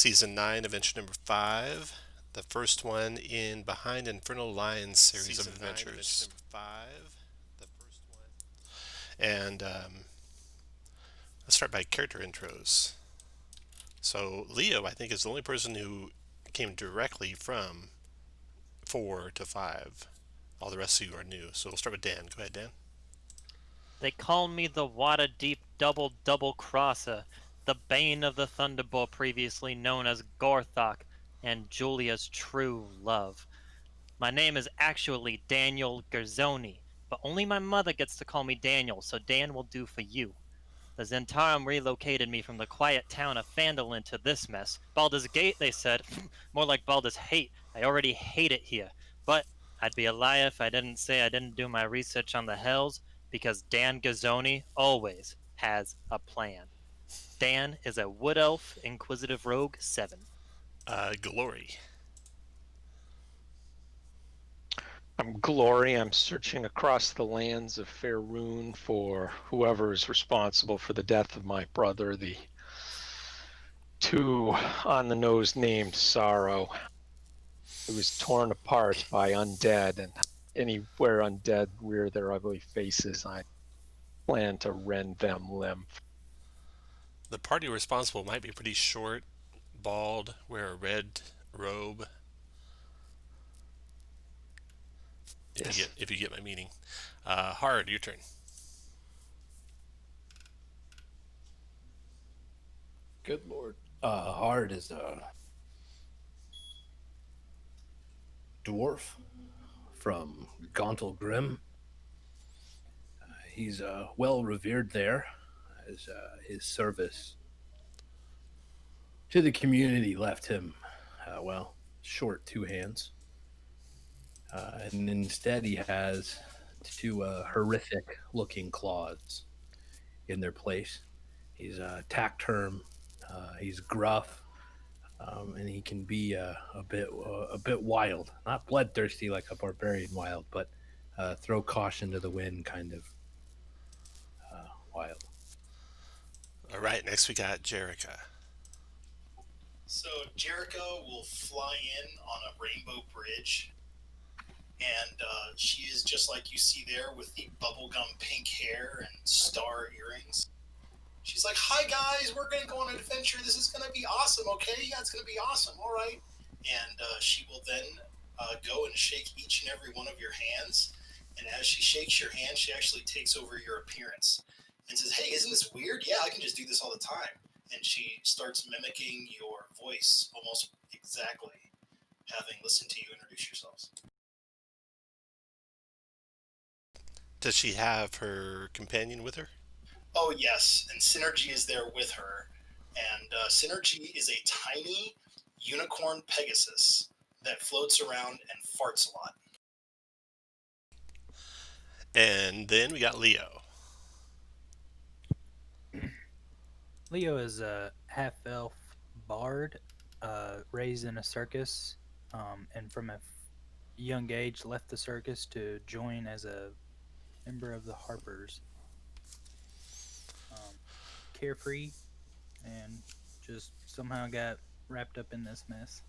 Season 9, Adventure number 5. The first one in Behind Infernal Lines series of adventures. And let's start by character intros. So Leo, I think, is the only person who came directly from 4 to 5. All the rest of you are new. So we'll start with Dan. Go ahead, Dan. They call me the Water-Deep Double Crosser, the Bane of the Thunderbolt, previously known as Gorthok, and Julia's true love. My name is actually Daniel Gerzoni, but only my mother gets to call me Daniel, so Dan will do for you. The Zentarum relocated me from the quiet town of Phandalin to this mess. Baldur's Gate, they said. More like Baldur's Hate. I already hate it here. But I'd be a liar if I didn't say I didn't do my research on the Hells, because Dan Gazzoni always has a plan. Dan is a Wood Elf Inquisitive Rogue 7. Glory. I'm Glory. I'm searching across the lands of Faerun for whoever is responsible for the death of my brother, the too on-the-nose named Sorrow. He was torn apart by undead, and anywhere undead rear their ugly faces, I plan to rend them limb. The party responsible might be pretty short, bald, wear a red robe. Yes. If you get my meaning. Hard, your turn. Good lord. Hard is a dwarf from Gauntle Grim. He's well revered there, as his service to the community left him, short two hands. And instead, he has two horrific looking claws in their place. He's taciturn, he's gruff, and he can be a bit wild, not bloodthirsty like a barbarian wild, but throw caution to the wind kind of wild. All right, next we got Jerica. So Jericho will fly in on a rainbow bridge, and she is just like you see there with the bubblegum pink hair and star earrings. She's like, "Hi guys, we're gonna go on an adventure. This is gonna be awesome. Okay, yeah, it's gonna be awesome. All right." And she will then go and shake each and every one of your hands. And as she shakes your hand, she actually takes over your appearance and says, "Hey, isn't this weird? Yeah, I can just do this all the time." And she starts mimicking your voice almost exactly, having listened to you introduce yourselves. Does she have her companion with her? Oh, yes, and Synergy is there with her. And Synergy is a tiny unicorn Pegasus that floats around and farts a lot. And then we got Leo. Leo is a half-elf bard, raised in a circus, and from a young age left the circus to join as a member of the Harpers. Carefree, and just somehow got wrapped up in this mess.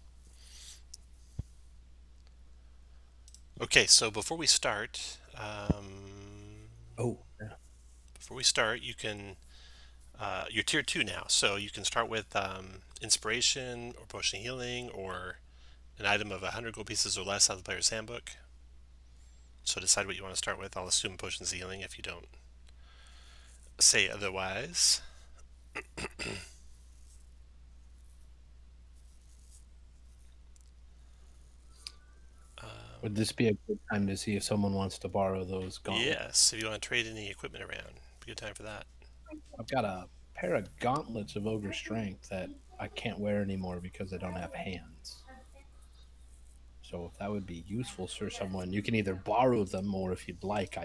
Okay, so before we start, Oh, yeah. you can. You're tier 2 now, so you can start with inspiration or potion healing or an item of 100 gold pieces or less out of the player's handbook. So decide what you want to start with. I'll assume potions of healing if you don't say otherwise. Would this be a good time to see if someone wants to borrow those gauntlets? Yes, if you want to trade any equipment around, be a good time for that. I've got a pair of gauntlets of ogre strength that I can't wear anymore because I don't have hands. So if that would be useful for someone, you can either borrow them or if you'd like,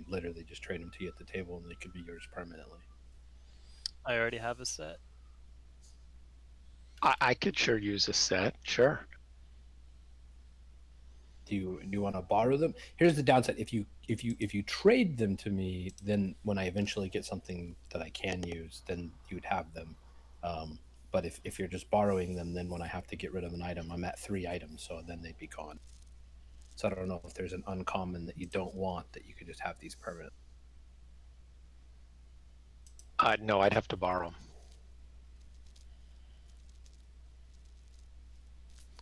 literally just trade them to you at the table and they could be yours permanently. I already have a set. I could sure use a set, sure. Do you want to borrow them? Here's the downside: if you trade them to me, then when I eventually get something that I can use, then you would have them. But if you're just borrowing them, then when I have to get rid of an item, I'm at 3 items, so then they'd be gone. So I don't know if there's an uncommon that you don't want that you could just have these permanent. No, I'd have to borrow them.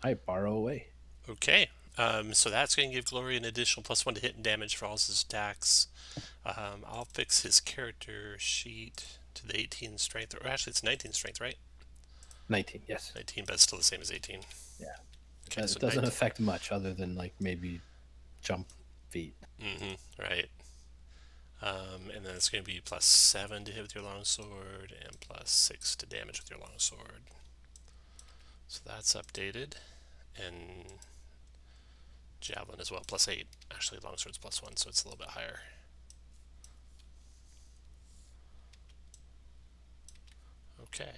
I borrow away. Okay. So that's going to give Glory an additional +1 to hit and damage for all his attacks. I'll fix his character sheet to the 18 strength, or actually it's 19 strength, right? 19, yes. 19, but it's still the same as 18. Yeah. Okay, It so doesn't 19. affect much other than like maybe jump feet. Right. And then it's going to be +7 to hit with your longsword and +6 to damage with your longsword. So that's updated. And javelin as well, +8. Actually, longsword's +1, so it's a little bit higher. Okay.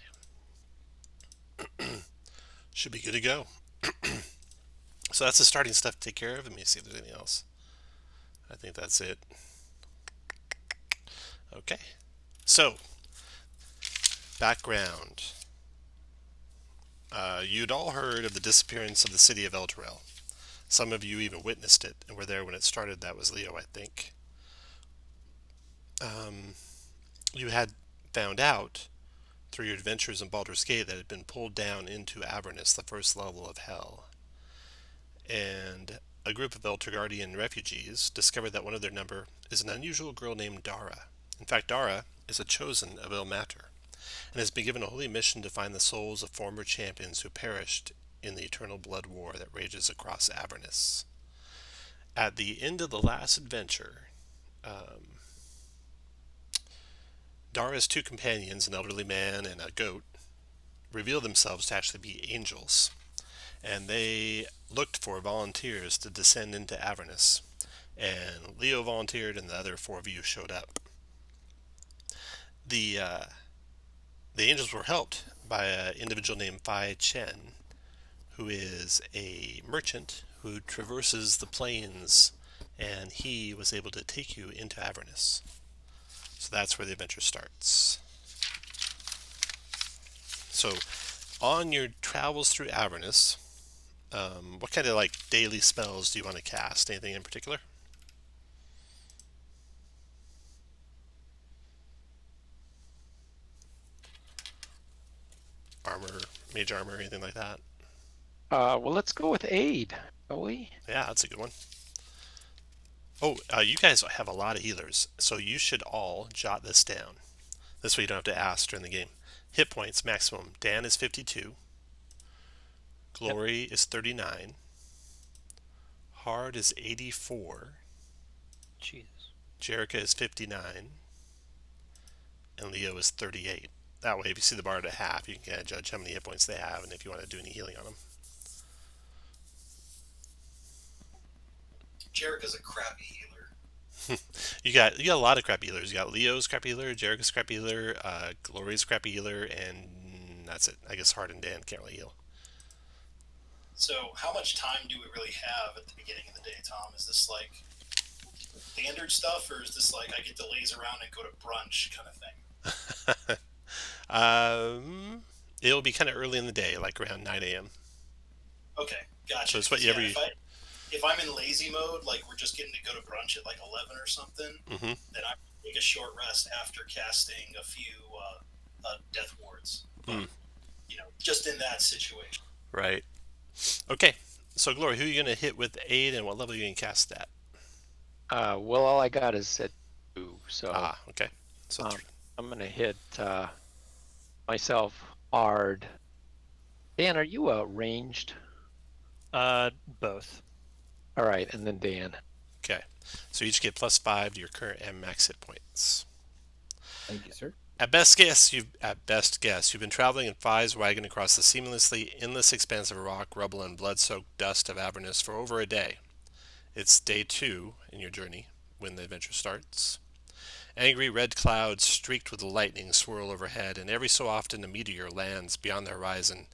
Should be good to go. So that's the starting stuff to take care of. Let me see if there's anything else. I think that's it. Okay. So, background. You'd all heard of the disappearance of the city of Elturel. Some of you even witnessed it and were there when it started. That was Leo, I think. You had found out through your adventures in Baldur's Gate that it had been pulled down into Avernus, the first level of hell. And a group of Elturgardian refugees discovered that one of their number is an unusual girl named Dara. In fact, Dara is a chosen of Ilmater and has been given a holy mission to find the souls of former champions who perished in the eternal blood war that rages across Avernus. At the end of the last adventure, Dara's 2 companions, an elderly man and a goat, revealed themselves to actually be angels, and they looked for volunteers to descend into Avernus. And Leo volunteered, and the other 4 of you showed up. The angels were helped by an individual named Phi Chin, who is a merchant who traverses the plains, and he was able to take you into Avernus. So that's where the adventure starts. So, on your travels through Avernus, what kind of daily spells do you want to cast? Anything in particular? Armor, mage armor, anything like that? Well, let's go with aid, shall we? Yeah, that's a good one. Oh, you guys have a lot of healers, so you should all jot this down. This way you don't have to ask during the game. Hit points maximum. Dan is 52. Glory is 39. Hard is 84. Jesus. Jerica is 59. And Leo is 38. That way, if you see the bar at half, you can kind of judge how many hit points they have and if you want to do any healing on them. Jerica's a crappy healer. You got a lot of crappy healers. You got Leo's crappy healer, Jerica's crappy healer, Glory's crappy healer, and that's it. I guess Hard and Dan can't really heal. So, how much time do we really have at the beginning of the day, Tom? Is this like standard stuff, or is this like I get to laze around and go to brunch kind of thing? It'll be kind of early in the day, like around 9 a.m. Okay, gotcha. So it's whatever you. If I'm in lazy mode, like we're just getting to go to brunch at like 11 or something, then I take a short rest after casting a few death wards. But, just in that situation. Right. Okay. So Glory, who are you going to hit with aid, and what level are you going to cast that? Well, all I got is at 2, so okay. So I'm going to hit myself hard. Dan, are you ranged? Both. All right, and then Dan. Okay. So you each get +5 to your current and max hit points. Thank you, sir. At best guess, you've been traveling in Phi's wagon across the seamlessly endless expanse of rock, rubble, and blood-soaked dust of Avernus for over a day. It's day 2 in your journey when the adventure starts. Angry red clouds streaked with lightning swirl overhead, and every so often a meteor lands beyond the horizon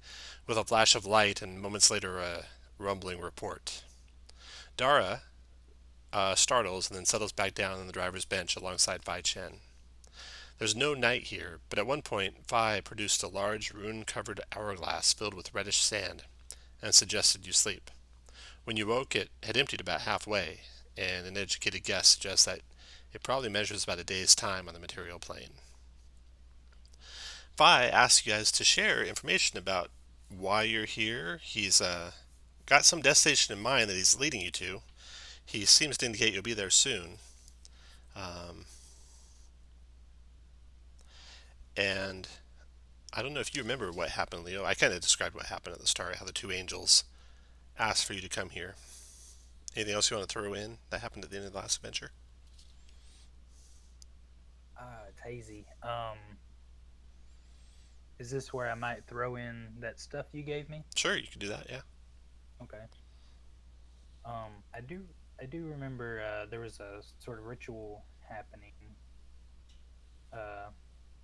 with a flash of light and moments later a rumbling report. Dara startles and then settles back down on the driver's bench alongside Phi Chin. There's no night here, but at one point Phi produced a large ruin-covered hourglass filled with reddish sand and suggested you sleep. When you woke, it had emptied about halfway, and an educated guess suggests that it probably measures about a day's time on the material plane. Phi asks you guys to share information about why you're here. He's got some destination in mind that he's leading you to. He seems to indicate you'll be there soon. And I don't know if you remember what happened, Leo. I kind of described what happened at the start, how the two angels asked for you to come here. Anything else you want to throw in that happened at the end of the last adventure? It's hazy. Is this where I might throw in that stuff you gave me? Sure, you can do that, yeah. Okay. I do remember there was a sort of ritual happening.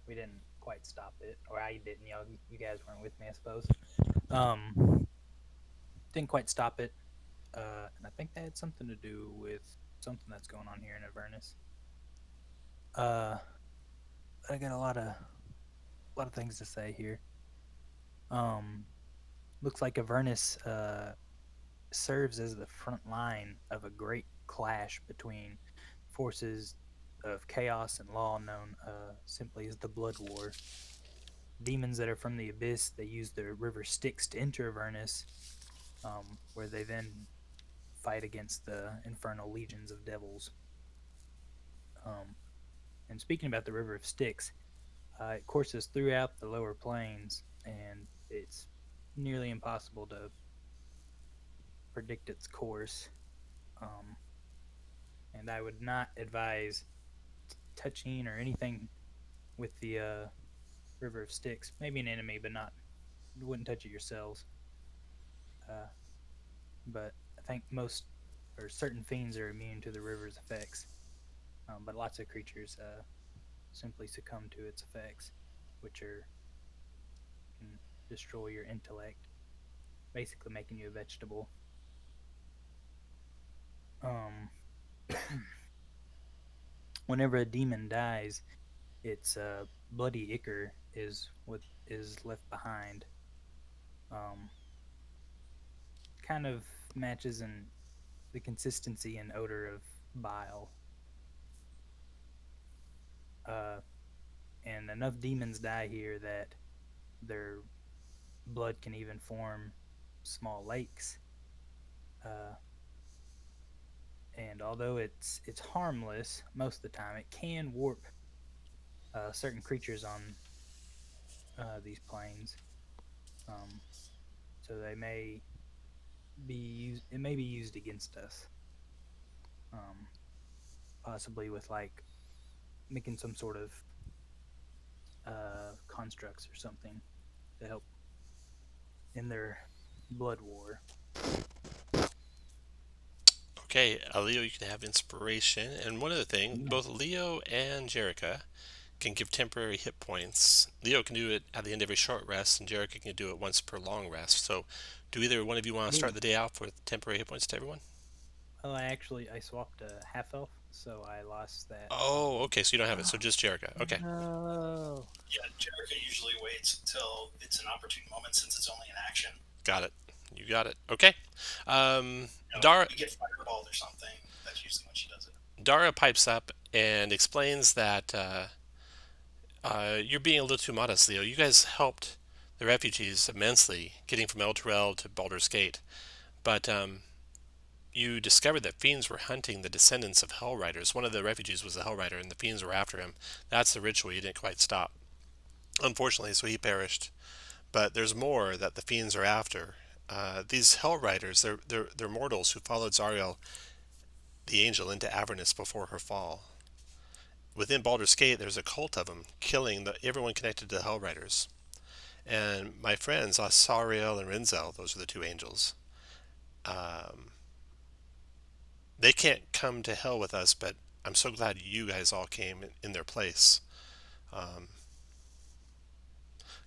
We didn't quite stop it, or I didn't. You guys weren't with me, I suppose. Didn't quite stop it, and I think that had something to do with something that's going on here in Avernus. I got a lot of things to say here. Looks like Avernus serves as the front line of a great clash between forces of chaos and law known simply as the Blood War. Demons that are from the abyss, they use the river Styx to enter Avernus, where they then fight against the infernal legions of devils. And speaking about the river of Styx, it courses throughout the lower plains, and it's nearly impossible to predict its course. And I would not advise touching or anything with the river of Styx. Maybe an enemy, but you wouldn't touch it yourselves. But I think most or certain fiends are immune to the river's effects. But lots of creatures simply succumb to its effects, which can destroy your intellect, basically making you a vegetable. Whenever a demon dies, its bloody ichor is what is left behind. Kind of matches in the consistency and odor of bile. And enough demons die here that their blood can even form small lakes. And although it's harmless most of the time, it can warp certain creatures on these planes. So they may be used. It may be used against us. Possibly with like making some sort of constructs or something to help in their blood war. Okay, Leo, you can have inspiration. And one other thing, both Leo and Jerica can give temporary hit points. Leo can do it at the end of every short rest, and Jerica can do it once per long rest. So, do either one of you want to start the day out with temporary hit points to everyone? Well, I swapped a half elf, so I lost that. Oh, okay, so you don't have it, so just Jerica. Okay. No. Yeah, Jericho usually waits until it's an opportune moment since it's only an action. Got it. You got it. Okay. Dara, you get fireballed or something. That's usually when she does it. Dara pipes up and explains that you're being a little too modest, Leo. You guys helped the refugees immensely, getting from El Terrell to Baldur's Gate. But you discovered that fiends were hunting the descendants of Hell Riders. One of the refugees was a Hell Rider, and the fiends were after him. That's the ritual you didn't quite stop, unfortunately, so he perished. But there's more that the fiends are after. These Hell Riders, they're mortals who followed Zariel, the angel, into Avernus before her fall. Within Baldur's Gate, there's a cult of them, killing everyone connected to the Hell Riders. And my friends, Asariel and Renzel, those are the two angels. They can't come to hell with us, but I'm so glad you guys all came in their place.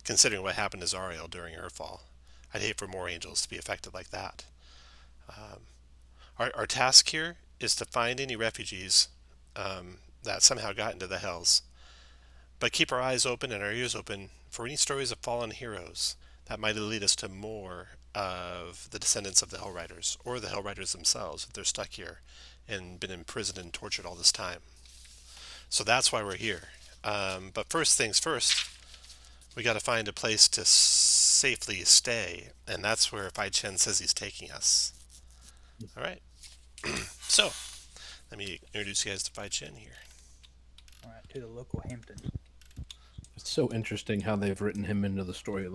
Considering what happened to Zariel during her fall, I'd hate for more angels to be affected like that. Our task here is to find any refugees that somehow got into the hells. But keep our eyes open and our ears open for any stories of fallen heroes that might lead us to more of the descendants of the Hell Riders, or the Hell Riders themselves if they're stuck here and been imprisoned and tortured all this time. So that's why we're here. But first things first, we got to find a place to safely stay, and that's where Phi Chin says he's taking us. All right. So, let me introduce you guys to Phi Chin here. All right, to the local Hampton. It's so interesting how they've written him into the story.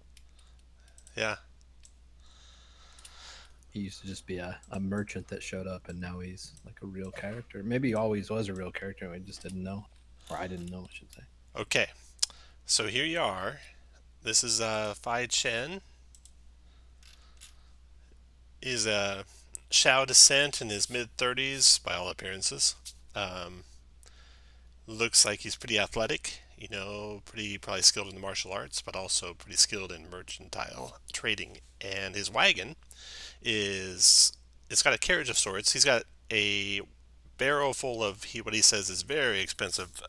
Yeah. He used to just be a merchant that showed up, and now he's like a real character. Maybe he always was a real character, and we just didn't know. Or I didn't know, I should say. Okay. So here you are. This is Phi Chin. He's a Shao descent in his mid-30s, by all appearances. Looks like he's pretty athletic, pretty probably skilled in the martial arts, but also pretty skilled in mercantile trading. And his wagon it's got a carriage of sorts. He's got a barrel full of what he says is very expensive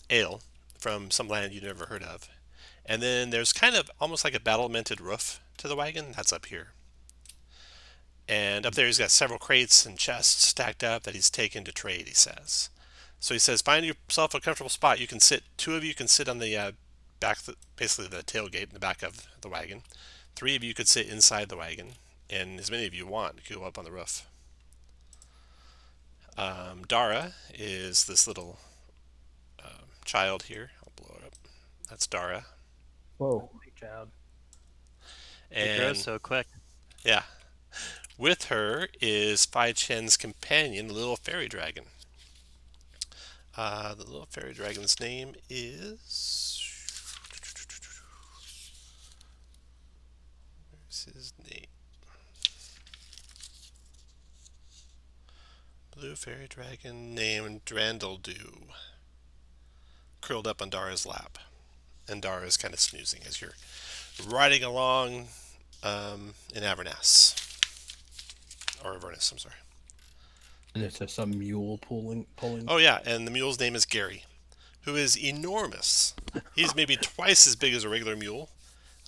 ale from some land you never heard of. And then there's kind of almost like a battlemented roof to the wagon. That's up here. And up there he's got several crates and chests stacked up that he's taken to trade, he says. So he says, find yourself a comfortable spot. You can sit, two of you can sit on the back, basically the tailgate in the back of the wagon. Three of you could sit inside the wagon, and as many of you want, you go up on the roof. Dara is this little child here. I'll blow it up. That's Dara. Whoa, big child. It grows And so quick. yeah, with her is Phi Chen's companion, the little fairy dragon. The little fairy dragon's name is... Where's his name? Blue fairy dragon named Drandledew. Curled up on Dara's lap. And Dara is kind of snoozing as you're riding along in Avernus. Or Avernus, I'm sorry. And it's just some mule pulling. Oh yeah, and the mule's name is Gary, who is enormous. He's maybe twice as big as a regular mule.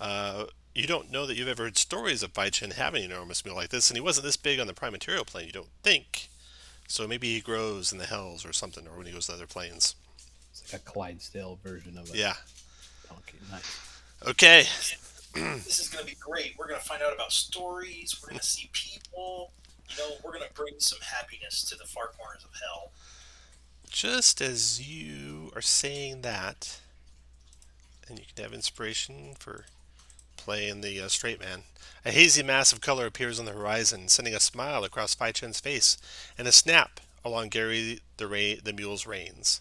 You don't know that you've ever heard stories of Phi Chin having an enormous mule like this, and he wasn't this big on the prime material plane, you don't think. So maybe he grows in the hells or something, or when he goes to other planes. It's like a Clydesdale version of it. Yeah. Donkey. Nice. Okay. This is going to be great. We're going to find out about stories. We're going to see people. We're going to bring some happiness to the far corners of hell. Just as you are saying that, and you can have inspiration for playing the straight man, a hazy mass of color appears on the horizon, sending a smile across Phi Chen's face, and a snap along Gary the mule's reins.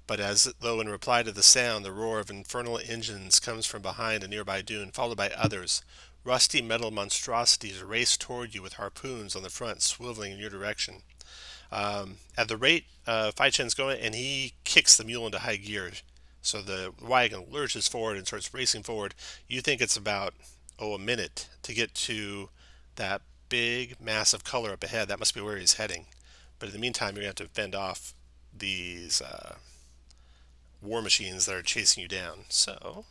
But as though in reply to the sound, the roar of infernal engines comes from behind a nearby dune, followed by others. Rusty metal monstrosities race toward you with harpoons on the front, swiveling in your direction. At the rate Phi Chen's going, and he kicks the mule into high gear, so the wagon lurches forward and starts racing forward. You think it's about a minute to get to that big mass of color up ahead. That must be where he's heading. But in the meantime, you're going to have to fend off these war machines that are chasing you down. So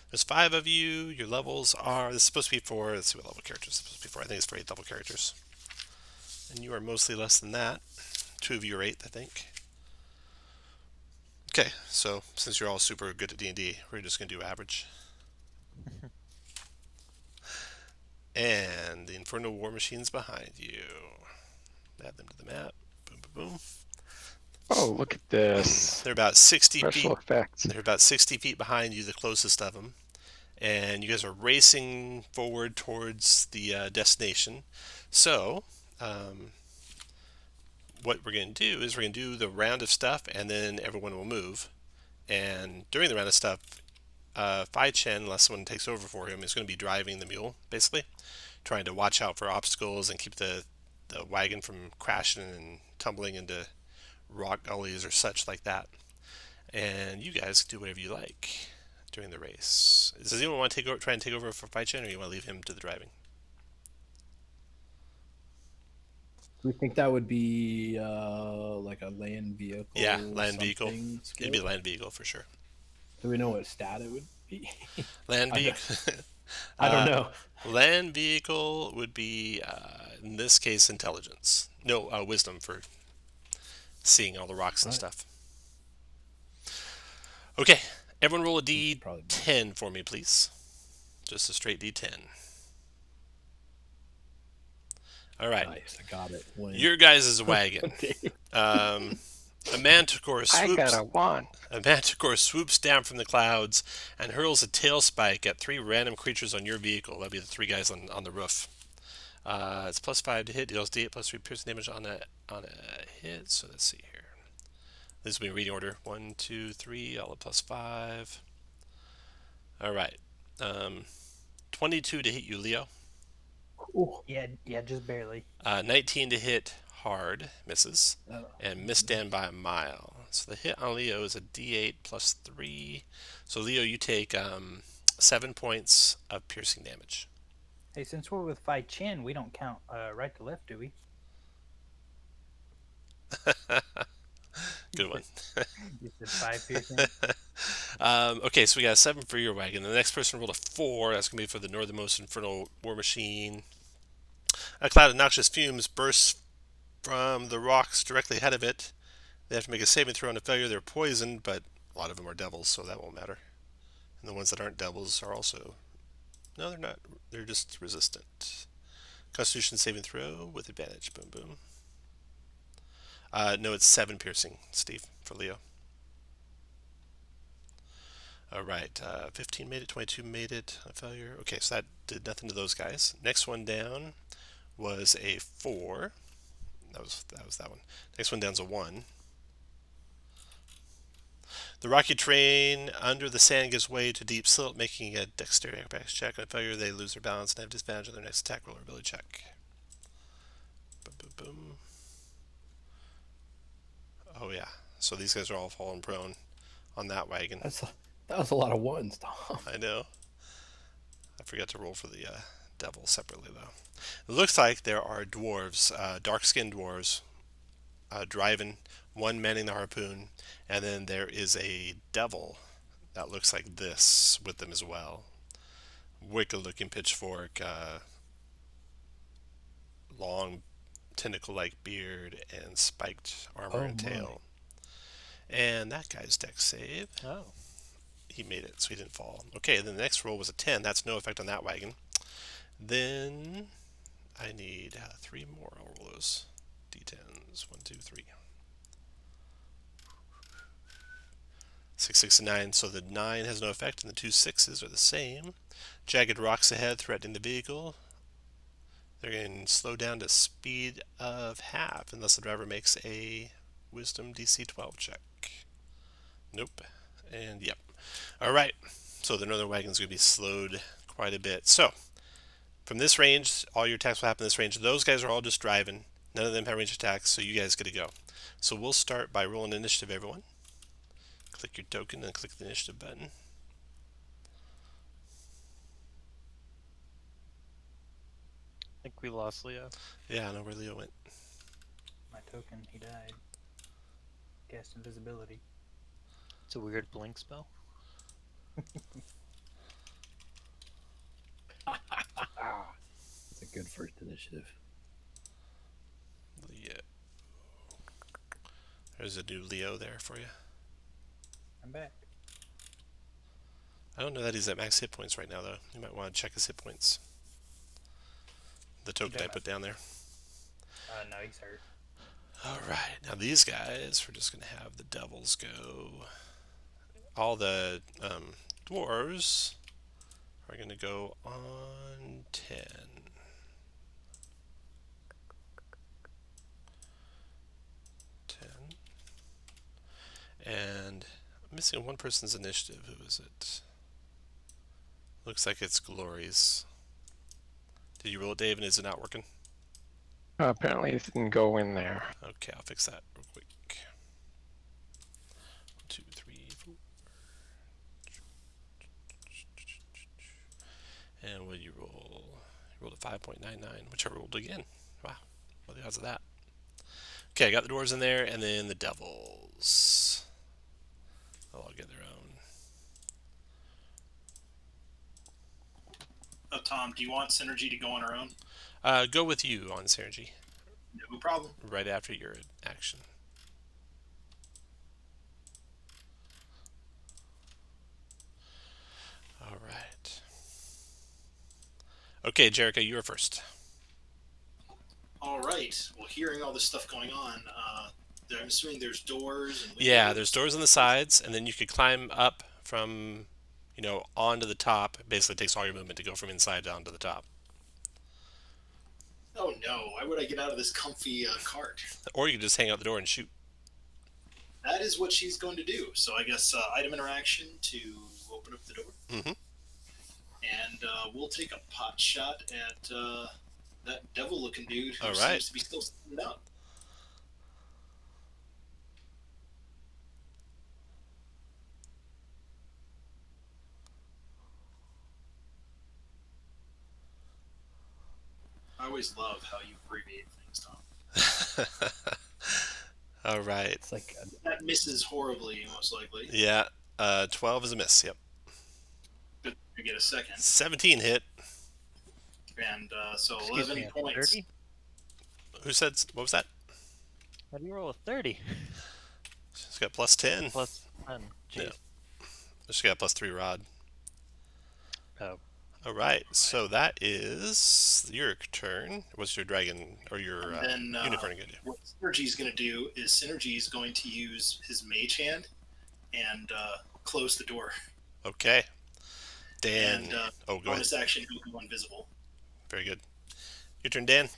there's 5 of you. Your levels are, this is supposed to be for, let's see what level characters it's supposed to be for. I think it's for 8th level characters. And you are mostly less than that. 2 of you are 8th, I think. Okay, so since you're all super good at D&D, we're just going to do average. And the Infernal war machines behind you. Add them to the map. Boom, boom, boom. Oh, look at this. They're about 60 Special feet. effects. They're about 60 feet behind you, the closest of them. And you guys are racing forward towards the destination. So, what we're going to do is we're going to do the round of stuff, and then everyone will move. And during the round of stuff, Phi Chin, unless someone takes over for him, is going to be driving the mule, basically, trying to watch out for obstacles and keep the wagon from crashing and tumbling into rock gullies or such like that. And you guys can do whatever you like during the race. Does anyone want to try and take over for Phi Chin, or you want to leave him to the driving? we think that would be like a land vehicle? Yeah, land vehicle. Skill? It'd be a land vehicle for sure. Do we know what stat it would be? Land I vehicle. don't know. Land vehicle would be, in this case, intelligence. No, wisdom for seeing all the rocks and Right. stuff. Okay, everyone roll a Probably D10 for me, please. Just a straight D10. All right. Nice, I got it. When... Your guys' wagon. A manticore I got swoops. a 1. A manticore swoops down from the clouds and hurls a tail spike at 3 random creatures on your vehicle. That'd be the 3 guys on the roof. It's +5 to hit. Deals D8 +3 piercing damage on a hit. So let's see here. This will be in reading order. 1, 2, 3. All at +5. All right. 22 to hit you, Leo. Ooh. Yeah, just barely. 19 to hit hard, misses, Oh. and missed Dan by a mile. So the hit on Leo is a D8 +3. So Leo, you take 7 points of piercing damage. Hey, since we're with Phi Chin, we don't count right to left, do we? Good one. You said 5 piercing. Okay, so we got a 7 for your wagon. The next person rolled a 4. That's going to be for the northernmost infernal war machine. A cloud of noxious fumes bursts from the rocks directly ahead of it. They have to make a saving throw on a failure. They're poisoned, but a lot of them are devils, so that won't matter. And the ones that aren't devils are also... No, they're not. They're just resistant. Constitution saving throw with advantage. Boom, boom. No, it's 7 piercing, Steve, for Leo. All right, 15 made it, 22 made it, a failure. Okay, so that did nothing to those guys. Next one down was a 4. That was that one. Next one down's a 1. The rocky terrain under the sand gives way to deep silt, making a dexterity acrobatics check. On failure, they lose their balance and have disadvantage on their next attack roll or ability check. Boom, boom, boom. Oh yeah, so these guys are all falling prone on that wagon. That was a lot of 1s, Tom. I know. I forgot to roll for the devil separately, though. It looks like there are dwarves, dark-skinned dwarves, driving, one manning the harpoon, and then there is a devil that looks like this with them as well. Wicked-looking pitchfork, long tentacle-like beard, and spiked armor and tail. And that guy's dex save. Oh. He made it, so he didn't fall. Okay, then the next roll was a 10. That's no effect on that wagon. Then I need 3 more. I'll roll those D10s. 1, 2, 3. 6, 6, and 9. So the 9 has no effect, and the 2 6s are the same. Jagged rocks ahead, threatening the vehicle. They're going to slow down to speed of half unless the driver makes a Wisdom DC 12 check. Nope. And yep. All right. So the northern wagon's going to be slowed quite a bit. So from this range, all your attacks will happen in this range. Those guys are all just driving. None of them have range attacks, so you guys get to go. So we'll start by rolling initiative, everyone. Click your token and click the initiative button. I think we lost Leo. Yeah, I know where Leo went. My token, he died. Cast invisibility. It's a weird blink spell. It's a good first initiative. Leo. There's a new Leo there for you. I'm back. I don't know that he's at max hit points right now, though. You might want to check his hit points. The token I put down there. No, he's hurt. Alright, now these guys, we're just going to have the devils go. All the dwarves are going to go on 10. And I'm missing one person's initiative. Who is it? Looks like it's Glory's. Did you roll it, Dave, and is it not working? Apparently it didn't go in there. Okay, I'll fix that real quick. 1, 2, 3, 4. And what did you roll? You rolled a 5.99, which I rolled again. Wow, what are the odds of that? Okay, I got the dwarves in there, and then the devils. They'll all get their own. Tom, do you want Synergy to go on her own? Go with you on Synergy. No problem. Right after your action. All right. Okay, Jericho, you are first. All right. Well, hearing all this stuff going on, I'm assuming there's doors and windows. Yeah, there's doors on the sides, and then you could climb up from, onto the top. It basically takes all your movement to go from inside down to the top. Oh no! Why would I get out of this comfy cart? Or you could just hang out the door and shoot. That is what she's going to do. So I guess item interaction to open up the door. Mm-hmm. And we'll take a pot shot at that devil-looking dude who All right. seems to be still standing up. I always love how you abbreviate things, Tom. All right. It's like That misses horribly, most likely. Yeah, 12 is a miss. Yep. But you get a second. 17 hit. And so Excuse 11 me, a points. 30? Who said? What was that? How do you roll a 30? She's got plus 10. Plus 10. Jeez. Yeah. She got plus 3 rod. Oh. All right. So that is your turn. What's your dragon or your And then unicorn going to do? what Synergy's going to do is Synergy's going to use his mage hand and close the door. Okay. Dan. And go ahead. bonus action, he'll go invisible. Very good. Your turn, Dan.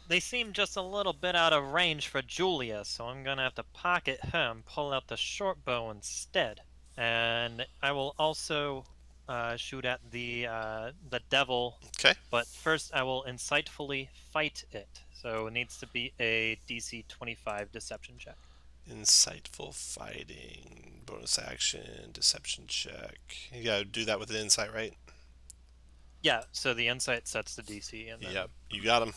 They seem just a little bit out of range for Julia, so I'm gonna have to pocket her and pull out the short bow instead. And I will also shoot at the devil. Okay. But first, I will insightfully fight it. So it needs to be a DC 25 deception check. Insightful fighting. Bonus action. Deception check. You got to do that with an insight, right? Yeah, so the insight sets the DC. And then... Yep. You got him.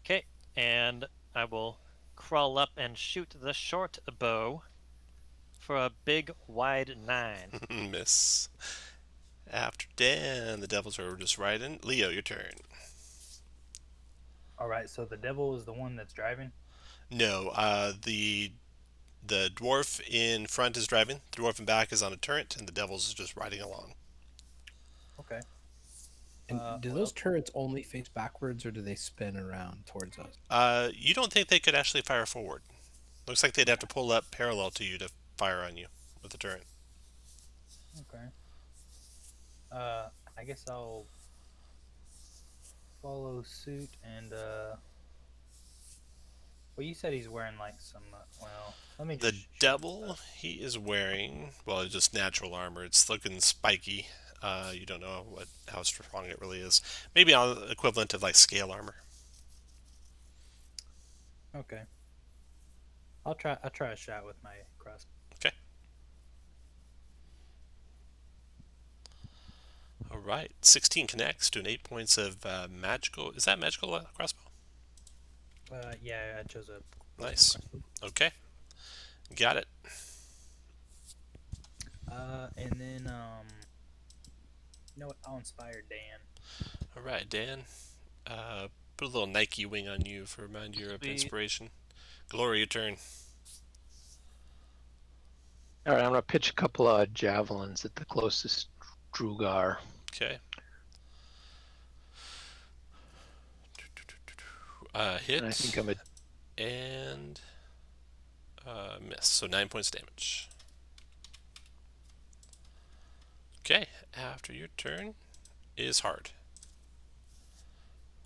Okay, and I will crawl up and shoot the short bow for a big wide 9. Miss. After Dan, the devils are just riding. Leo, your turn. All right, so the devil is the one that's driving. No, the dwarf in front is driving. The dwarf in back is on a turret, and the devils is just riding along. Okay. And do those turrets only face backwards, or do they spin around towards us? You don't think they could actually fire forward? Looks like they'd have to pull up parallel to you to fire on you with the turret. Okay. I guess I'll follow suit and well, you said he's wearing like some well, let me The just devil, he is wearing, well, it's just natural armor. It's looking spiky. You don't know how strong it really is. Maybe on equivalent of like scale armor. Okay. I'll try a shot with my crossbow. Okay. All right. 16 connects to an 8 points of magical. Is that magical crossbow? Yeah, I chose a Nice. crossbow. Okay. Got it. And then you know what? I'll inspire Dan. All right, Dan. Put a little Nike wing on you for remind you of Sweet. inspiration. Glory, your turn. All right, I'm gonna pitch a couple of javelins at the closest Drugar. Okay. Hit. And I think I'm a And miss. So 9 points damage. Okay. After your turn is hard.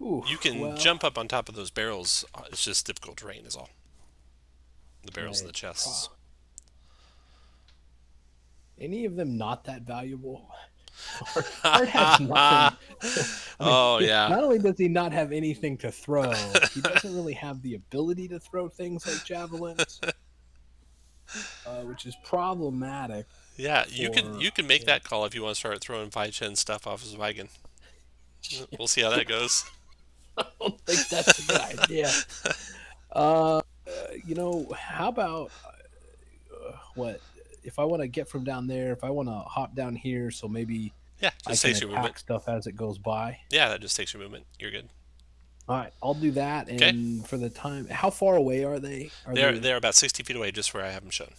Ooh, You can well, jump up on top of those barrels. It's just difficult terrain is all. The barrels and the right, chests. Any of them not that valuable? Art has nothing. Oh, yeah. Not only does he not have anything to throw, he doesn't really have the ability to throw things like javelins, which is problematic. Yeah, you can make yeah. that call if you want to start throwing Phi Chin stuff off his wagon. We'll see how that goes. I don't think that's a good idea. How about what if I want to get from down there? If I want to hop down here, so maybe Yeah, I just can takes your movement. attack stuff as it goes by. Yeah, that just takes your movement. You're good. All right, I'll do that. Okay. And for the time, how far away are they? Are They're about 60 feet away, just where I have them shown.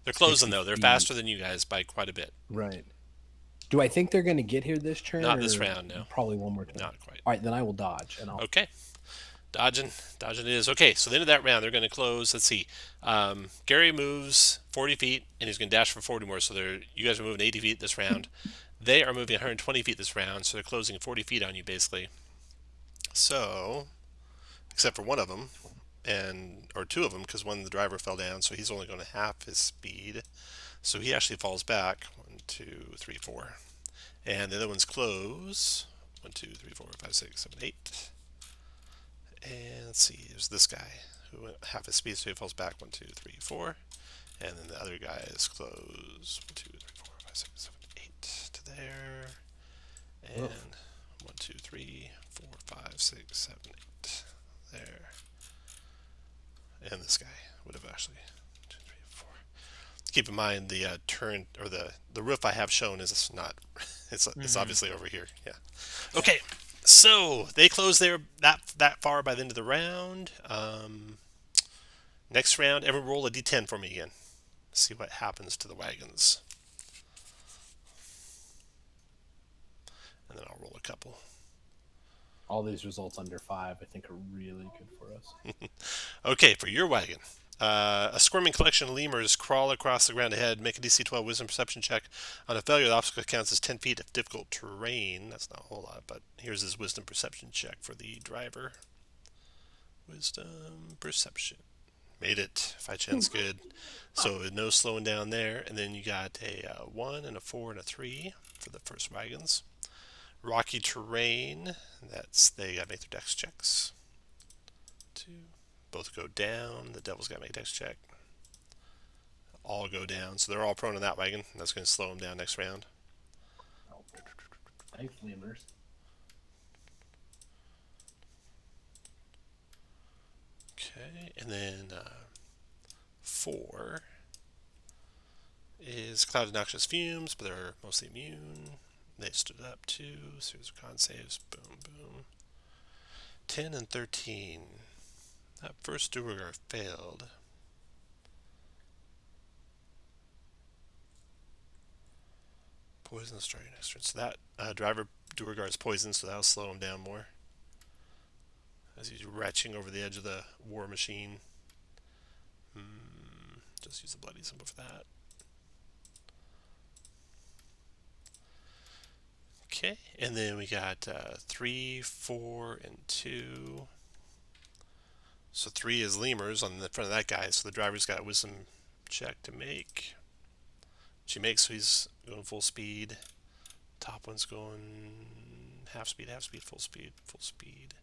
They're closing 60 though. They're feet? faster than you guys by quite a bit. Right. Do I think they're going to get here this turn? Not this or round, no. Probably one more turn. Not quite. All right, then I will dodge, and I'll. Okay. Dodging it is. Okay, so the end of that round, they're going to close. Let's see. Gary moves 40 feet, and he's going to dash for 40 more. So you guys are moving 80 feet this round. They are moving 120 feet this round, so they're closing 40 feet on you, basically. So, except for one of them, or two of them, because one, the driver fell down, so he's only going to half his speed. So he actually falls back. 1, 2, 3, 4. And the other ones close. 1, 2, 3, 4, 5, 6, 7, 8. And let's see, there's this guy who went half his speed, so he falls back 1, 2, 3, 4. And then the other guy is close 1, 2, 3, 4, 5, 6, 7, 8 to there. And 1, 2, 3, 4, 5, 6, 7, 8 there. And this guy would have actually 2, 3, 4. Keep in mind the turn or the roof I have shown is not. It's obviously over here. Yeah. Okay. So they close there that far by the end of the round. Next round, everyone roll a d10 for me again. See what happens to the wagons. And then I'll roll a couple. All these results under 5, I think, are really good for us. Okay, for your wagon. A squirming collection of lemurs crawl across the ground ahead. Make a DC 12 wisdom perception check. On a failure, the obstacle counts as 10 feet of difficult terrain. That's not a whole lot, but here's his wisdom perception check for the driver. Wisdom perception. Made it. Phi Chin's good. So no slowing down there. And then you got a 1 and a 4 and a 3 for the first wagons. Rocky terrain. They got to make their dex checks. 2. Both go down. The devil's got to make a dex check. All go down. So they're all prone in that wagon. That's going to slow them down next round. Thanks, lemurs. Okay, and then 4 is clouded noxious fumes, but they're mostly immune. They stood up too. Series of con saves. Boom, boom. 10 and 13. That first Duergar failed. Poison starting next turn. So that driver Duergar is poisoned, so that'll slow him down more. As he's retching over the edge of the war machine. Just use the bloody symbol for that. Okay, and then we got 3, 4, and 2. So 3 is lemurs on the front of that guy, so the driver's got a wisdom check to make. Which he makes, so he's going full speed. Top one's going half speed, full speed, full speed.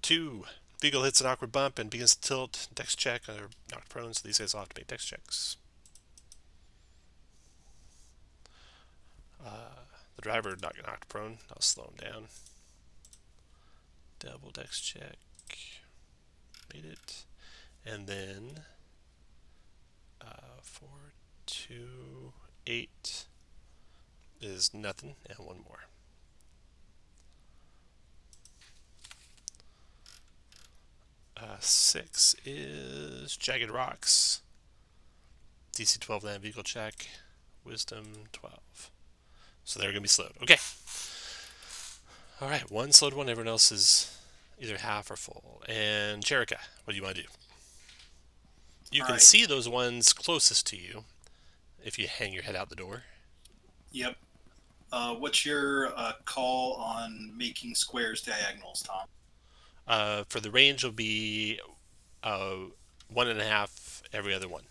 2. Beagle hits an awkward bump and begins to tilt. Dex check, or knocked prone, so these guys all have to make dex checks. The driver not get knocked prone. I'll slow him down. Double dex check. Made it. And then 4, 2, 8 is nothing, and 1 more. Uh, 6 is Jagged Rocks. DC 12 land vehicle check. Wisdom 12. So they're going to be slowed. Okay. Alright, one slowed one. Everyone else is either half or full. And Jerica, what do you want to do? You can see those ones closest to you if you hang your head out the door. Yep. What's your call on making squares diagonals, Tom? For the range will be 1.5 every other one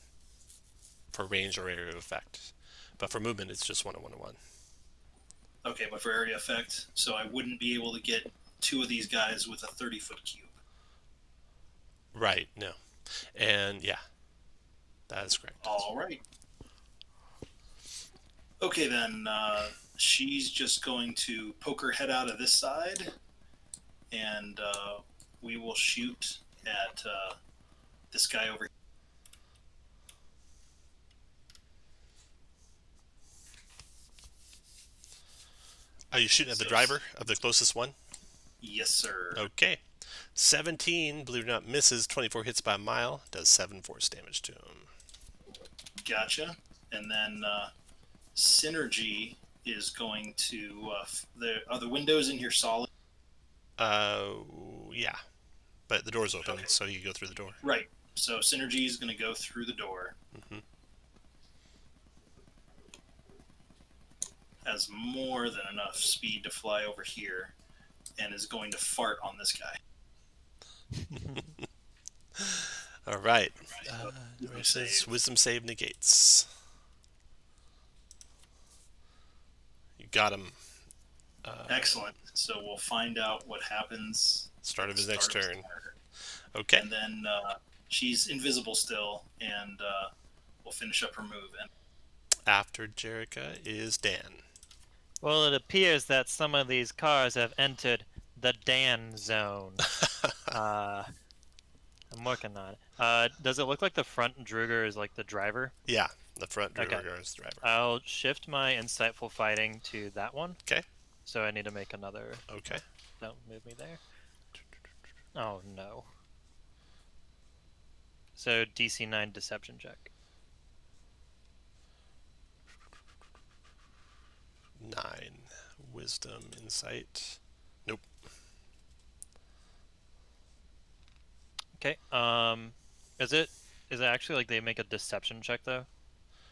for range or area of effect. But for movement, it's just 1 and 1 and 1. Okay, but for area effect, so I wouldn't be able to get 2 of these guys with a 30-foot cube. Right, no. And yeah, that is correct. All right. Okay, then she's just going to poke her head out of this side and we will shoot at this guy over here. Are you shooting at the driver of the closest one? Yes, sir. Okay. 17, believe it or not, misses. 24 hits by a mile. Does 7 force damage to him. Gotcha. And then Synergy is going to... are the windows in here solid? Yeah. But the door's open, Okay. so you can go through the door. Right. So Synergy is going to go through the door. Mm-hmm. Has more than enough speed to fly over here and is going to fart on this guy. All right. Save. Wisdom save negates. You got him. Excellent. So we'll find out what happens. Start of his next Start of turn. his turn. Okay. And then she's invisible still, and we'll finish up her move. And After Jerica is Dan. Well, it appears that some of these cars have entered the Dan zone. I'm working on it. Does it look like the front Druger is like the driver? Yeah, the front Okay. driver is the driver. I'll shift my insightful fighting to that one. Okay. So I need to make another. Okay. Don't move me there. Oh no. So DC 9 deception check. 9. Wisdom, insight. Nope. Okay. Is it actually like they make a deception check though?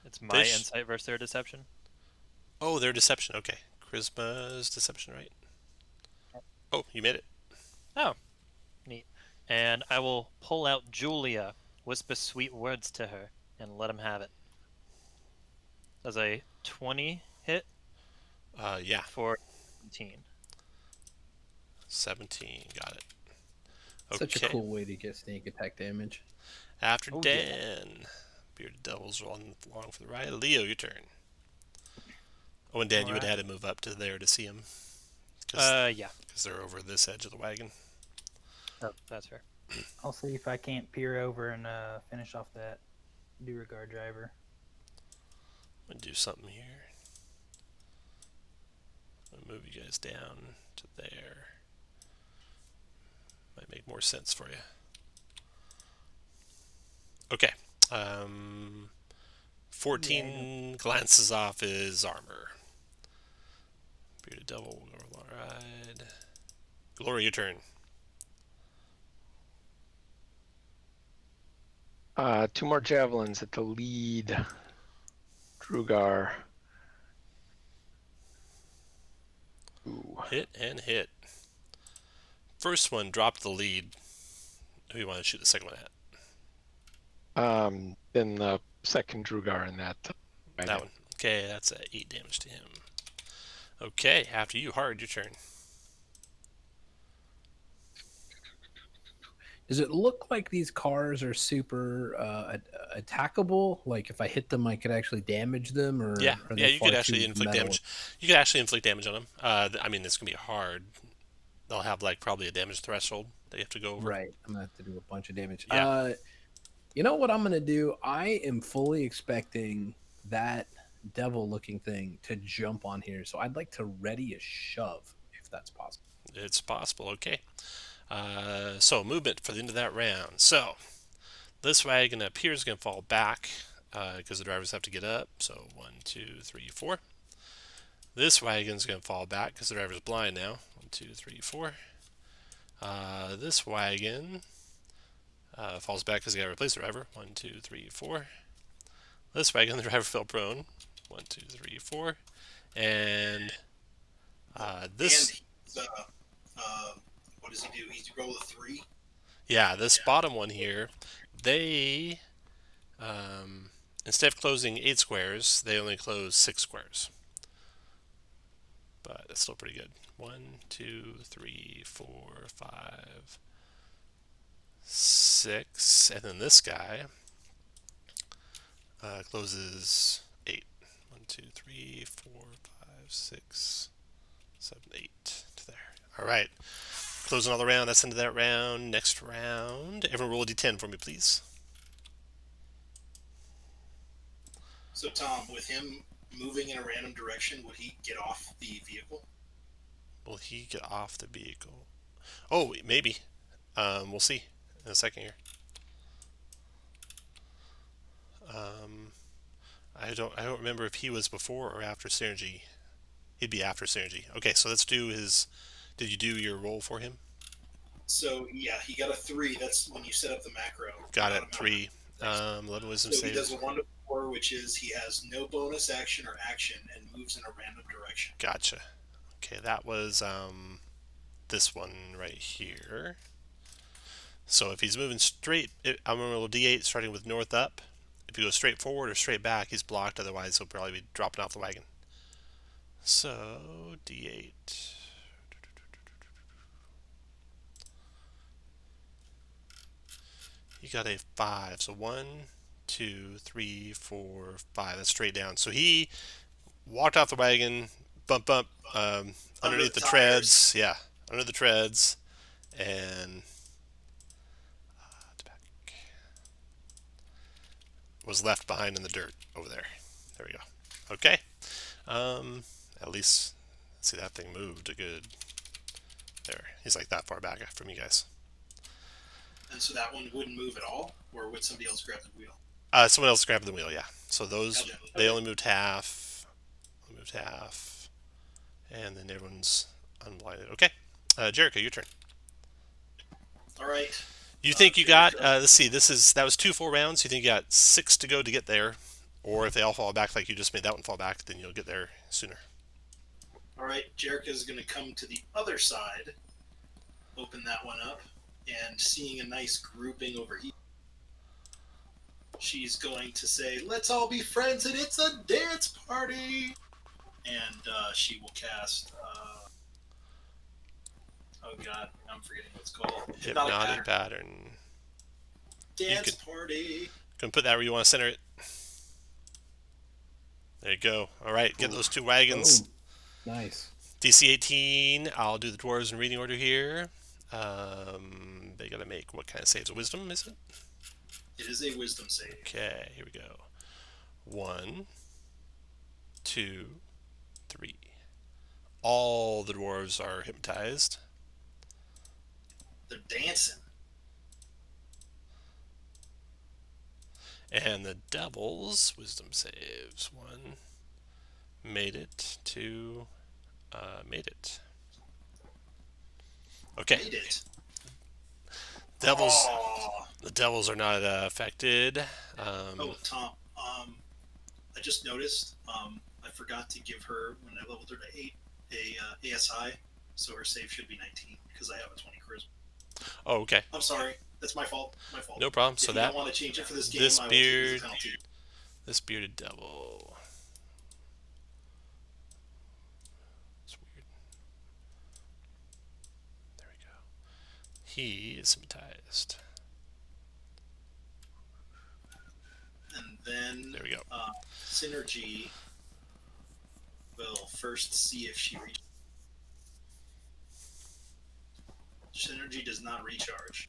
It's my insight versus their deception. Oh, their deception. Okay. Charisma's deception, right? Oh, you made it. Oh, neat. And I will pull out Julia, whisper sweet words to her, and let him have it. Does a 20 hit? Yeah. For 17. 17. Got it. Okay. Such a cool way to get sneak attack damage. After Oh, Dan. Yeah. Bearded Devils rolling along for the ride. Leo, your turn. Oh, and Dan, you would have had to move up to there to see him. Yeah. Because they're over this edge of the wagon. Oh, that's fair. I'll see if I can't peer over and finish off that Beauregard driver. I'm going to do something here. I'm going to move you guys down to there. Might make more sense for you. Okay. 14 glances off his armor. Bearded Devil will go along ride. Glory, your turn. 2 more javelins at the lead. Drugar. Ooh. Hit and hit. First one dropped the lead. Who do you want to shoot the second one at? Then the second Drugar in that. That one. Okay, that's 8 damage to him. Okay, after you, Hard, your turn. Does it look like these cars are super attackable? Like if I hit them, I could actually damage them, or Yeah, are yeah, they you far could actually too inflict metal? damage. You could actually inflict damage on them. I mean, it's gonna be hard. They'll have like probably a damage threshold that you have to go over. Right, I'm gonna have to do a bunch of damage. Yeah. You know what I'm gonna do? I am fully expecting that devil-looking thing to jump on here, so I'd like to ready a shove if that's possible. It's possible. Okay. So movement for the end of that round. So this wagon up here is going to fall back because the drivers have to get up. So 1, 2, 3, 4. This wagon's going to fall back because the driver's blind now. 1, 2, 3, 4. This wagon falls back because they got to replace the driver. 1, 2, 3, 4. This wagon, the driver fell prone. 1, 2, 3, 4. And this. And what does he do? He roll a 3. Yeah, this bottom one here, they instead of closing 8 squares, they only close 6 squares. But it's still pretty good. 1, 2, 3, 4, 5, 6, and then this guy closes 8. 1, 2, 3, 4, 5, 6, 7, 8 to there. All right. Closing all the round. That's into that round. Next round. Everyone roll a d10 for me, please. So, Tom, with him moving in a random direction, would he get off the vehicle? Will he get off the vehicle? Oh, maybe. We'll see in a second here. I don't remember if he was before or after synergy. He'd be after synergy. Okay, so let's do his. Did you do your roll for him? So yeah, he got a 3. That's when you set up the macro. Got it. 3. 11 wisdom So he does saves. a 1 to 4, which is he has no bonus action or action and moves in a random direction. Gotcha. Okay, that was this one right here. So if he's moving straight, I'm going to roll d8 starting with north up. If he goes straight forward or straight back, he's blocked. Otherwise, he'll probably be dropping off the wagon. So d8. You got a 5. So 1, 2, 3, 4, 5. That's straight down. So he walked off the wagon, bump underneath the treads. Yeah, under the treads, and was left behind in the dirt over there. There we go. Okay. At least, see, that thing moved a good. There. He's like that far back from you guys. And so that one wouldn't move at all, or would somebody else grab the wheel? Someone else grabbed the wheel, yeah. So those, Okay. they only moved half. And then everyone's unblinded. Okay. Jericho, your turn. All right. You think you got, Jericho. let's see, that was 2 full rounds. You think you got 6 to go to get there. Or if they all fall back like you just made that one fall back, then you'll get there sooner. All right. Jericho's going to come to the other side, open that one up, and seeing a nice grouping over here, she's going to say, "Let's all be friends and it's a dance party." And she will cast. Oh God, I'm forgetting what's called. Hypnotic pattern. Dance party. Can put that where you want to center it. There you go. All right, get those 2 wagons. Boom. Nice. DC 18. I'll do the dwarves in reading order here. They gotta make what kind of saves? A wisdom, is it? It is a wisdom save. Okay, here we go. 1, 2, 3. All the dwarves are hypnotized. They're dancing. And the devils, wisdom saves. 1, made it. 2, made it. Okay. Made it. Devils. Aw. The devils are not affected. Oh, Tom. I just noticed. I forgot to give her when I leveled her to 8 a ASI, so her save should be 19 because I have a 20 charisma. Oh, okay. I'm sorry. That's my fault. My fault. No problem. If So you that don't want to change it for this game, this I will take it as beard, a penalty. this bearded devil. It's weird. There we go. He is hypnotized. And then There we go. Synergy will first see if she reaches. Synergy does not recharge.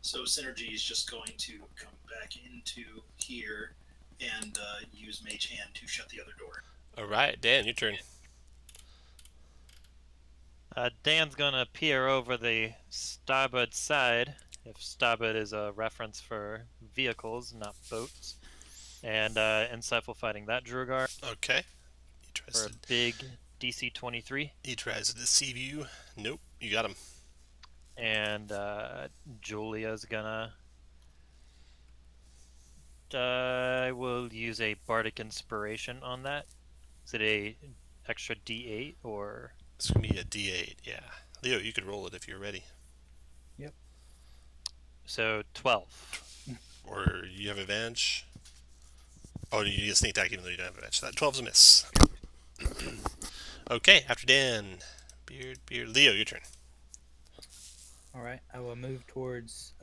So Synergy is just going to come back into here and use Mage Hand to shut the other door. All right, Dan, your turn. Dan's gonna peer over the starboard side, if starboard is a reference for vehicles, not boats, and insightful fighting that Drugar Okay. He for tries a to, big DC 23, he tries to deceive you. Nope, you got him. and Julia's gonna. I will use a bardic inspiration on that. Is it a extra D8 or? It's gonna be a D8. Yeah, Leo, you could roll it if you're ready, So 12. or you have advantage. Oh, you get a sneak attack even though you don't have advantage. That 12's a miss. Okay, after Dan, beard. Leo, your turn. All right, I will move towards.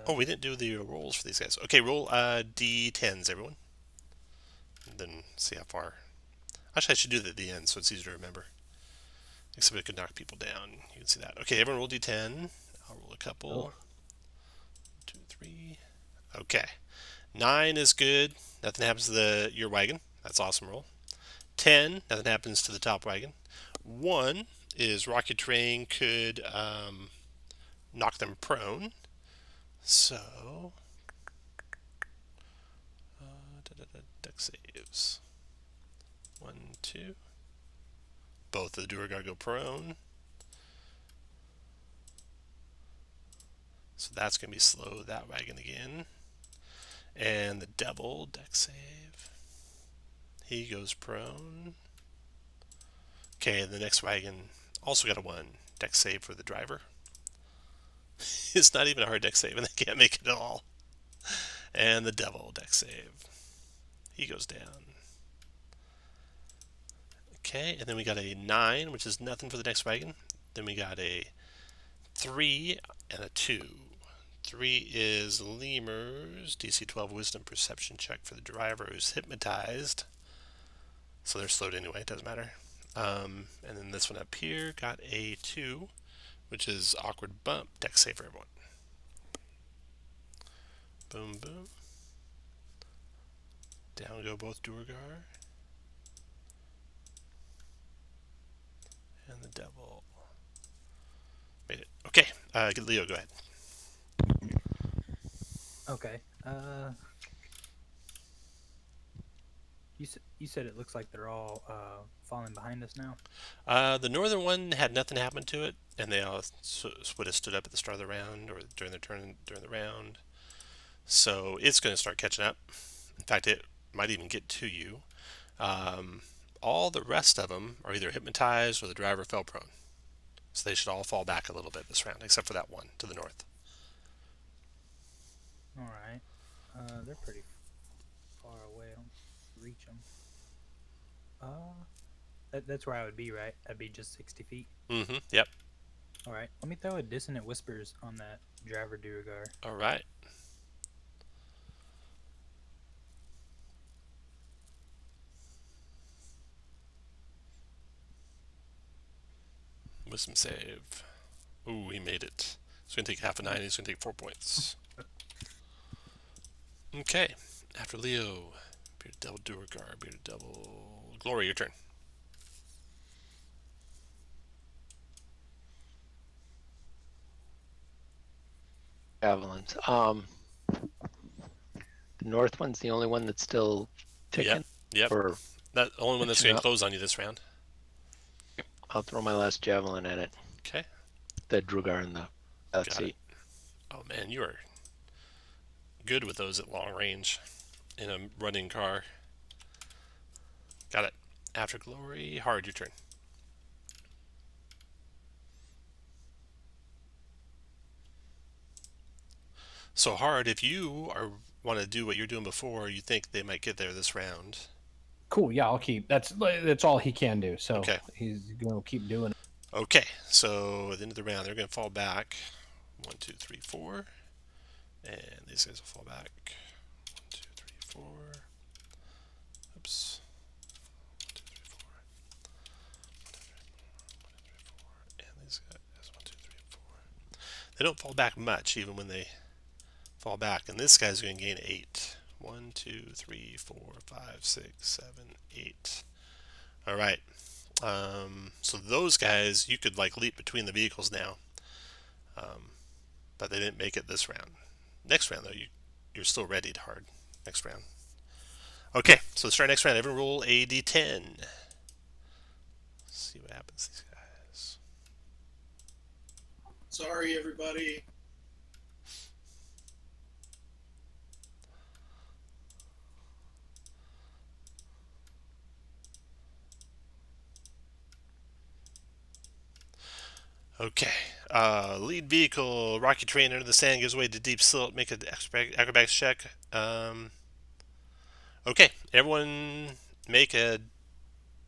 Oh, we didn't do the rolls for these guys. Okay, roll D10s, everyone. And then see how far. Actually, I should do that at the end so it's easier to remember. Except it could knock people down. You can see that. Okay, everyone roll d10. I'll roll a couple. 2, 3. Okay. 9 is good. Nothing happens to your wagon. That's awesome roll. 10, nothing happens to the top wagon. 1 is rocky terrain could knock them prone. So, deck saves. 1, 2. Both of the Duergar go prone. So that's going to be slow, that wagon again. And the devil, deck save. He goes prone. Okay, the next wagon also got a 1. Deck save for the driver. It's not even a hard deck save, and they can't make it at all. And the devil, deck save. He goes down. Okay, and then we got a 9, which is nothing for the next wagon. Then we got a 3 and a 2. 3 is Lemur's DC 12 Wisdom Perception check for the driver who's hypnotized. So they're slowed anyway, it doesn't matter. And then this one up here got a 2, which is Awkward Bump. Deck save for everyone. Boom, boom. Down go both Duergar. And the devil. Made it. Okay, Leo, go ahead. Okay. You said it looks like they're all falling behind us now. The northern one had nothing happen to it, and they all would have stood up at the start of the round or during their turn during the round. So it's going to start catching up. In fact, it might even get to you. All the rest of them are either hypnotized or the driver fell prone. So they should all fall back a little bit this round, except for that one to the north. All right. They're pretty far away. I don't reach them. That's where I would be, right? I'd be just 60 feet. Mm-hmm. Yep. All right. Let me throw a Dissonant Whispers on that driver Duergar. All right. Wisdom save. Ooh, he made it. He's going to take half a 9. He's going to take 4 points. Okay. After Leo, Bearded Devil Duergar, Bearded Devil Glory, your turn. Javelins. The north one's the only one that's still ticking. Yep. Or That only one that's going to close on you this round. I'll throw my last javelin at it. Okay. The Duergar in the seat. Oh man, you are good with those at long range in a running car. Got it. After Glory, Hard, your turn. So Hard, if you want to do what you're doing before, you think they might get there this round. Cool. Yeah, I'll keep. That's all he can do. So Okay. he's gonna keep doing it. Okay, so at the end of the round, they're going to fall back. 1, 2, 3, 4. And these guys will fall back. 1, 2, 3, 4. Oops. 1, 2, 3, 4. 1, 2, 3, 4. And these guys, 1, 2, 3, 4. They don't fall back much, even when they fall back. And this guy's going to gain 8. 1, 2, 3, 4, 5, 6, 7, 8. All right. So those guys, you could like leap between the vehicles now, but they didn't make it this round. Next round, though, you're still ready to hard. Next round. Okay, so let's start next round. Everyone roll a d10. Let's see what happens to these guys. Sorry, everybody. Okay. Lead vehicle, rocky terrain under the sand, gives way to deep silt. Make an acrobatics check. Okay, everyone make a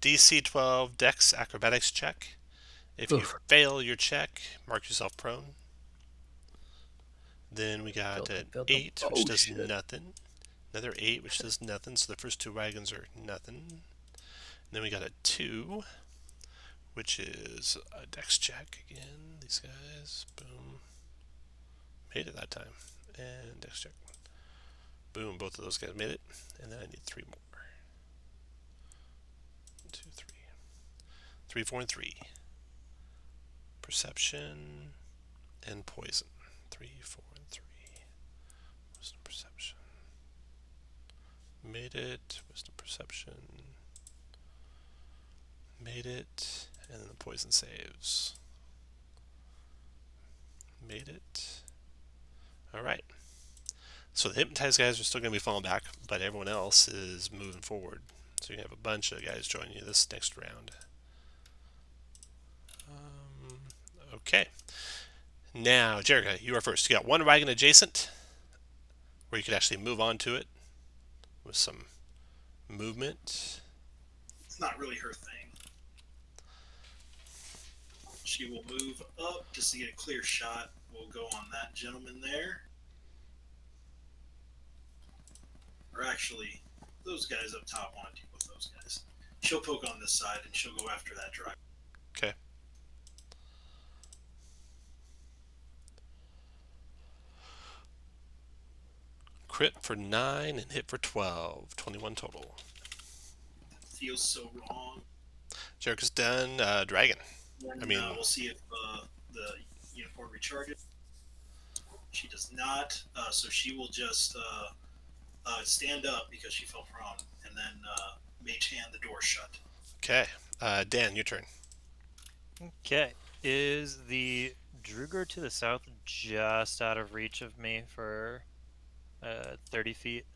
DC 12 Dex acrobatics check. If you fail your check, mark yourself prone. Then we got an 8, which does nothing. Another 8, which does nothing. So the first 2 wagons are nothing. And then we got a 2, which is a dex check again. These guys, boom, made it that time, and dex check. Boom, both of those guys made it, and then I need 3 more. 1, 2, 3, 3, 4, and 3. Perception and poison. 3, 4, and 3. Wisdom, perception. Made it. Wisdom, perception. Made it, and then the poison saves. Made it. All right. So the hypnotized guys are still going to be falling back, but everyone else is moving forward. So you have a bunch of guys join you this next round. Okay. Now, Jerica, you are first. You got one wagon adjacent, where you could actually move on to it with some movement. It's not really her thing. She will move up just to get a clear shot. We'll go on that gentleman there. Or actually, those guys up top want to deal with those guys. She'll poke on this side and she'll go after that driver. Okay. Crit for 9 and hit for 12. 21 total. Feels so wrong. Jerica's done. Dragon. And, we'll see if the uniform recharges. She does not, so she will just stand up because she fell prone, and then mage hand the door shut. Okay. Dan, your turn. Okay. Is the Druger to the south just out of reach of me for 30 feet?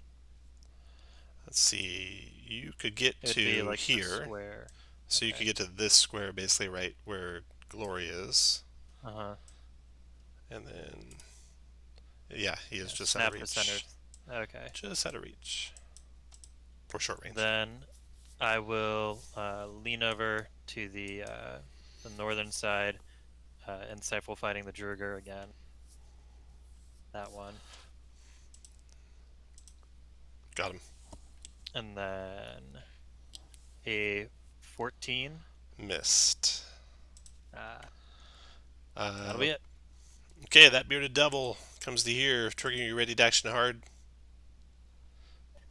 Let's see. You could get It'd to be like the here. square. So you could get to this square, basically right where Glory is. Uh-huh. And then, yeah, he is just out Snap of the reach. center. Okay. Just out of reach. For short range. Then I will lean over to the northern side and Sifle fighting the Druger again. That one. Got him. And then a 14. Missed. That'll be it. Okay, that bearded devil comes to here. Triggering you ready to action hard.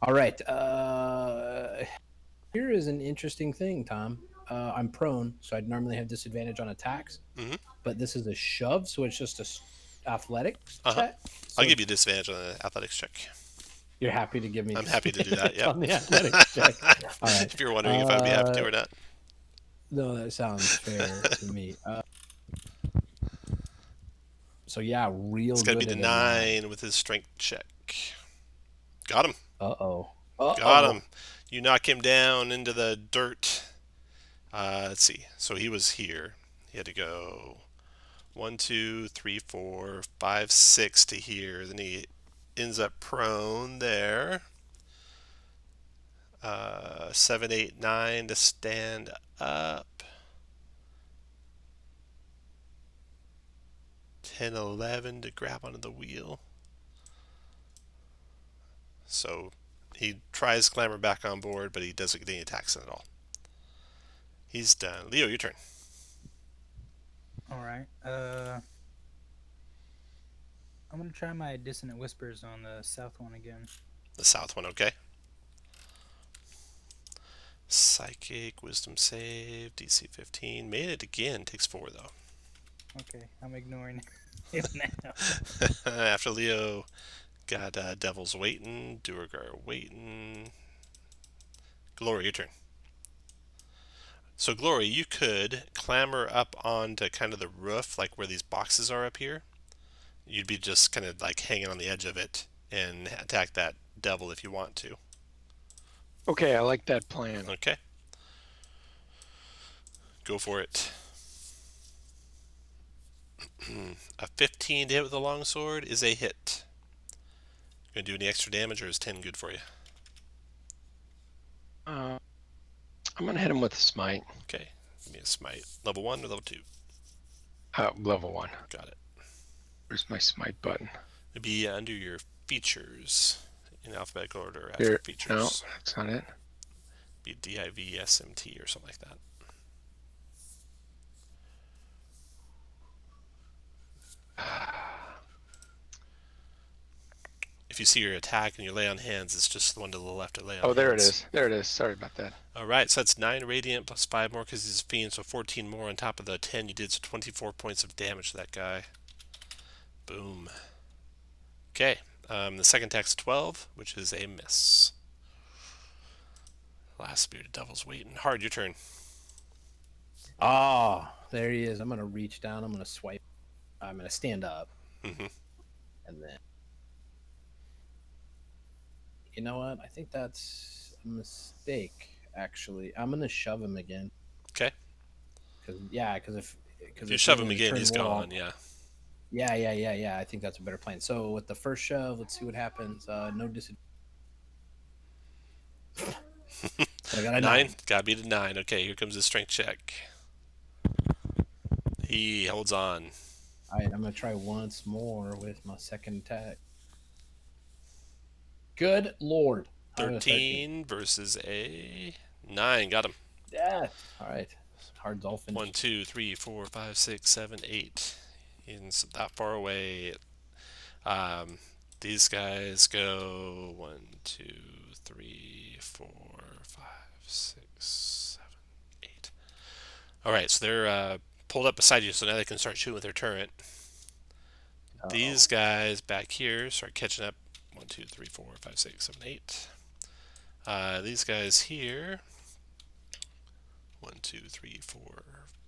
All right. Here is an interesting thing, Tom. I'm prone, so I'd normally have disadvantage on attacks. Mhm. But this is a shove, so it's just a athletics Uh-huh. check. So I'll give you disadvantage on the athletics check. You're happy to give me. I'm happy to do that, yeah. On the athletics check. All right. If you're wondering if I'd be happy to or not. No, that sounds fair to me. So yeah, real. It's got to be good to at a 9 with his strength check. Got him. Uh-oh. Got him. You knock him down into the dirt. Let's see. So he was here. He had to go 1, 2, 3, 4, 5, 6 to here. Then he ends up prone there. 7, 8, 9 to stand up. 10, 11 to grab onto the wheel. So he tries to clamber back on board, but he doesn't get any attacks in at all. He's done. Leo, your turn. All right. I'm gonna try my dissonant whispers on the south one again. The south one, okay. Psychic, wisdom save, DC 15. Made it again. Takes 4, though. Okay, I'm ignoring it now. After Leo, got Devil's waiting, Duergar waiting. Glory, your turn. So, Glory, you could clamber up onto kind of the roof, like where these boxes are up here. You'd be just kind of like hanging on the edge of it and attack that devil if you want to. Okay, I like that plan. Okay. Go for it. A 15 to hit with a longsword is a hit. Gonna do any extra damage, or is 10 good for you? I'm gonna hit him with a smite. Okay. Give me a smite. Level 1 or level 2? Level 1. Got it. Where's my smite button? It'd be under your features in alphabetical order after Here. features. No, that's not it. Be DIV, SMT, or something like that. if you see your attack and you lay on hands, it's just the one to the left of lay on hands. Oh, there it is. There it is. Sorry about that. All right, so that's 9 radiant plus 5 more because he's a fiend, so 14 more on top of the 10 you did, so 24 points of damage to that guy. Boom. Okay, the second attack's 12, which is a miss. Last bearded devil's waiting. Hard, your turn. Ah, there he is. I'm gonna reach down. I'm gonna swipe. I'm gonna stand up, Mm-hmm. and then you know what? I think that's a mistake. Actually, I'm gonna shove him again. Okay. Because If you shove him again, he's gone, yeah. Yeah. I think that's a better plan. So with the first shove, let's see what happens. No disadvantage. I got a 9. Gotta beat a 9. Okay, here comes his strength check. He holds on. All right, I'm gonna try once more with my second attack. Good lord. 13 versus a 9. Got him. Yeah. All right. Hard dolphin. 1, 2, 3, 4, 5, 6, 7, 8. He's that far away. These guys go 1, 2, 3, 4, 5, 6, 7, 8. All right, so they're pulled up beside you, so now they can start shooting with their turret. These guys back here start catching up. 1, 2, 3, 4, 5, 6, 7, 8. These guys here. 1, 2, 3, 4,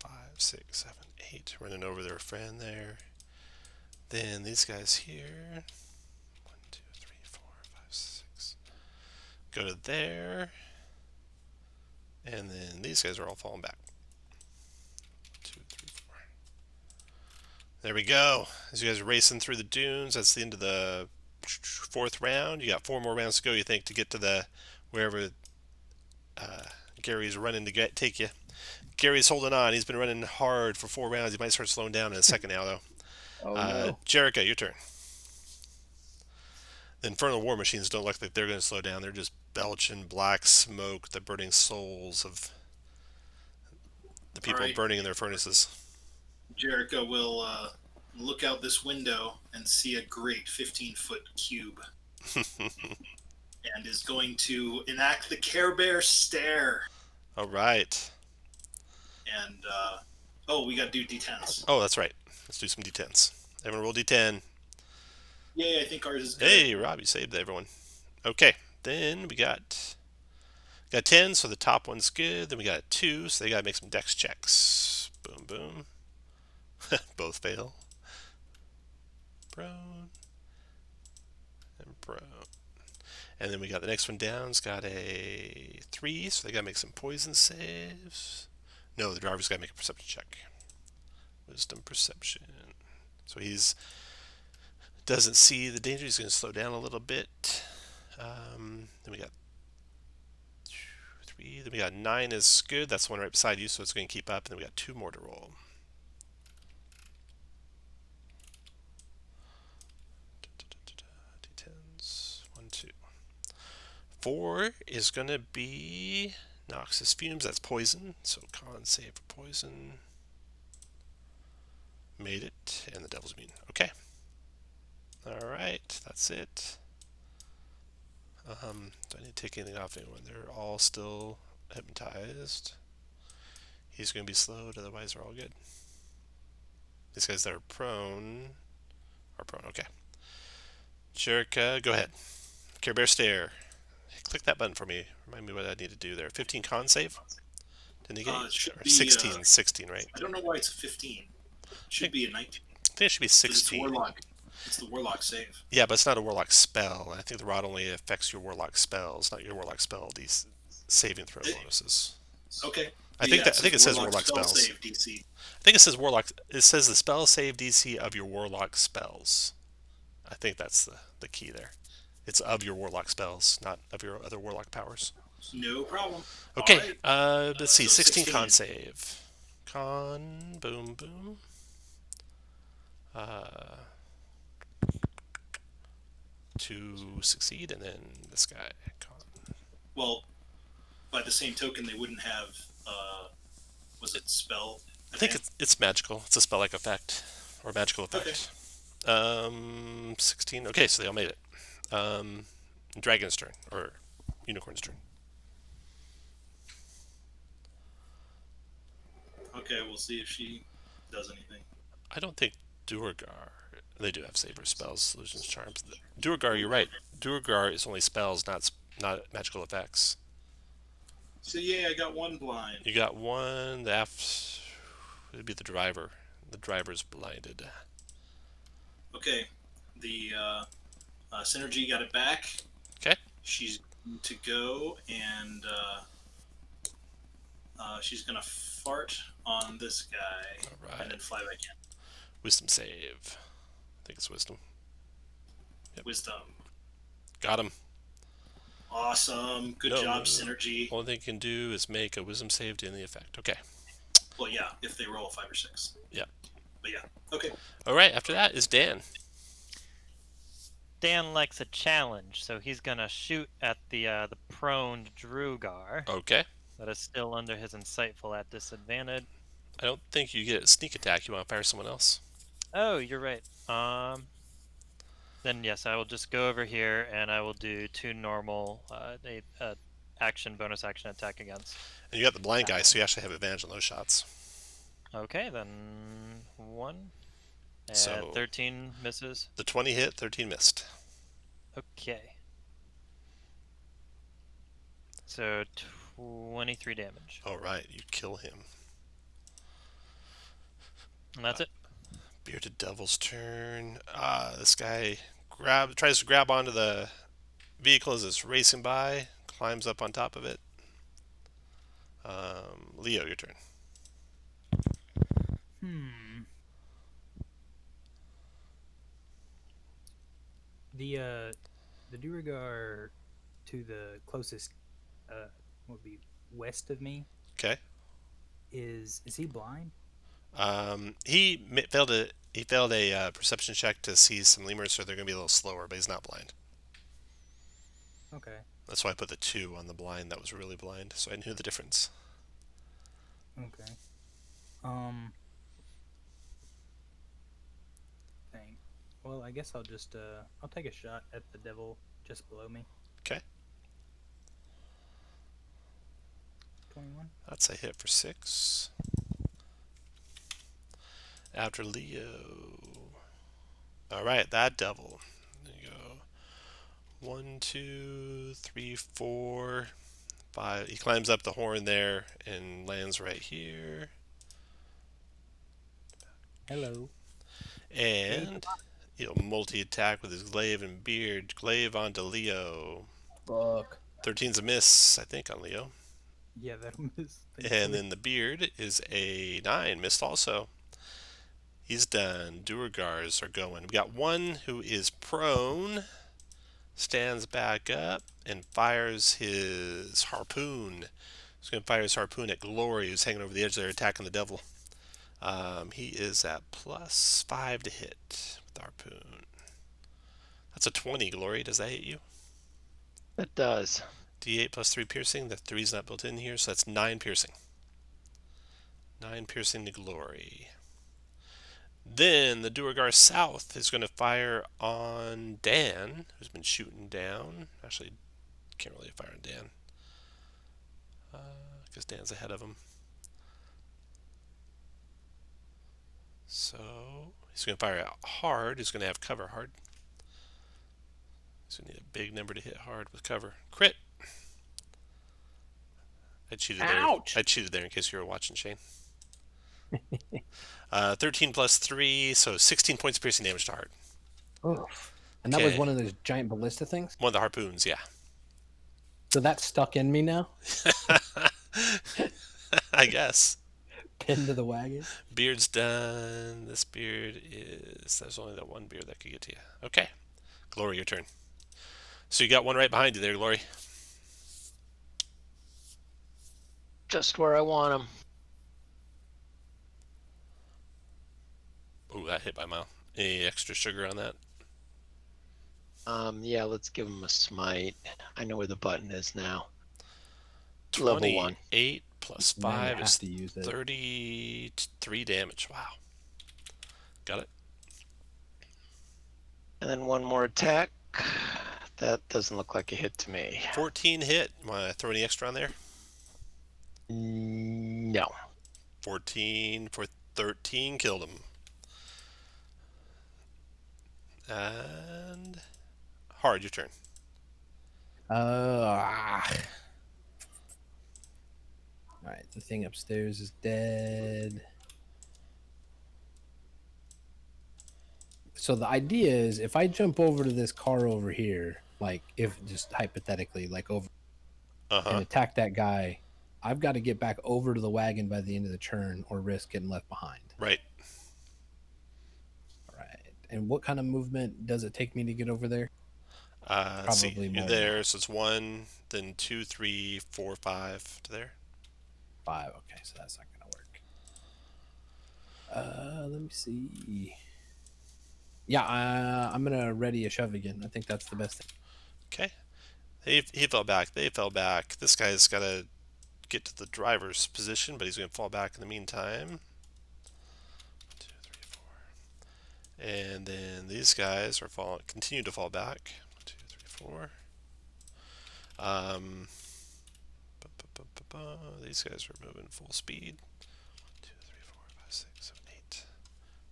5, 6, 7, 8. Running over their friend there. Then these guys here. 1, 2, 3, 4, 5, 6. Go to there. And then these guys are all falling back. 2, 3, 4. There we go. As you guys are racing through the dunes, that's the end of the 4th round. You got 4 more rounds to go, you think, to get to the wherever Gary's running to take you. Gary's holding on. He's been running hard for 4 rounds. He might start slowing down in a second now, though. No. Jericho, your turn. The Infernal war machines don't look like they're going to slow down. They're just belching black smoke, the burning souls of the people burning in their furnaces. Jericho will look out this window and see a great 15-foot cube. And is going to enact the Care Bear stare. All right. And, we got to do D10s. Oh, that's right. Let's do some D10s. Everyone roll D10. Yay, I think ours is good. Hey, Rob, you saved everyone. Okay, then we got 10, so the top one's good. Then we got 2, so they got to make some dex checks. Boom, boom. Both fail. Prone. And prone. And then we got the next one down. It's got a 3, so they got to make some poison saves. No, the driver's got to make a perception check. Wisdom perception. So he's doesn't see the danger. He's going to slow down a little bit. Then we got 3. Then we got 9 is good. That's the one right beside you, so it's going to keep up. And then we got 2 more to roll. D10s. 1, 2. 4 is going to be noxious fumes. That's poison. So con save for poison. Made it. And the devil's immune. Okay. Alright. That's it. Do I need to take anything off anyone? They're all still hypnotized. He's going to be slowed. Otherwise, they're all good. These guys that are prone are prone. Okay. Jericho, go ahead. Care Bear stare. Click that button for me. Remind me what I need to do there. 15 con save? Didn't he get It should or be, 16, 16, right? I don't know why it's a 15. It should be a 19. I think it should be 16. It's warlock. It's the warlock save. Yeah, but it's not a warlock spell. I think the rod only affects your warlock spells, not your warlock spell. These saving throw bonuses. Okay. I think it says warlock spell spells. save DC. I think it says warlock. It says the spell save DC of your warlock spells. I think that's the key there. It's of your warlock spells, not of your other warlock powers. No problem. Okay, All right. let's see. So 16 con 16. save. Con, boom, boom. To succeed, and then this guy, con. Well, by the same token, they wouldn't have. Was it spell? I think it's magical. It's a spell-like effect or magical effect. 16. Okay, so they all made it. Dragon's turn, or Unicorn's turn. Okay, we'll see if she does anything. I don't think Duergar. They do have saber spells, solutions, charms. Duergar, you're right. Duergar is only spells, not magical effects. So yeah, I got one blind. You got one. It'd be the driver. The driver's blinded. Okay, the synergy got it back. Okay. She's going to go and she's gonna fart on this guy All right. and then fly back in. Wisdom save. I think it's wisdom. Yep. Wisdom. Got him. Awesome. Good job, synergy. Only thing you can do is make a wisdom save to end the effect. Okay. Well, yeah, if they roll a 5 or 6. Yeah. But yeah, okay. All right. After that is Dan. Dan likes a challenge, so he's gonna shoot at the prone Drugar Okay. that is still under his insightful at disadvantage. I don't think you get a sneak attack. You want to fire someone else? Oh, you're right. Then yes, I will just go over here and I will do 2 normal bonus action attack against. And you got the blind guy, so you actually have advantage on those shots. Okay, then 1 and So 13 misses. the 20 hit, 13 missed. Okay. So 23 damage. All right, you kill him. And that's it. Bearded Devil's turn. This guy tries to grab onto the vehicle as it's racing by, climbs up on top of it. Leo, your turn. The Duergar to the closest would be west of me. Okay. Is he blind? He failed a perception check to see some lemurs, so they're going to be a little slower, but he's not blind. Okay. That's why I put the 2 on the blind that was really blind, so I knew the difference. Okay. Thing. Well, I guess I'll just I'll take a shot at the devil just below me. Okay. 21. That's a hit for 6. After Leo. All right, that devil. There you go. 1, 2, 3, 4, 5. He climbs up the horn there and lands right here. Hello. And he'll multi-attack with his glaive and beard. Glaive onto Leo. Fuck. 13's a miss, I think, on Leo. Yeah, that'll miss. And then the beard is a 9, missed also. He's done. Duergars are going. We got one who is prone, stands back up, and fires his harpoon. He's going to fire his harpoon at Glory, who's hanging over the edge there, attacking the devil. He is at +5 to hit with the harpoon. That's a 20, Glory. Does that hit you? It does. D8 +3 piercing. The 3's not built in here, so that's 9 piercing. 9 piercing to Glory. Then the Duergar South is going to fire on Dan, who's been shooting down. Actually, can't really fire on Dan, because Dan's ahead of him. So he's going to fire out hard. He's going to have cover hard. He's going to need a big number to hit hard with cover. Crit. I cheated there. Ouch! I cheated there in case you were watching, Shane. 13 +3, so 16 points of piercing damage to heart. Oof. And that was Okay. one of those giant ballista things? One of the harpoons, yeah. So that's stuck in me now? I guess. Pinned to the wagon? Beard's done. This beard is... There's only that one beard that could get to you. Okay. Glory, your turn. So you got one right behind you there, Glory. Just where I want him. Ooh, that hit by a mile. Any extra sugar on that? Yeah, let's give him a smite. I know where the button is now. Level 1. 28 plus Now you 5 have is to use it. 33 damage. Wow. Got it. And then one more attack. That doesn't look like a hit to me. 14 hit. Want to throw any extra on there? No. 14 for 13 killed him. And Hard, your turn. All right, the thing upstairs is dead. So the idea is, if I jump over to this car over here, like if just hypothetically, like over and attack that guy, I've got to get back over to the wagon by the end of the turn, or risk getting left behind. Right. All right. And what kind of movement does it take me to get over there? Let's see. Probably You're more. there, so it's 1, then 2, 3, 4, 5 to there. 5. Okay, so that's not gonna work. Let me see. Yeah, I'm gonna ready a shove again. I think that's the best thing. Okay. He fell back. They fell back. This guy's got to get to the driver's position, but he's going to fall back in the meantime. 1, 2, 3, 4. And then these guys are continue to fall back. 1, 2, 3, 4. These guys are moving full speed. 2, 3, 4, 5, 6, 7, 8.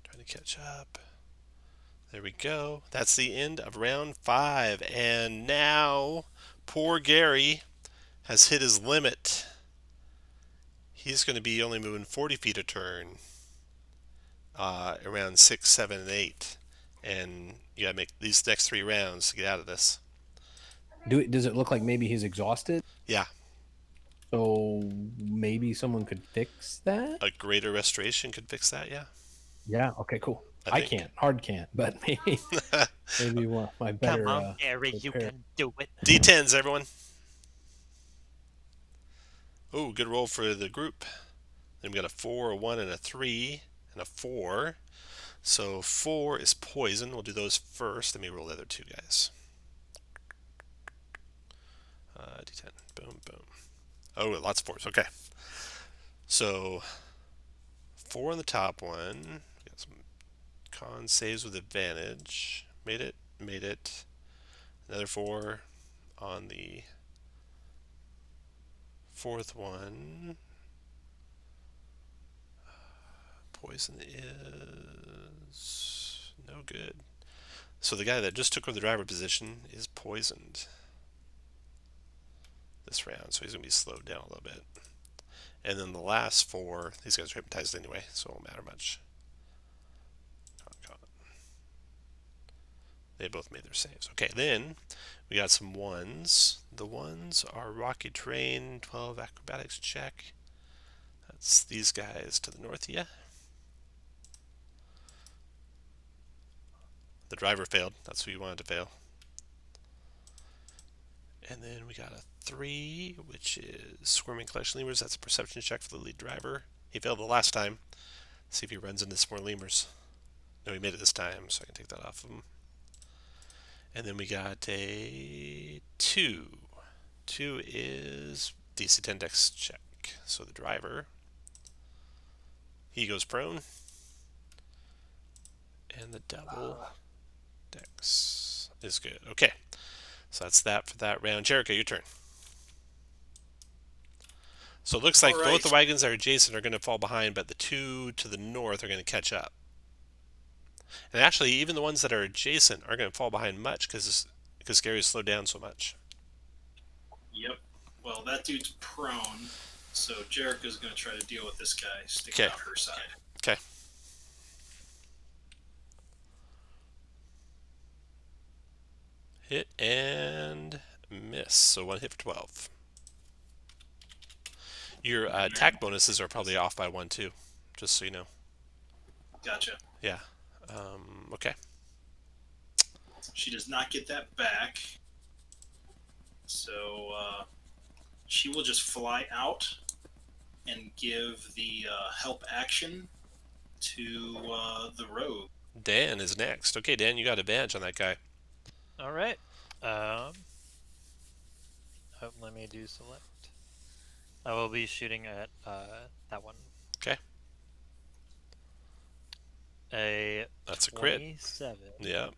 Trying to catch up. There we go. That's the end of round 5. And now, poor Gary has hit his limit. He's going to be only moving 40 feet a turn. Around 6, 7, and 8. And you got to make these next 3 rounds to get out of this. Does it look like maybe he's exhausted? Yeah. So maybe someone could fix that? A greater restoration could fix that, yeah. Yeah, okay, cool. I can't. Hard can't, but maybe my better... Come on, Gary, you prepare. can do it. D10s, everyone. Oh, good roll for the group. Then we got a 4, a 1, and a 3, and a 4. So 4 is poison. We'll do those first. Let me roll the other 2 guys. D10. Boom, boom. Oh, lots of 4s. Okay. So 4 on the top one. Got some con saves with advantage. Made it. Made it. Another 4 on the 4th one. Poison is no good. So the guy that just took over the driver position is poisoned this round, so he's going to be slowed down a little bit. And then the last 4, these guys are hypnotized anyway, so it won't matter much. They both made their saves. Okay, then we got some 1s. The 1s are Rocky Train, 12 acrobatics check. That's these guys to the north of you. The driver failed. That's who you wanted to fail. And then we got a 3, which is Squirming Collection Lemurs. That's a perception check for the lead driver. He failed the last time. See if he runs into some more lemurs. No, he made it this time, so I can take that off of him. And then we got a 2. 2 is DC 10 Dex check. So the driver, he goes prone. And the double Dex is good. Okay. So that's that for that round. Jericho, your turn. So it looks like both the wagons that are adjacent are going to fall behind, but the 2 to the north are going to catch up. And actually, even the ones that are adjacent are going to fall behind much because Gary's slowed down so much. Yep. Well, that dude's prone, so Jericho's going to try to deal with this guy sticking out her side. Okay. Hit and miss. So 1 hit for 12. Your attack bonuses are probably off by 1 too, just so you know. Gotcha. Yeah. Okay. She does not get that back. So she will just fly out and give the help action to the rogue. Dan is next. Okay, Dan, you got advantage on that guy. All right. Let me do select. I will be shooting at that one. Okay. That's a crit. 27. Yeah.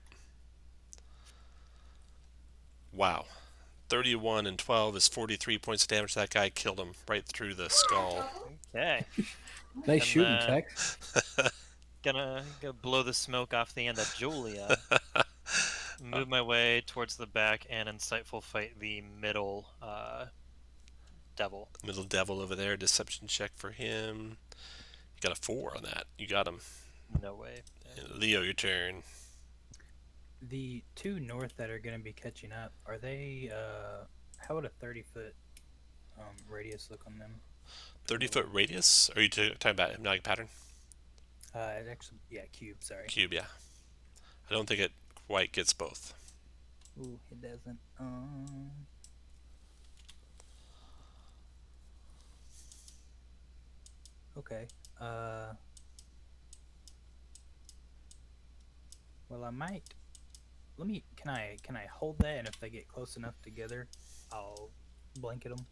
Wow. 31 and 12 is 43 points of damage. That guy killed him right through the skull. Okay. Nice And, shooting, Tex. Gonna go blow the smoke off the end of Julia. Move my way towards the back and insightful fight the middle devil. Middle devil over there. Deception check for him. You got a 4 on that. You got him. No way. Leo, your turn. The two north that are going to be catching up, are they, how would a 30-foot radius look on them? 30-foot radius? Are you talking about hypnotic pattern? It actually, yeah, cube, sorry. Cube, yeah. I don't think it quite gets both. Ooh, it doesn't. Okay. Well, I might. Can I hold that, and if they get close enough together, I'll blanket them.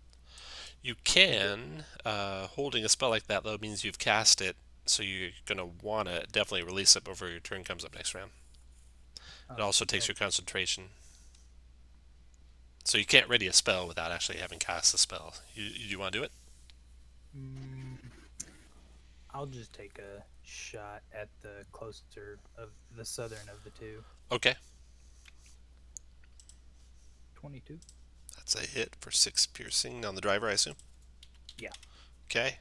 You can. Holding a spell like that, though, means you've cast it, so you're going to want to definitely release it before your turn comes up next round. It also takes your concentration. So you can't ready a spell without actually having cast the spell. You want to do it? I'll just take a shot at the closer of the southern of the two. Okay. 22. That's a hit for 6 piercing on the driver, I assume? Yeah. Okay.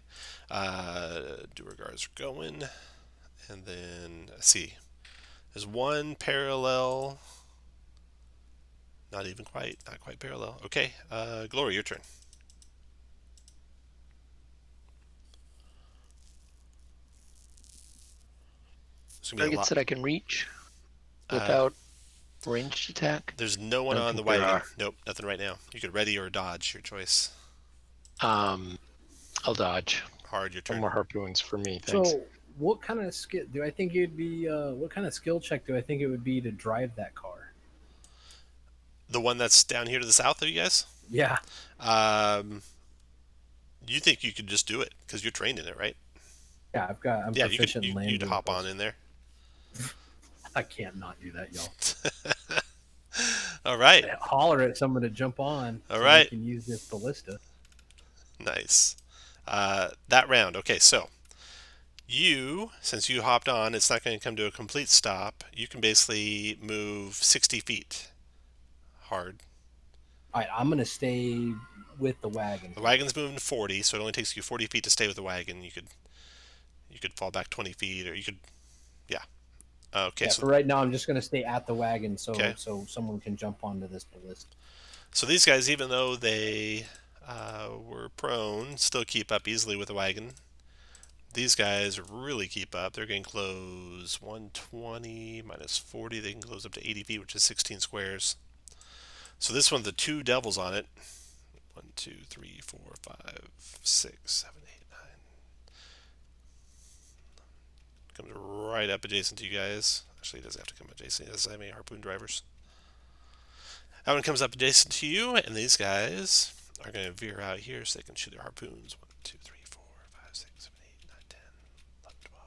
Duergar's going. And then, let's see. There's one parallel. Not even quite. Not quite parallel. Okay. Glory, your turn. Targets that I can reach without ranged attack? There's no one on the wagon. Nope, nothing right now. You could ready or dodge, your choice. I'll dodge. Hard, your turn. No more harpoons for me, thanks. So, what kind of skill do I think it'd be? What kind of skill check do I think it would be to drive that car? The one that's down here to the south of you guys? Yeah. You think you could just do it because you're trained in it, right? Yeah, I'm proficient in land you'd hop vehicles. on in there. I can't not do that, y'all. All right. Holler at someone to jump on. All right. You can use this ballista. Nice. That round. Okay, so since you hopped on, it's not going to come to a complete stop. You can basically move 60 feet. Hard. All right, I'm going to stay with the wagon. The wagon's moving 40, so it only takes you 40 feet to stay with the wagon. You could fall back 20 feet, or you could, yeah. Okay. Yeah, so for right now, I'm just going to stay at the wagon, so Okay. so someone can jump onto this ballista. So these guys, even though they were prone, still keep up easily with the wagon. These guys really keep up. They're getting close 120 minus 40. They can close up to 80 feet, which is 16 squares. So this one, the two devils on it. 1, 2, 3, 4, 5, 6, 7, 8, 9. Comes right up adjacent to you guys. Actually, it doesn't have to come adjacent. It doesn't have any harpoon drivers. That one comes up adjacent to you, and these guys are going to veer out here so they can shoot their harpoons. 1, 2, 3, 4, 5, 6, 7, 8, 9, 10, 11, 12.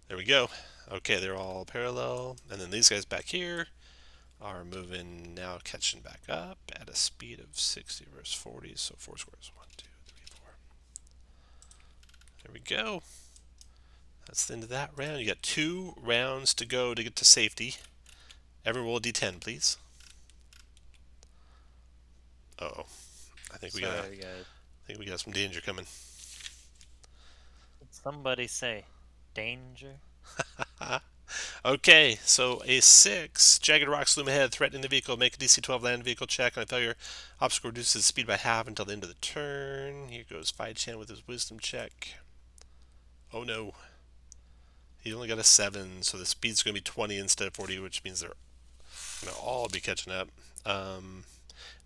There we go. Okay, they're all parallel. And then these guys back here are moving now, catching back up at a speed of 60 versus 40, so 4 squares. 1, 2, 3, 4. There we go. That's the end of that round. You got 2 rounds to go to get to safety. Everyone roll a d10, please. Uh-oh. I think we got some danger coming. Did somebody say danger? Okay, so a 6. Jagged rocks loom ahead, threatening the vehicle. Make a DC 12 land vehicle check. On a failure, obstacle reduces speed by half until the end of the turn. Here goes Phi Chin with his wisdom check. Oh no. He only got a 7, so the speed's going to be 20 instead of 40, which means they're going to all be catching up.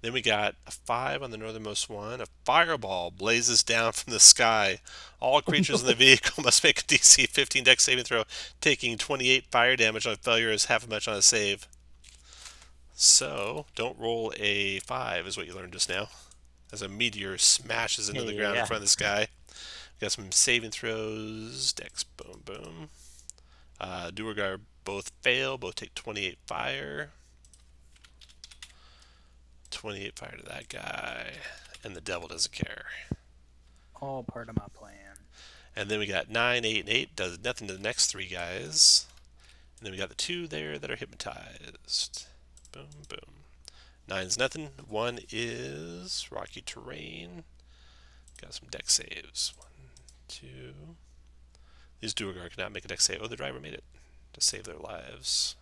Then we got a 5 on the northernmost one. A fireball blazes down from the sky. All creatures in the vehicle must make a DC 15 dex saving throw, taking 28 fire damage on failure as half as much on a save. So, don't roll a 5 is what you learned just now. As a meteor smashes into the ground in front of this guy. We got some saving throws. Dex, boom, boom. Duergar Both fail. Both take 28 fire. 28 fire to that guy. And the devil doesn't care. All part of my plan. And then we got 9, 8, and 8. Does nothing to the next 3 guys. And then we got the 2 there that are hypnotized. Boom, boom. 9's nothing. 1 is rocky terrain. Got some deck saves. 1, 2. These Duergar cannot make a deck save. Oh, the driver made it to save their lives.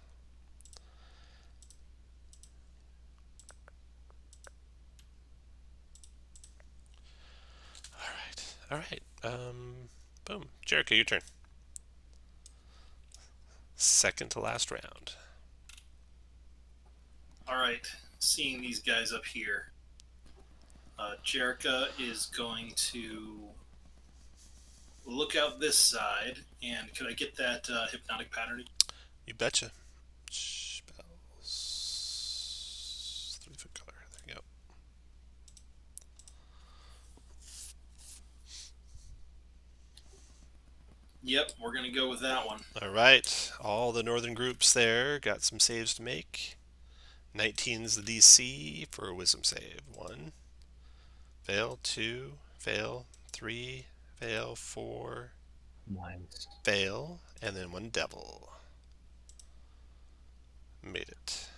All right. Boom. Jericho, your turn. Second to last round. All right, seeing these guys up here, Jerica is going to look out this side, and could I get that hypnotic pattern? You betcha. Spells. 3-foot color. There you go. Yep, we're going to go with that one. All right. All the northern groups there got some saves to make. 19's the DC for a wisdom save. 1. Fail. 2. Fail. 3. Fail. 4. Nice. Fail. And then 1 devil. Made it.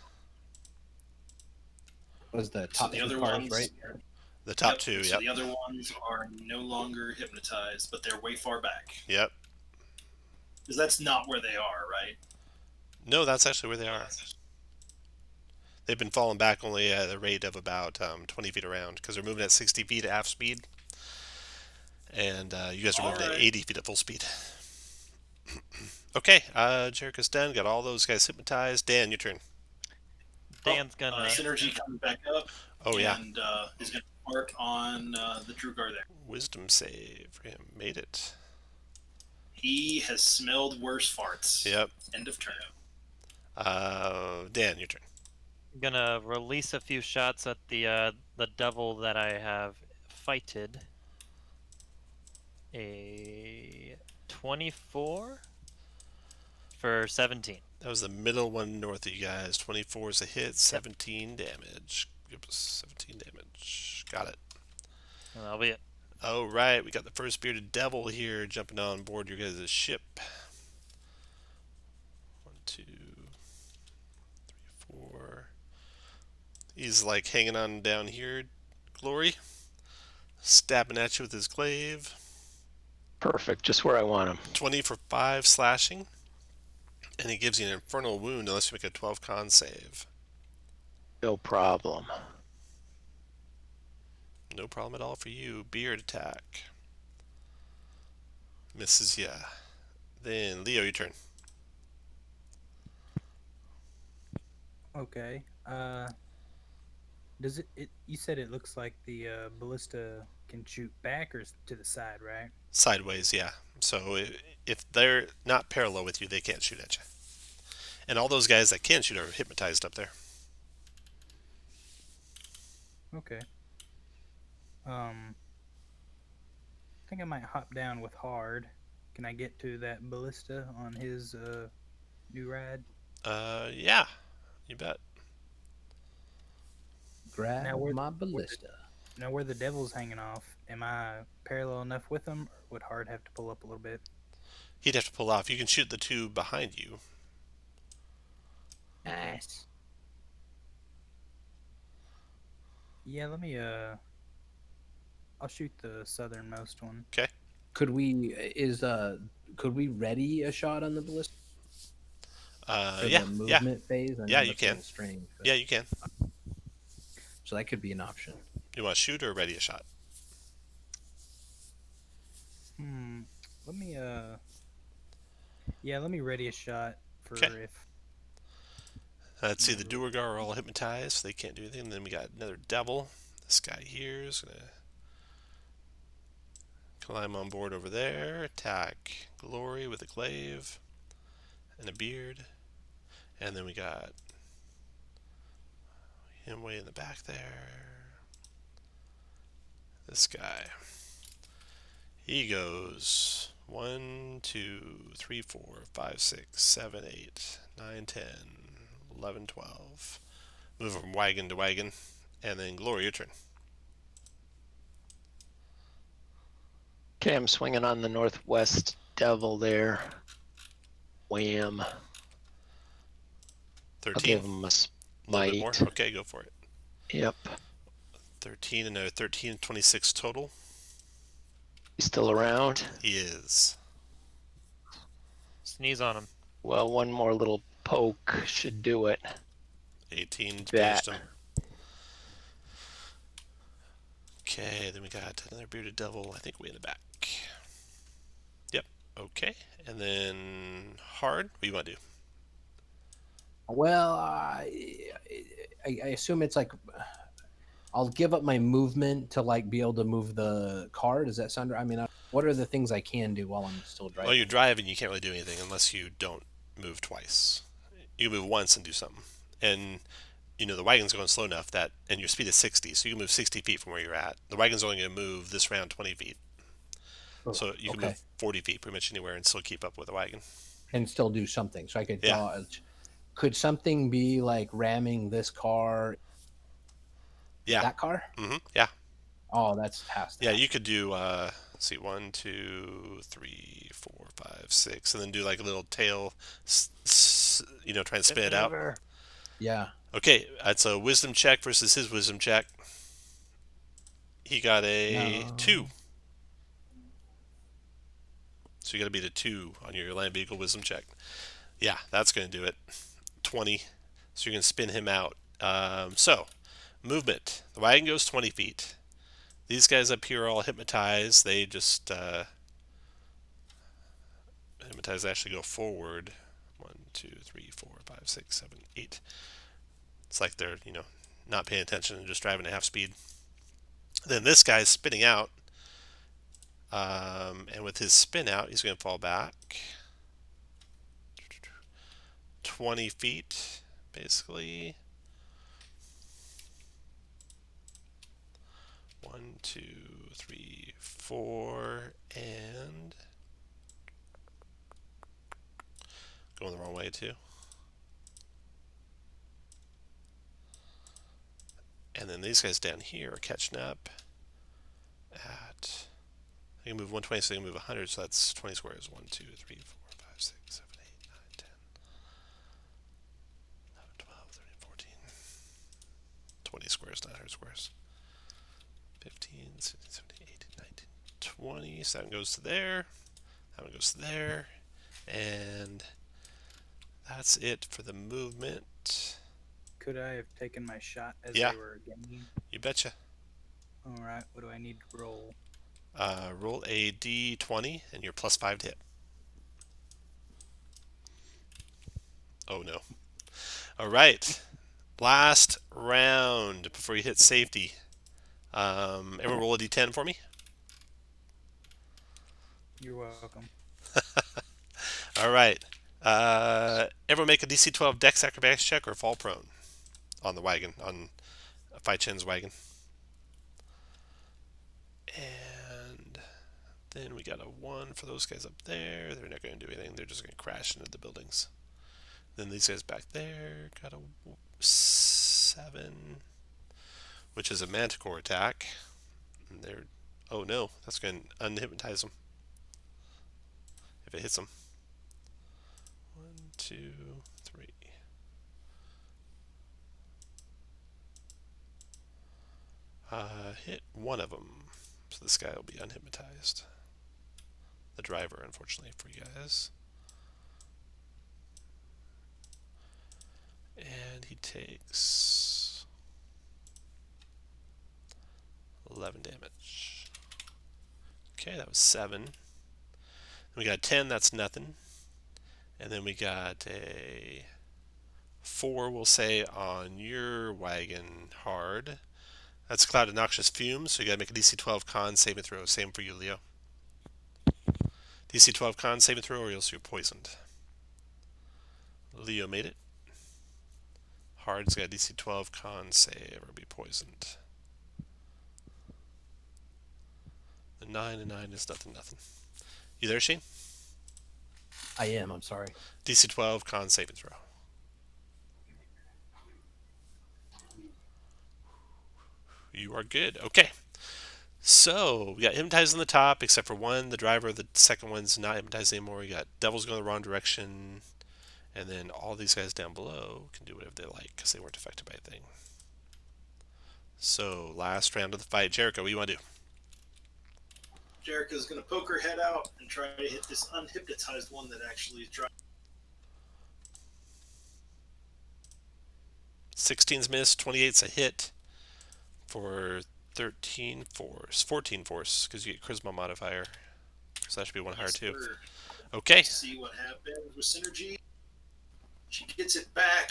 Was the So top the two other cards ones, right? The top yep, 2, so yep. the other ones are no longer hypnotized, but they're way far back. Yep. Because that's not where they are, right? No, that's actually where they are. They've been falling back only at a rate of about 20 feet around because they're moving at 60 feet at half speed. And you guys are moving at 80 feet at full speed. Okay, Jericho's done. Got all those guys hypnotized. Dan, your turn. Dan's gonna. Synergy comes back up. Oh, yeah. And is going to work on the Drugar there. Wisdom save for him. Made it. He has smelled worse farts. Yep. End of turn. Dan, your turn. Gonna release a few shots at the devil that I have fighted. A 24 for 17. That was the middle one north of you guys. 24 is a hit. 17 damage. Give us 17 damage. Got it. And that'll be it. All right, we got the first bearded devil here jumping on board your guys' ship. 1, 2, 3, 4. He's like hanging on down here, Glory. Stabbing at you with his glaive. Perfect, just where I want him. 20 for 5 slashing. And he gives you an infernal wound unless you make a 12 con save. No problem. No problem at all for you. Beard attack. Misses ya. Then, Leo, your turn. Okay. Does it? You said it looks like the ballista can shoot back or to the side, right? Sideways, yeah. So if they're not parallel with you, they can't shoot at you. And all those guys that can shoot are hypnotized up there. Okay. I think I might hop down with hard. Can I get to that ballista on his new ride? Yeah, you bet. Grab Now where- my ballista. Now, where the devil's hanging off, am I parallel enough with him, or would hard have to pull up a little bit? He'd have to pull off. You can shoot the 2 behind you. Nice. Yeah, let me I'll shoot the southernmost one. Okay. Could we ready a shot on the ballista for Yeah, the movement phase? I know Yeah, you that's a little can. strange, but- Yeah, you can. So that could be an option. You want to shoot or ready a shot? Let me let me ready a shot for Okay. if Let's see, the Duergar are all hypnotized, so they can't do anything. And then we got another devil. This guy here is going to climb on board over there, attack Glory with a glaive and a beard. And then we got him way in the back there. This guy. He goes 1, 2, 3, 4, 5, 6, 7, 8, 9, 10, 11, 12. Move from wagon to wagon. And then Glory, your turn. Okay, I'm swinging on the northwest devil there. Wham. 13. I'll give him a little bit more. smite. Okay, go for it. Yep. 13 and another 13, 26 total. He's still around. He is. Sneeze on him. Well, one more little poke should do it. 18 to That. finish him. Okay, then we got another bearded devil, I think way in the back. Yep, okay. And then hard, what do you want to do? Well, I assume it's like I'll give up my movement to like be able to move the car. Does that sound right? I mean, what are the things I can do while I'm still driving? Well, you're driving, you can't really do anything unless you don't move twice. You move once and do something. And, you know, the wagon's going slow enough that, and your speed is 60, so you can move 60 feet from where you're at. The wagon's only going to move this round 20 feet. Oh, So you can move 40 feet pretty much anywhere and still keep up with the wagon. And still do something. So I could Yeah. dodge. Could something be like ramming this car? Yeah. That car? Mm-hmm. Yeah. Oh, that's past that. Yeah, you could do, let's see, 1, 2, 3, 4, 5, 6, and then do like a little tail, you know, try and spin it out. Yeah. Okay, that's a wisdom check versus his wisdom check. He got a 2. So you got to beat a 2 on your land vehicle wisdom check. Yeah, that's going to do it. 20. So you're going to spin him out. So, movement. The wagon goes 20 feet. These guys up here are all hypnotized. They just hypnotized actually go forward. 1, 2, 3, 4, 5, 6, 7, 8. It's like they're, you know, not paying attention and just driving at half speed. Then this guy's spinning out. And with his spin out, he's going to fall back 20 feet, basically. 1, 2, 3, 4, and going the wrong way too. And then these guys down here are catching up at, they can move 120, so they can move 100, so that's 20 squares. 1, 2, 3, 4, 5, 6, 7, 8, 9, 10, 11, 12, 13, 14. 20 squares, 900 squares. 15, 16, 17, 18, 19, 20. So that one goes to there. That one goes to there. And that's it for the movement. Could I have taken my shot as Yeah. they were gaining? You betcha. All right. What do I need to roll? Roll a d20 and you're +5 to hit. Oh no. All right. Last round before you hit safety. Everyone roll a d10 for me. You're welcome. All right. Everyone make a DC 12 Dex Acrobatics check or fall prone on the wagon, on Phi Chin's wagon. And then we got a 1 for those guys up there. They're not going to do anything. They're just going to crash into the buildings. Then these guys back there got a 7, which is a manticore attack. And they're, oh no, that's going to unhypnotize them if it hits them. 1, 2, 3. Hit one of them. So this guy will be unhypnotized. The driver, unfortunately for you guys. And he takes 11 damage. Okay, that was 7. Then we got a 10, that's nothing. And then we got a 4, we'll say, on your wagon hard. That's Cloud of Noxious Fumes, so you gotta make a DC 12 con saving throw. Same for you, Leo. DC 12 con saving throw, or else you're poisoned. Leo made it. Hard's got a DC 12 con save, or be poisoned. The 9 and 9 is nothing, nothing. You there, Shane? I am. I'm sorry. DC 12 con saving throw. You are good. Okay. So we got hypnotized on the top, except for one. The driver, the second one's not hypnotized anymore. We got devils going the wrong direction, and then all these guys down below can do whatever they like because they weren't affected by a thing. So last round of the fight, Jericho, what do you want to do? Jericho's going to poke her head out and try to hit this unhypnotized one that actually is driving. 16's miss, 28's a hit for 13 force, 14 force because you get charisma modifier. So that should be one higher too. Okay. Let's see what happens with synergy. She gets it back.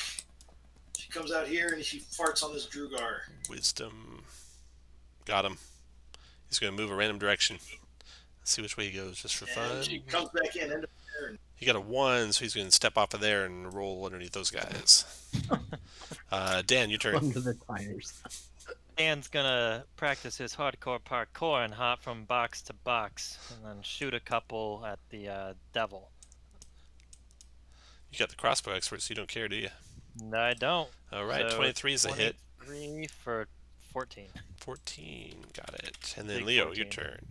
She comes out here and she farts on this Drugar. Wisdom. Got him. He's going to move a random direction. Let's see which way he goes, just for fun. She comes back in, end of turn. He got a 1, so he's going to step off of there and roll underneath those guys. Dan, your turn. Under the tires. Dan's gonna practice his hardcore parkour and hop from box to box, and then shoot a couple at the devil. You got the crossbow expert, so you don't care, do you? No, I don't. All right, So 23 is a hit. 23 for 14. 14, got it. And then Big Leo, 14. your turn.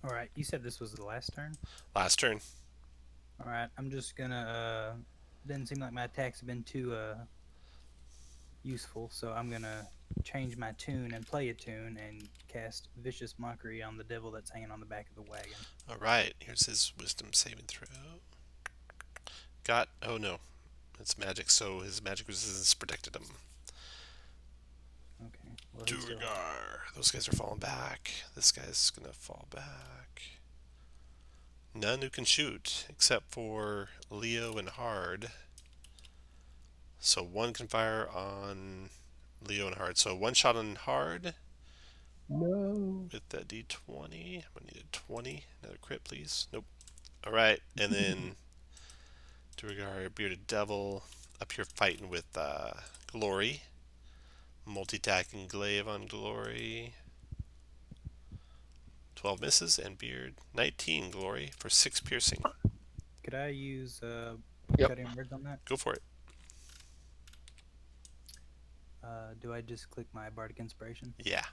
All right, you said this was the last turn. Last turn. All right, I'm just gonna. Doesn't seem like my attacks have been too useful, so I'm gonna change my tune and play a tune and cast Vicious Mockery on the devil that's hanging on the back of the wagon. All right, here's his wisdom saving throw. Got, oh no, it's magic, so his magic resistance protected him. Okay. Well, he's still- Durgar. Those guys are falling back. This guy's gonna fall back. None who can shoot, except for Leo and Hard. So one can fire on Leo and Hard. So one shot on Hard. No. With that D20. I need a 20. Another crit, please. Nope. Alright, and then Durgar, Bearded Devil, up here fighting with Glory. Multi-attacking glaive on Glory. 12 misses, and Beard 19 Glory for 6 piercing. Could I use Yep. cutting words on that? Go for it. Do I just click my Bardic Inspiration? Yeah.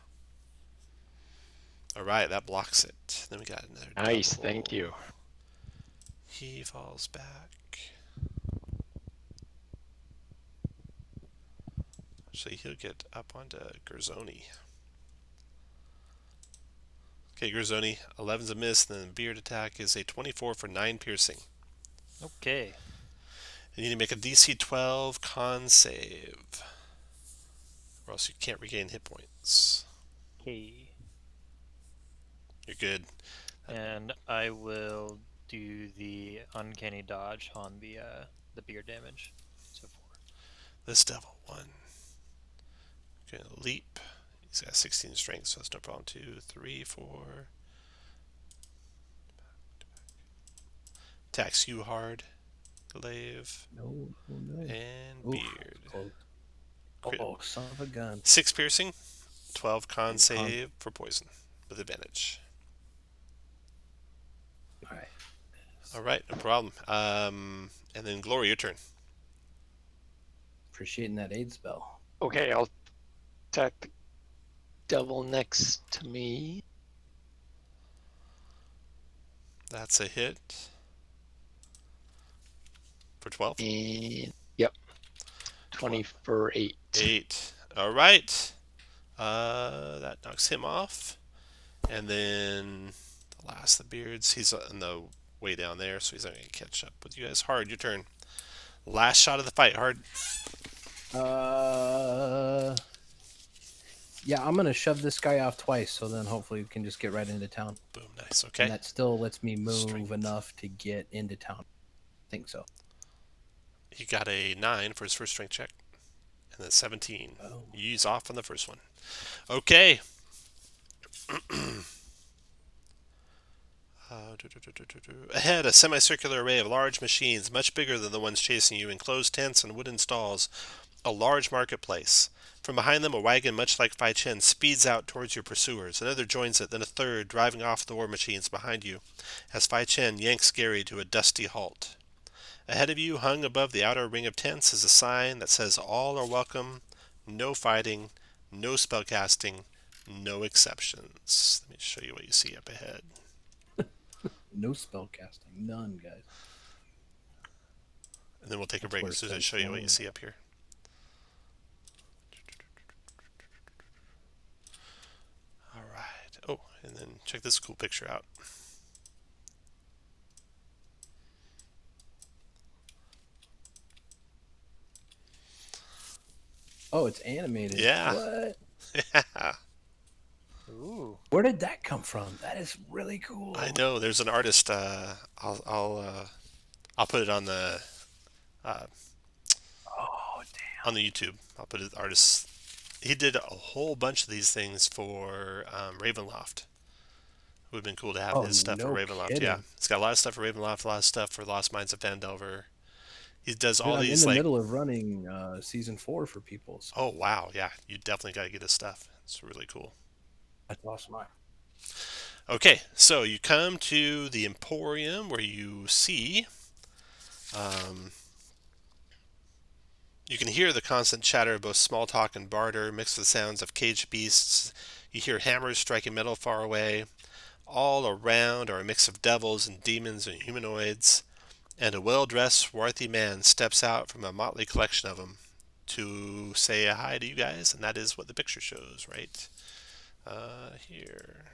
Alright, that blocks it. Then we got another Nice, double. thank you. He falls back. Actually, he'll get up onto Gerzoni. Okay, Gerzoni, 11's a miss, and then Beard attack is a 24 for 9 piercing. Okay. You need to make a DC 12 con save, or else you can't regain hit points. Okay. You're good. And I will do the uncanny dodge on the beard damage. So 4. This devil, 1. Gonna leap. He's got 16 strength, so that's no problem. 2, 3, 4. Attacks you hard. Glaive. No. And Oof, Beard. close. Crit. Oh, son of a gun. 6 piercing. 12 con Con. save for poison. With advantage. All right. Alright, no problem. And then Glory, your turn. Appreciating that aid spell. Okay, I'll attack the devil next to me. That's a hit. For 12? And yep. 20 for 8. 8. Alright. That knocks him off. And then the last of the Beards, he's on the way down there, so he's not going to catch up with you guys. Hard, your turn. Last shot of the fight, Hard. Yeah, I'm gonna shove this guy off twice, so then hopefully we can just get right into town. Boom, nice, okay. And that still lets me move Strength. enough to get into town. I think so. He got a 9 for his first strength check. And then 17. Oh. He's off on the first one. Okay. Ahead, a semicircular array of large machines, much bigger than the ones chasing you, enclosed tents and wooden stalls, a large marketplace. From behind them, a wagon much like Phi Chin speeds out towards your pursuers. Another joins it, then a third, driving off the war machines behind you, as Phi Chin yanks Gary to a dusty halt. Ahead of you, hung above the outer ring of tents, is a sign that says all are welcome, no fighting, no spellcasting, no exceptions. Let me show you what you see up ahead. No spell casting, none, guys. And then we'll take a That's break where as it soon as I says show you what you no. see up here. Alright. Oh, and then check this cool picture out. Oh, it's animated. Yeah. What? Yeah. Ooh. Where did that come from? That is really cool. I know. There's an artist. I'll put it on the Oh, damn. on the YouTube. I'll put it artist. He did a whole bunch of these things for Ravenloft. It would have been cool to have his stuff for no Ravenloft. kidding. Yeah, he's got a lot of stuff for Ravenloft, a lot of stuff for Lost Mines of Phandelver. He does Dude, all I'm in these the like. middle of running season 4 for people. So Oh wow, yeah, you definitely got to get his stuff. It's really cool. that's awesome. Okay, so you come to the Emporium where you see. You can hear the constant chatter of both small talk and barter, mixed with the sounds of caged beasts. You hear hammers striking metal far away. All around are a mix of devils and demons and humanoids, and a well-dressed, swarthy man steps out from a motley collection of them to say hi to you guys, and that is what the picture shows, right? Here.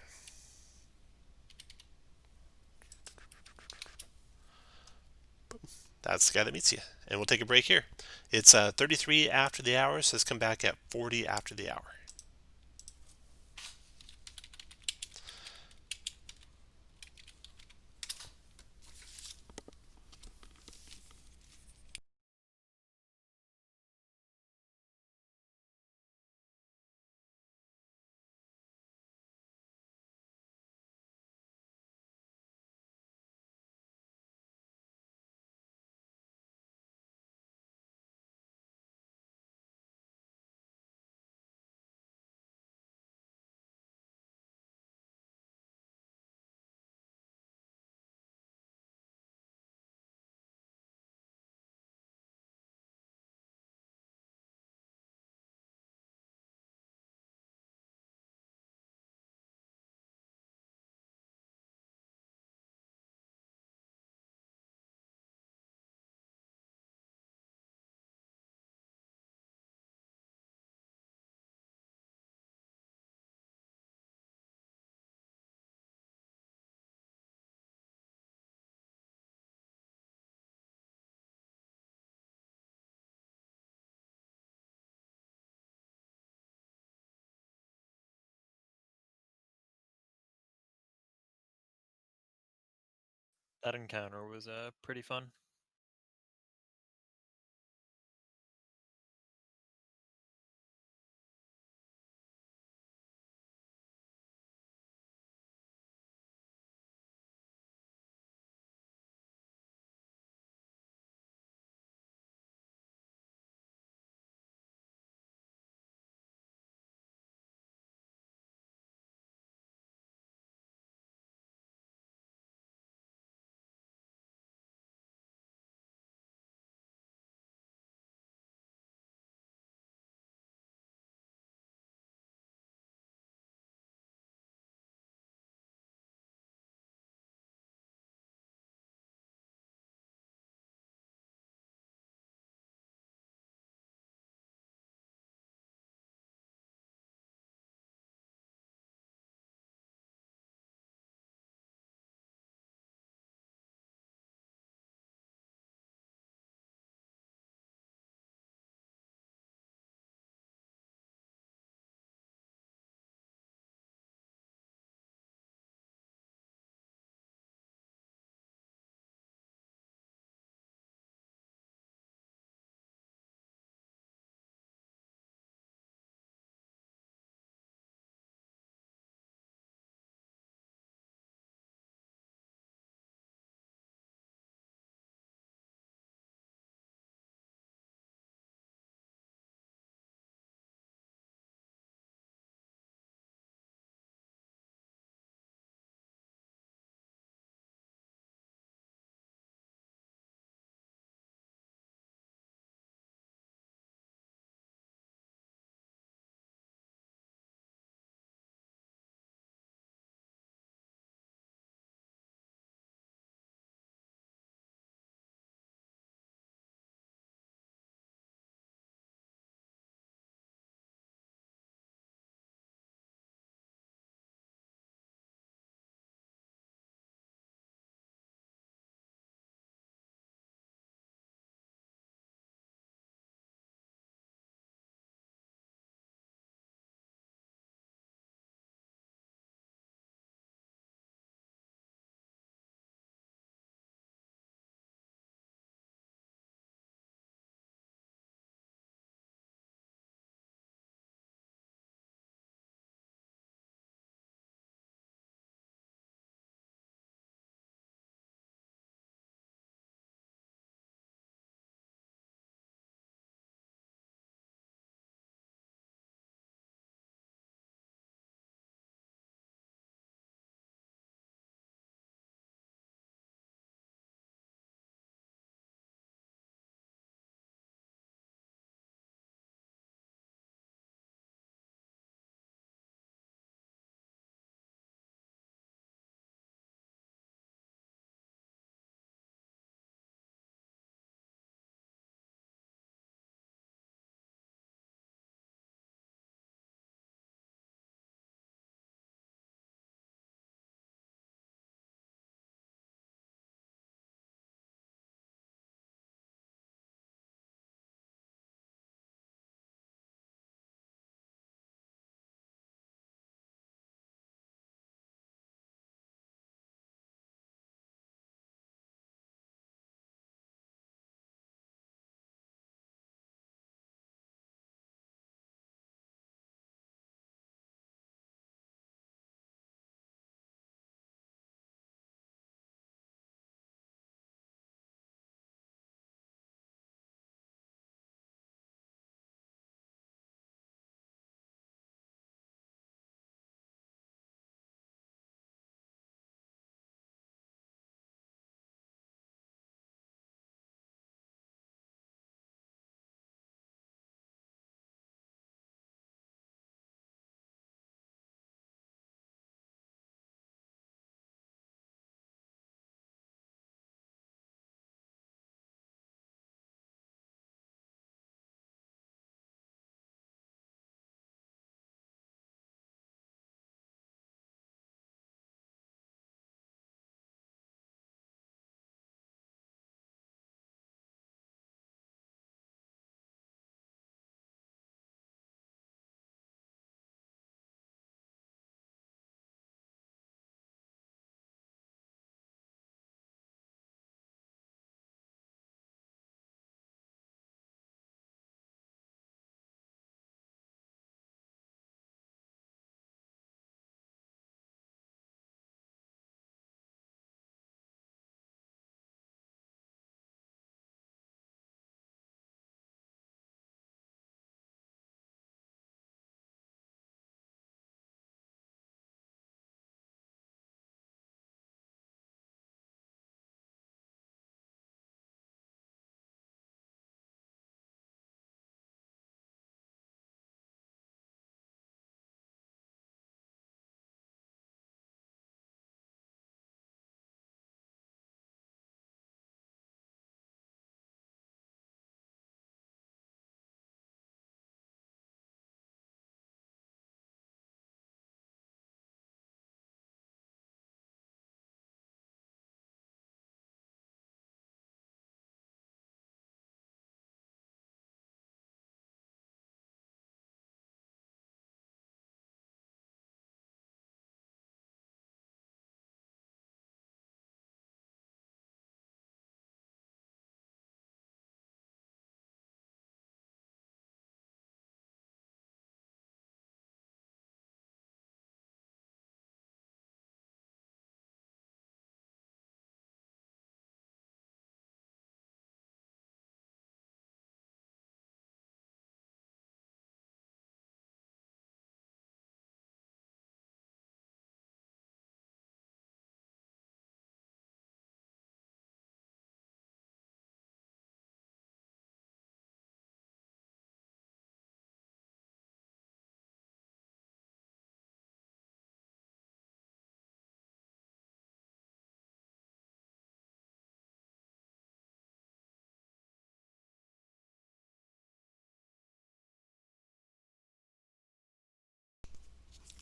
That's the guy that meets you. And we'll take a break here. It's 33 after the hour, so let's come back at 40 after the hour. That encounter was pretty fun.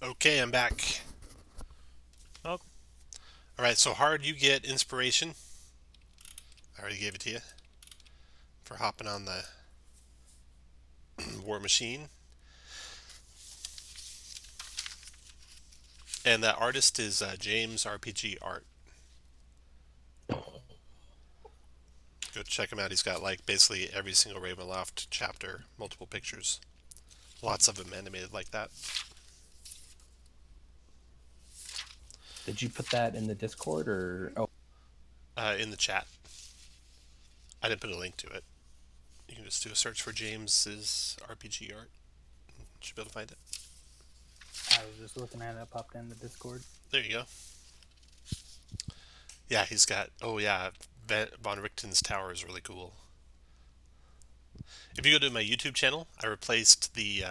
Okay, I'm back. Okay. All right, so hard you get inspiration. I already gave it to you for hopping on the war machine. And that artist is James RPG Art. Go check him out. He's got like basically every single Ravenloft chapter, multiple pictures. Lots of them animated like that. Did you put that in the Discord or? Oh, In the chat. I didn't put a link to it. You can just do a search for James's RPG Art. You should be able to find it. I was just looking at it. I popped in the Discord. There you go. Yeah, he's got. Oh yeah, Von Richten's tower is really cool. If you go to my YouTube channel, I replaced the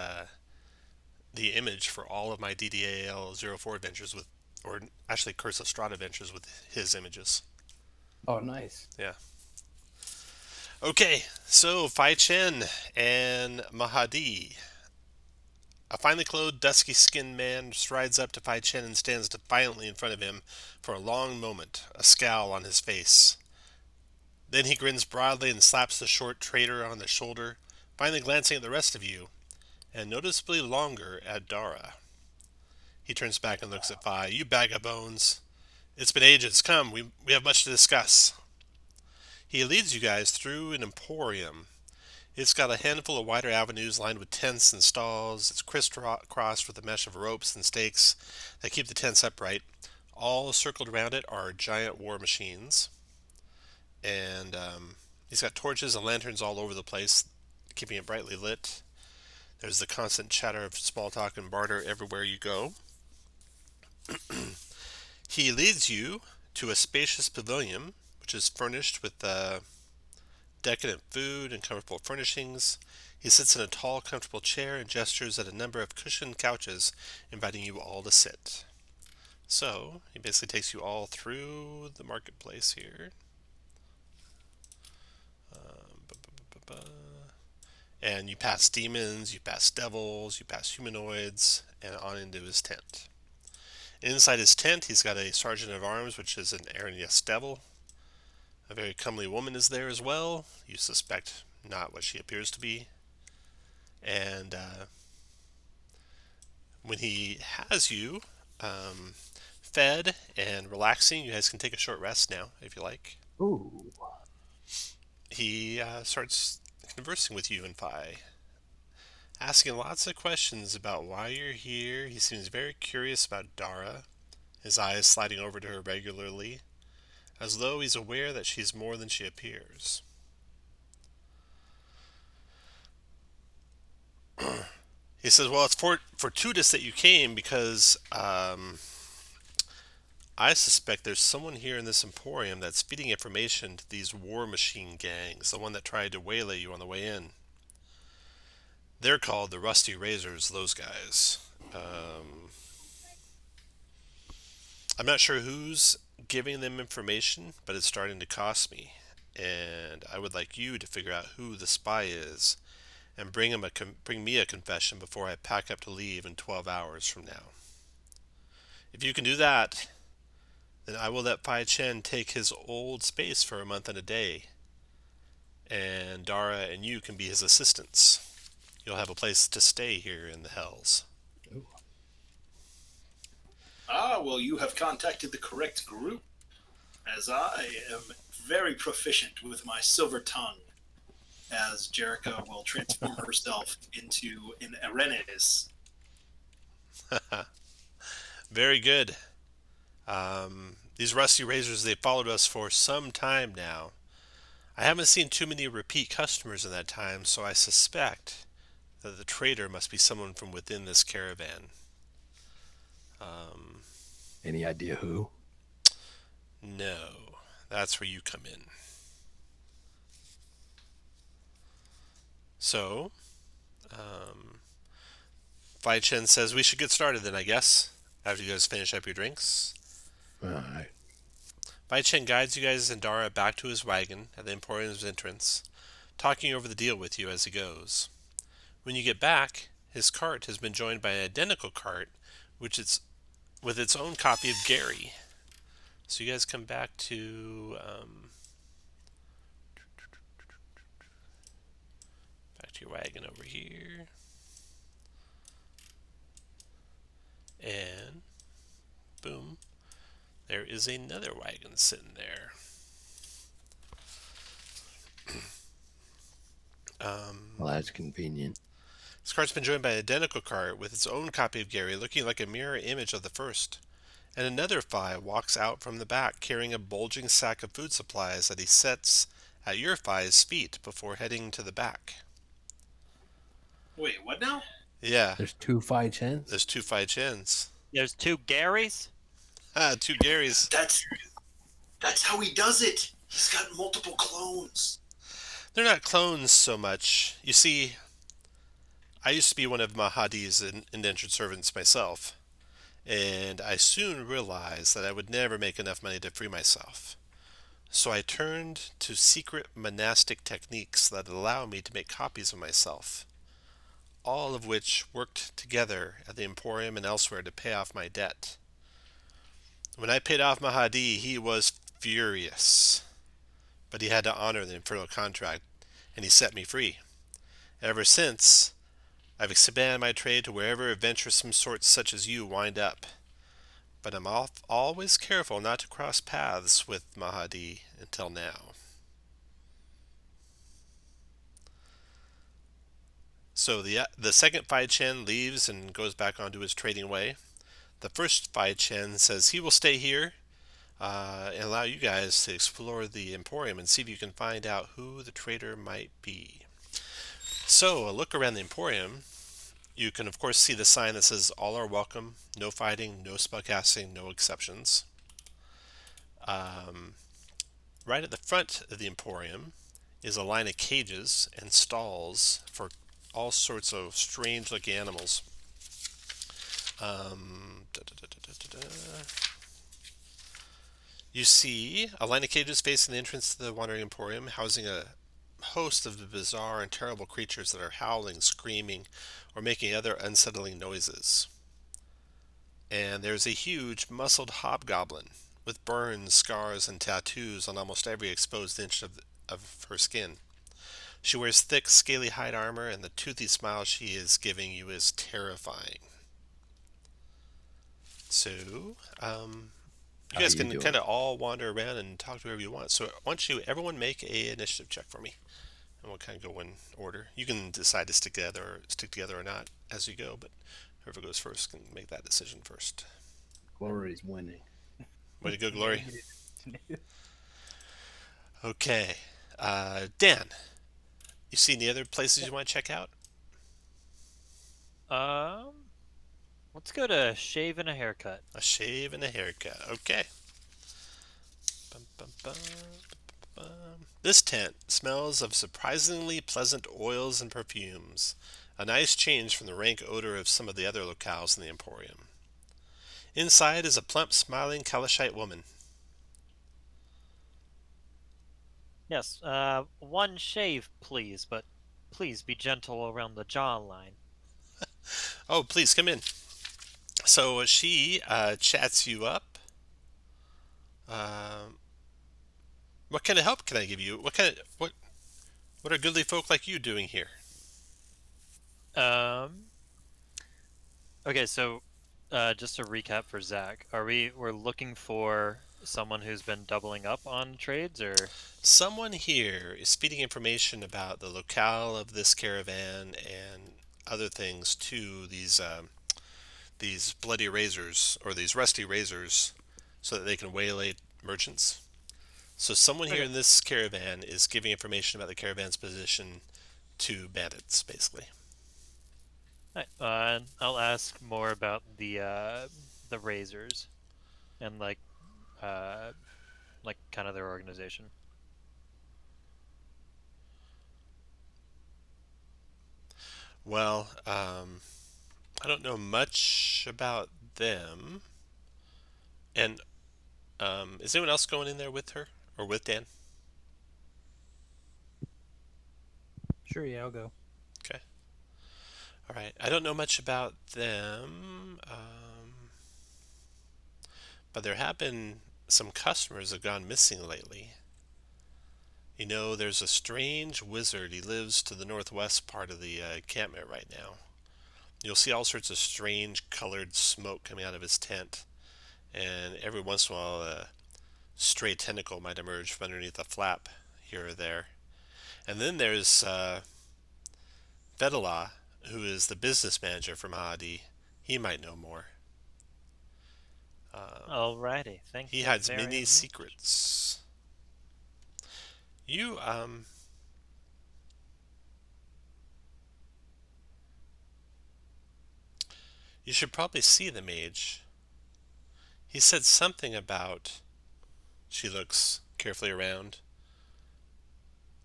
image for all of my DDAL04 adventures with, or actually Curse of Strahd adventures with his images. oh, nice. Yeah. Okay, so Phi Chin and Mahadi. A finely clothed, dusky-skinned man strides up to Phi Chin and stands defiantly in front of him for a long moment, a scowl on his face. Then he grins broadly and slaps the short traitor on the shoulder, finally glancing at the rest of you, and noticeably longer at Dara. He turns back and looks at Phi. You bag of bones. It's been ages. Come, we have much to discuss. He leads you guys through an emporium. It's got a handful of wider avenues lined with tents and stalls. It's crisscrossed with a mesh of ropes and stakes that keep the tents upright. All circled around it are giant war machines. And he's got torches and lanterns all over the place, keeping it brightly lit. There's the constant chatter of small talk and barter everywhere you go. He leads you to a spacious pavilion, which is furnished with decadent food and comfortable furnishings. He sits in a tall, comfortable chair and gestures at a number of cushioned couches, inviting you all to sit. So, he basically takes you all through the marketplace here. And you pass demons, you pass devils, you pass humanoids, and on into his tent. Inside his tent, he's got a sergeant of arms, which is an Aranius devil. A very comely woman is there as well. You suspect not what she appears to be. And when he has you fed and relaxing, you guys can take a short rest now, if you like. Ooh. He starts conversing with you and Phi, asking lots of questions about why you're here. He seems very curious about Dara, his eyes sliding over to her regularly, as though he's aware that she's more than she appears. He says, well, it's fortuitous that you came because I suspect there's someone here in this Emporium that's feeding information to these war machine gangs, the one that tried to waylay you on the way in. They're called the Rusty Razors, those guys. I'm not sure who's giving them information, but it's starting to cost me. And I would like you to figure out who the spy is and bring me a confession before I pack up to leave in 12 hours from now. If you can do that, then I will let Phi Chen take his old space for a month and a day. And Dara and you can be his assistants. You'll have a place to stay here in the Hells. Ooh. Ah, well, you have contacted the correct group, as I am very proficient with my silver tongue, as Jericho will transform herself into an Avernus. Very good. These Rusty Razors, they followed us for some time now. I haven't seen too many repeat customers in that time, so I suspect that the traitor must be someone from within this caravan. Any idea who? No, that's where you come in. So, Phi Chen says we should get started then, I guess, after you guys finish up your drinks. All right. Phi Chen guides you guys and Dara back to his wagon at the Emporium's entrance, talking over the deal with you as he goes. When you get back, his cart has been joined by an identical cart which is with its own copy of Gary. So you guys come back to your wagon over here, and boom, there is another wagon sitting there. Well, that's convenient. This cart's been joined by an identical cart with its own copy of Gary, looking like a mirror image of the first. And another Phi walks out from the back carrying a bulging sack of food supplies that he sets at your Phi's feet before heading to the back. Wait, what now? Yeah, There's 2 Phi Chins. there's 2 Phi Chins. There's 2 Garys? 2 Garys. That's how he does it. He's got multiple clones. They're not clones so much. You see, I used to be one of Mahadi's indentured servants myself, and I soon realized that I would never make enough money to free myself. So I turned to secret monastic techniques that allow me to make copies of myself, all of which worked together at the Emporium and elsewhere to pay off my debt. When I paid off Mahadi, he was furious, but he had to honor the Infernal contract, and he set me free. Ever since, I've expanded my trade to wherever adventuresome sorts such as you wind up. But I'm always careful not to cross paths with Mahadi until now. So the second Phi Chin leaves and goes back onto his trading way. The first Phi Chin says he will stay here and allow you guys to explore the Emporium and see if you can find out who the traitor might be. So a look around the Emporium. You can, of course, see the sign that says, all are welcome, no fighting, no spellcasting, no exceptions. Right at the front of the Emporium is a line of cages and stalls for all sorts of strange-looking animals. You see a line of cages facing the entrance to the Wandering Emporium, housing a host of the bizarre and terrible creatures that are howling, screaming, or making other unsettling noises. And there's a huge muscled hobgoblin with burns, scars, and tattoos on almost every exposed inch of her skin. She wears thick, scaly hide armor, and the toothy smile she is giving you is terrifying. So, you guys can kind of all wander around and talk to whoever you want. So, why don't you everyone make a initiative check for me? And we'll kind of go in order. You can decide to stick together or not as you go, but whoever goes first can make that decision first. Glory's winning. Way to go, Glory. Okay. Dan, you see any other places you want to check out? Let's go to shave and a haircut. A shave and a haircut. Okay. Bum, bum, bum, bum. This tent smells of surprisingly pleasant oils and perfumes, a nice change from the rank odor of some of the other locales in the Emporium. Inside is a plump, smiling Kalashite woman. Yes, 1 shave, please, but please be gentle around the jawline. Oh, please come in. So she chats you up. What kind of help can I give you? What are goodly folk like you doing here? Okay, so just to recap for Zach, we're looking for someone who's been doubling up on trades, or someone here is feeding information about the locale of this caravan and other things to these bloody razors or these rusty razors, so that they can waylay merchants. So someone here in this caravan is giving information about the caravan's position to bandits, basically. I'll ask more about the razors and like kind of their organization. Well, I don't know much about them. And is anyone else going in there with her or with Dan? Sure, yeah, I'll go. Okay. All right. I don't know much about them. but there have been some customers that have gone missing lately. You know, there's a strange wizard. He lives to the northwest part of the encampment right now. You'll see all sorts of strange colored smoke coming out of his tent, and every once in a while a stray tentacle might emerge from underneath a flap here or there. And then there's Vedala, who is the business manager for Mahadi. He might know more. Alrighty, thank He you hides very many much. secrets. You you should probably see the mage. He said something about, she looks carefully around,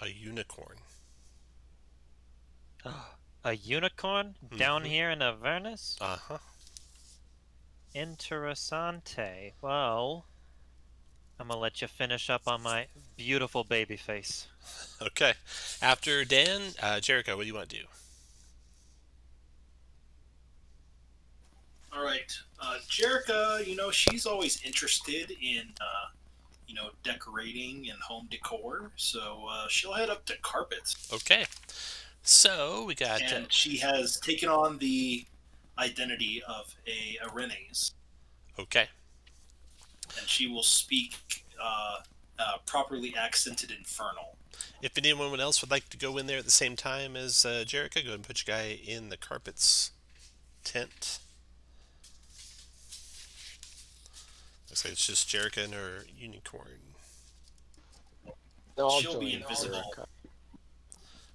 a unicorn. A unicorn down Mhm. here in Avernus? Uh-huh. Interessante. Well, I'm gonna let you finish up on my beautiful baby face. Okay. After Dan, Jericho, what do you want to do? All right, Jerica. She's always interested in decorating and home decor, so she'll head up to carpets, Okay. So we got and she has taken on the identity of a Arenes, okay. and she will speak properly accented Infernal. If anyone else would like to go in there at the same time as Jericho, go ahead and put your guy in the carpets tent. Looks like it's just Jericho and her unicorn. No, I'll She'll be join invisible. Jericho.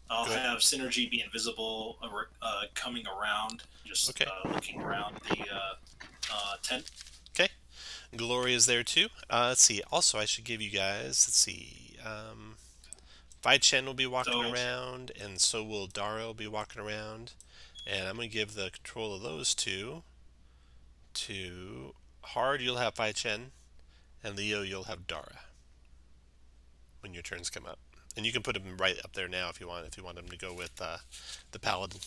I'll Good. have Synergy be invisible, coming around, just Okay. looking around the tent. Okay. Glory is there too. Let's see. Also, I should give you guys, let's see. Phi Chin will be walking So- around, and so will Daro be walking around. And I'm going to give the control of those two to Hard. You'll have Phi Chin, and Leo, you'll have Dara when your turns come up. And you can put him right up there now if you want. If you want him to go with the Paladin.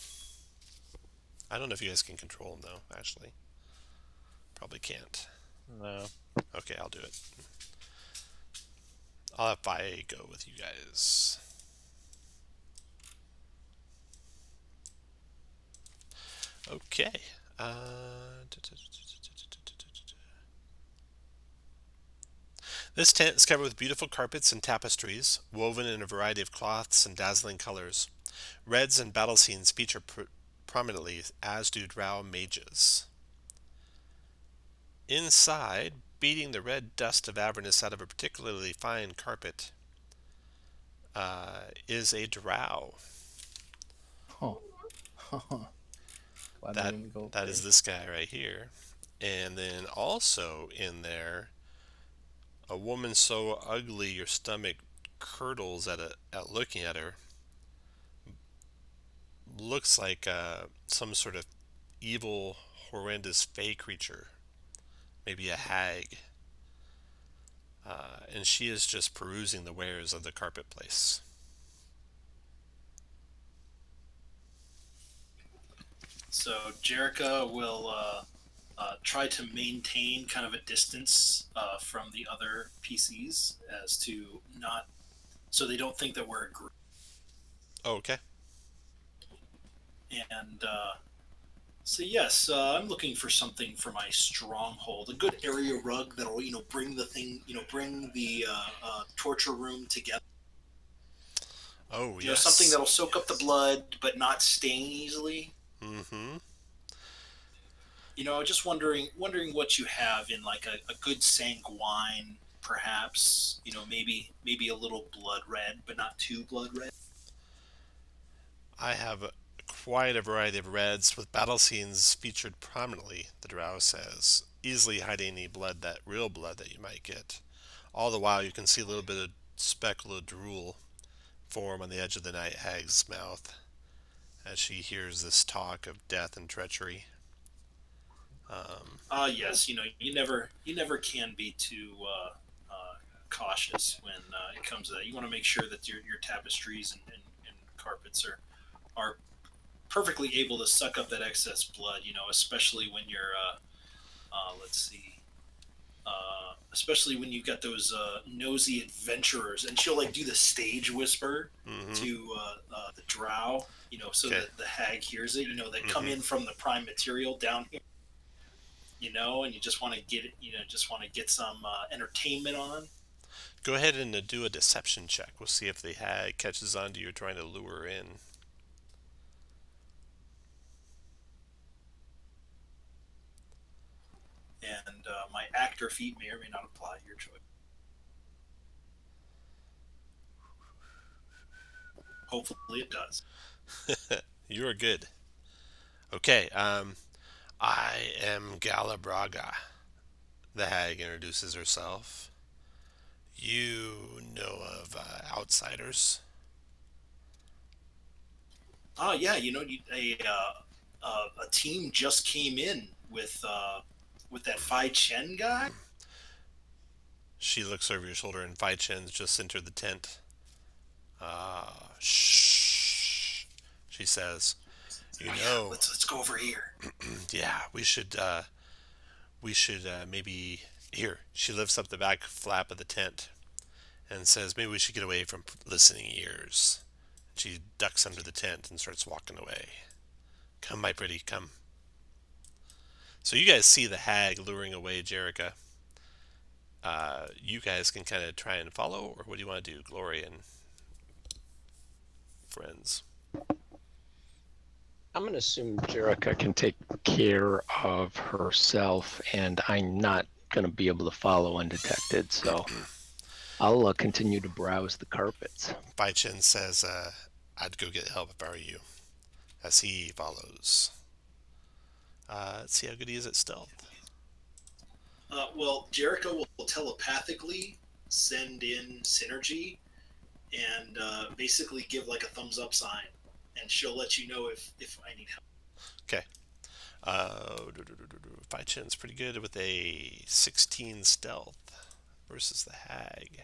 I don't know if you guys can control him though. Actually, probably can't. No. Okay, I'll do it. I'll have Phi go with you guys. Okay. This tent is covered with beautiful carpets and tapestries, woven in a variety of cloths and dazzling colors. Reds and battle scenes feature prominently, as do drow mages. Inside, beating the red dust of Avernus out of a particularly fine carpet, is a drow. Oh. Glad I didn't go That is this guy right here. And then also in there, a woman so ugly your stomach curdles at looking at her. Looks like some sort of evil, horrendous fey creature. Maybe a hag. And she is just perusing the wares of the carpet place. So Jerica will try to maintain kind of a distance from the other PCs, as to not, so they don't think that we're a group. Oh, okay. And so yes, I'm looking for something for my stronghold, a good area rug that'll bring the thing, bring the torture room together. Oh, You know, yes. something that'll soak up the blood but not stain easily. Mm-hmm. Just wondering what you have in like a good sanguine, perhaps. Maybe a little blood red, but not too blood red. I have quite a variety of reds with battle scenes featured prominently, the drow says, easily hiding any real blood that you might get. All the while you can see a little bit of speckle of drool form on the edge of the night hag's mouth as she hears this talk of death and treachery. Yes, you never can be too cautious when it comes to that. You want to make sure that your tapestries and carpets are perfectly able to suck up that excess blood. Especially when you're let's see, Especially when you've got those nosy adventurers, and she'll like do the stage whisper to the drow, so that the hag hears it. They come in from the prime material down here, and you just want to get it, just want to get some entertainment on. Go ahead and do a deception check. We'll see if the hag catches on to you trying to lure her in. And my actor feat may or may not apply. Your choice. Hopefully it does. You are good. Okay, I am Galabraga. The hag introduces herself. You know of outsiders? Oh yeah, a team just came in with that Phi Chen guy. She looks over your shoulder, and Phi Chen's just entered the tent. Shh, she says. Let's go over here. Yeah, we should maybe here. She lifts up the back flap of the tent and says, maybe we should get away from listening ears. She ducks under the tent and starts walking away. Come, my pretty, come. So you guys see the hag luring away Jerica. You guys can kind of try and follow, or what do you want to do, Glory and friends? I'm going to assume Jerica can take care of herself, and I'm not going to be able to follow undetected, so I'll continue to browse the carpets. Phi Chin says, I'd go get help if I were you, as he follows. Let's see how good he is at stealth. Well, Jerica will telepathically send in Synergy and basically give like a thumbs up sign, and she'll let you know if I need help. Okay. Phi Chin's pretty good with a 16 stealth versus the hag.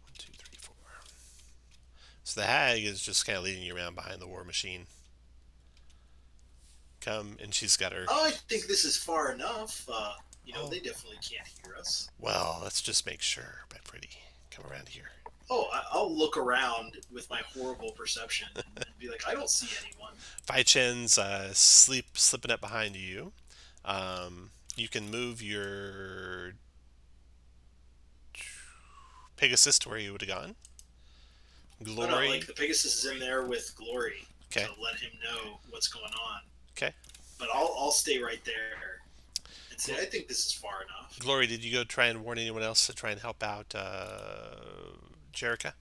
1, 2, 3, 4. So the hag is just kind of leading you around behind the war machine. Come, and she's got her... Oh, I think this is far enough. They definitely can't hear us. Well, let's just make sure, my pretty. Come around here. Oh, I'll look around with my horrible perception and be like, I don't see anyone. Phi Chen's slipping up behind you. You can move your Pegasus to where you would have gone. Glory. No, like the Pegasus is in there with Glory. Okay. To let him know what's going on. Okay. But I'll stay right there and say, I think this is far enough. Glory, did you go try and warn anyone else to try and help out Jerica?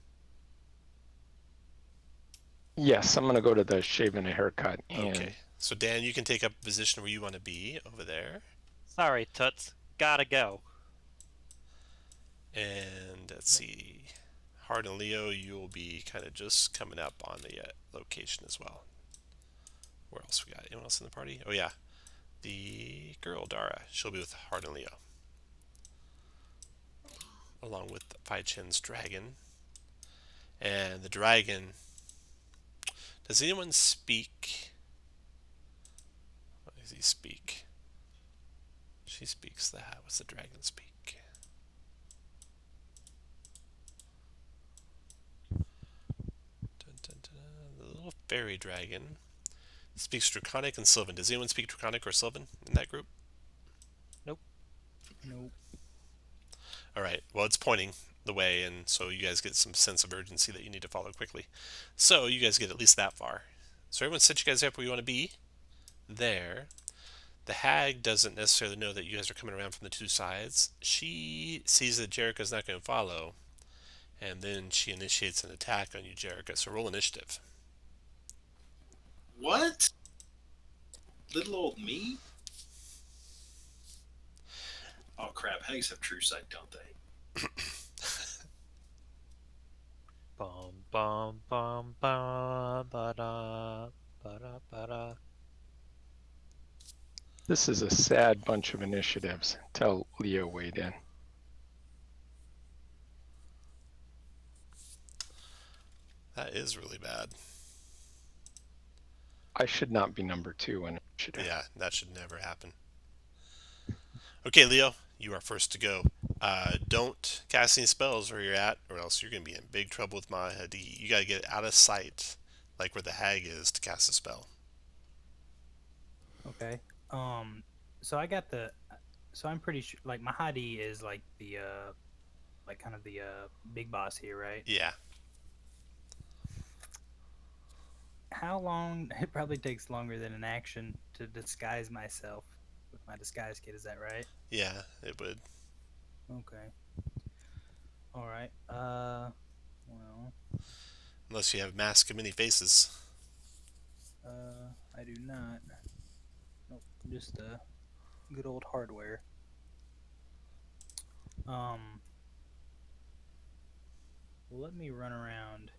Yes, I'm going to go to the shave and a haircut. Okay. So, Dan, you can take up a position where you want to be over there. Sorry, Toots. Gotta go. And let's see. Hard and Leo, you'll be kind of just coming up on the location as well. Where else we got? Anyone else in the party? Oh, yeah. The girl, Dara. She'll be with Hard and Leo. Along with Phi Chin's dragon. And the dragon... Does anyone speak? What does he speak? She speaks that. What's the dragon speak? Dun, dun, dun. The little fairy dragon speaks Draconic and Sylvan. Does anyone speak Draconic or Sylvan in that group? Nope. Alright, well, it's pointing the way, and so you guys get some sense of urgency that you need to follow quickly. So you guys get at least that far. So everyone set you guys up where you want to be. There. The hag doesn't necessarily know that you guys are coming around from the two sides. She sees that Jerica's not going to follow, and then she initiates an attack on you, Jerica. So roll initiative. What? Little old me? Oh crap, hags have true sight, don't they? Bum bum bum bum ba da ba da ba da. This is a sad bunch of initiatives. Tell Leo weighed in. That is really bad. I should not be number 2 in initiative. Yeah, that should never happen. Okay, Leo, You are first to go. Don't cast any spells where you're at, or else you're going to be in big trouble with Mahadi. You got to get out of sight, like where the hag is, to cast a spell. Okay. So I got the. So I'm pretty sure, like Mahadi is like the like kind of the big boss here, right? Yeah. How long? It probably takes longer than an action to disguise myself with my disguise kit. Is that right? Yeah, it would. Okay. All right. Well, Unless you have mask of many faces. I do not. Nope. Just good old hardware. Well, let me run around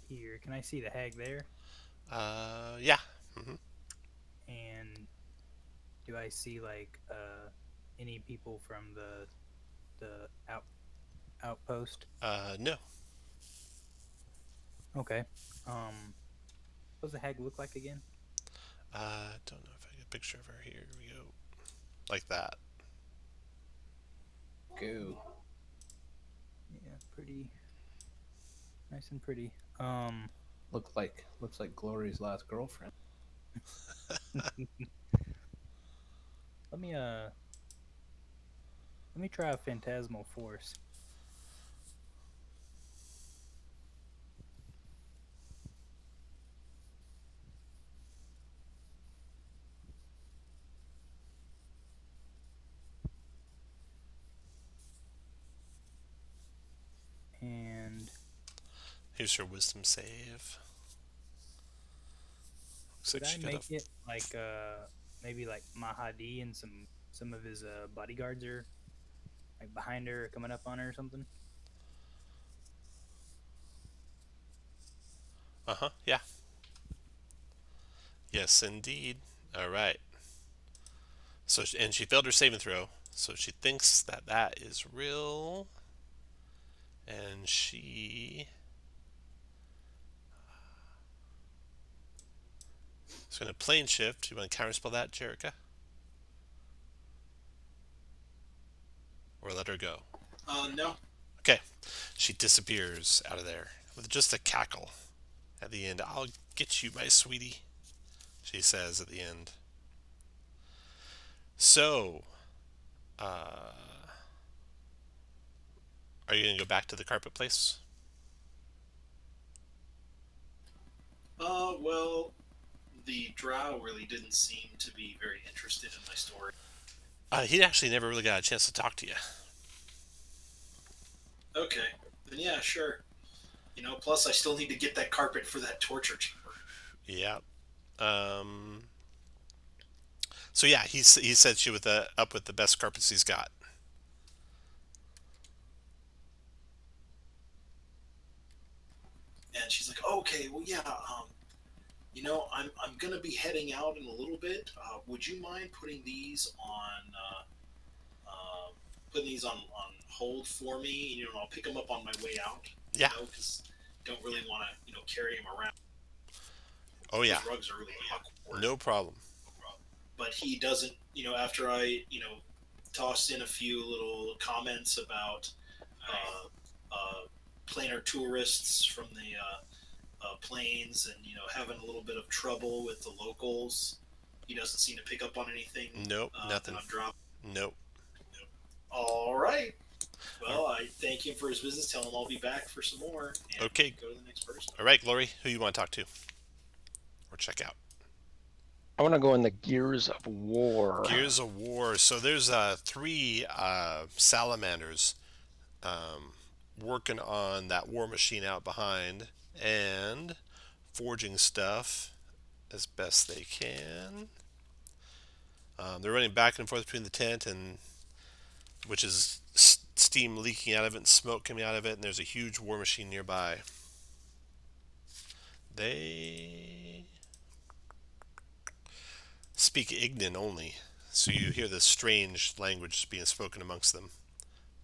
here. Can I see the hag there? Yeah. Mm-hmm. And do I see like any people from the outpost? No. Okay. What does the hag look like again? Don't know if I get a picture of her. Here we go. Like that. Go. Yeah, pretty nice and pretty. Looks like Glory's last girlfriend. Let me try a phantasmal force. And Here's her wisdom save. Looks could like I she got make it like maybe like Mahadi and some of his bodyguards are like behind her, or coming up on her or something? Uh-huh, yeah. Yes, indeed. All right. So, and she failed her saving throw, so she thinks that that is real, and she is going to plane shift. You want to counterspell that, Jerica, or let her go? No. Okay. She disappears out of there with just a cackle at the end. I'll get you, my sweetie, she says at the end. So, are you going to go back to the carpet place? Well, the drow really didn't seem to be very interested in my story. He actually never really got a chance to talk to you. Okay, then yeah, sure. Plus I still need to get that carpet for that torture chamber. Yeah. So yeah, he sets you up with the best carpets he's got. And she's like, okay, well, yeah, I'm gonna be heading out in a little bit. Would you mind putting these on hold for me? I'll pick them up on my way out. Yeah. Because don't really want to carry them around. Oh yeah. Those rugs are really awkward. No problem. But he doesn't. After I tossed in a few little comments about planar tourists from the plains and having a little bit of trouble with the locals. He doesn't seem to pick up on anything. Nope, nothing. That I'm dropping. Nope. All right. Well, I thank him for his business. Tell him I'll be back for some more. And okay. Go to the next person. All right, Glory. Who you want to talk to or check out? I want to go in the Gears of War. Gears of War. So there's 3 salamanders working on that war machine out behind and forging stuff as best they can. They're running back and forth between the tent, and which is steam leaking out of it and smoke coming out of it, and there's a huge war machine nearby. They speak Ignan only, so you hear this strange language being spoken amongst them.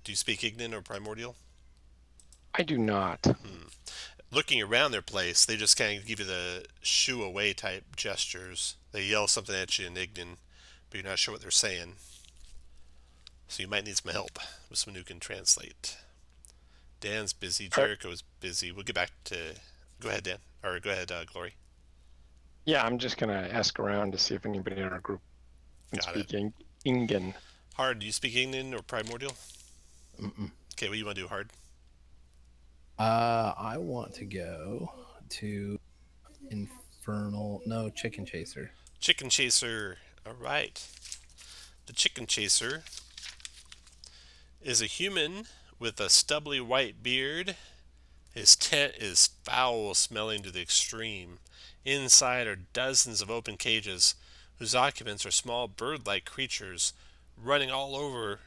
Do you speak Ignan or Primordial? I do not. looking around their place, they just kind of give you the shoo away type gestures. They yell something at you in Ignan, but you're not sure what they're saying. So you might need some help with someone who can translate. Dan's busy. Jericho's busy. We'll get back to... Go ahead, Dan. Or go ahead, Glory. Yeah, I'm just going to ask around to see if anybody in our group can speak Ingen. Hard, do you speak Ignan or Primordial? Mm-mm. Okay, what do you want to do, Hard? I want to go to Infernal. No, Chicken Chaser. Chicken Chaser. All right. The Chicken Chaser is a human with a stubbly white beard. His tent is foul smelling to the extreme. Inside are dozens of open cages whose occupants are small bird-like creatures running all over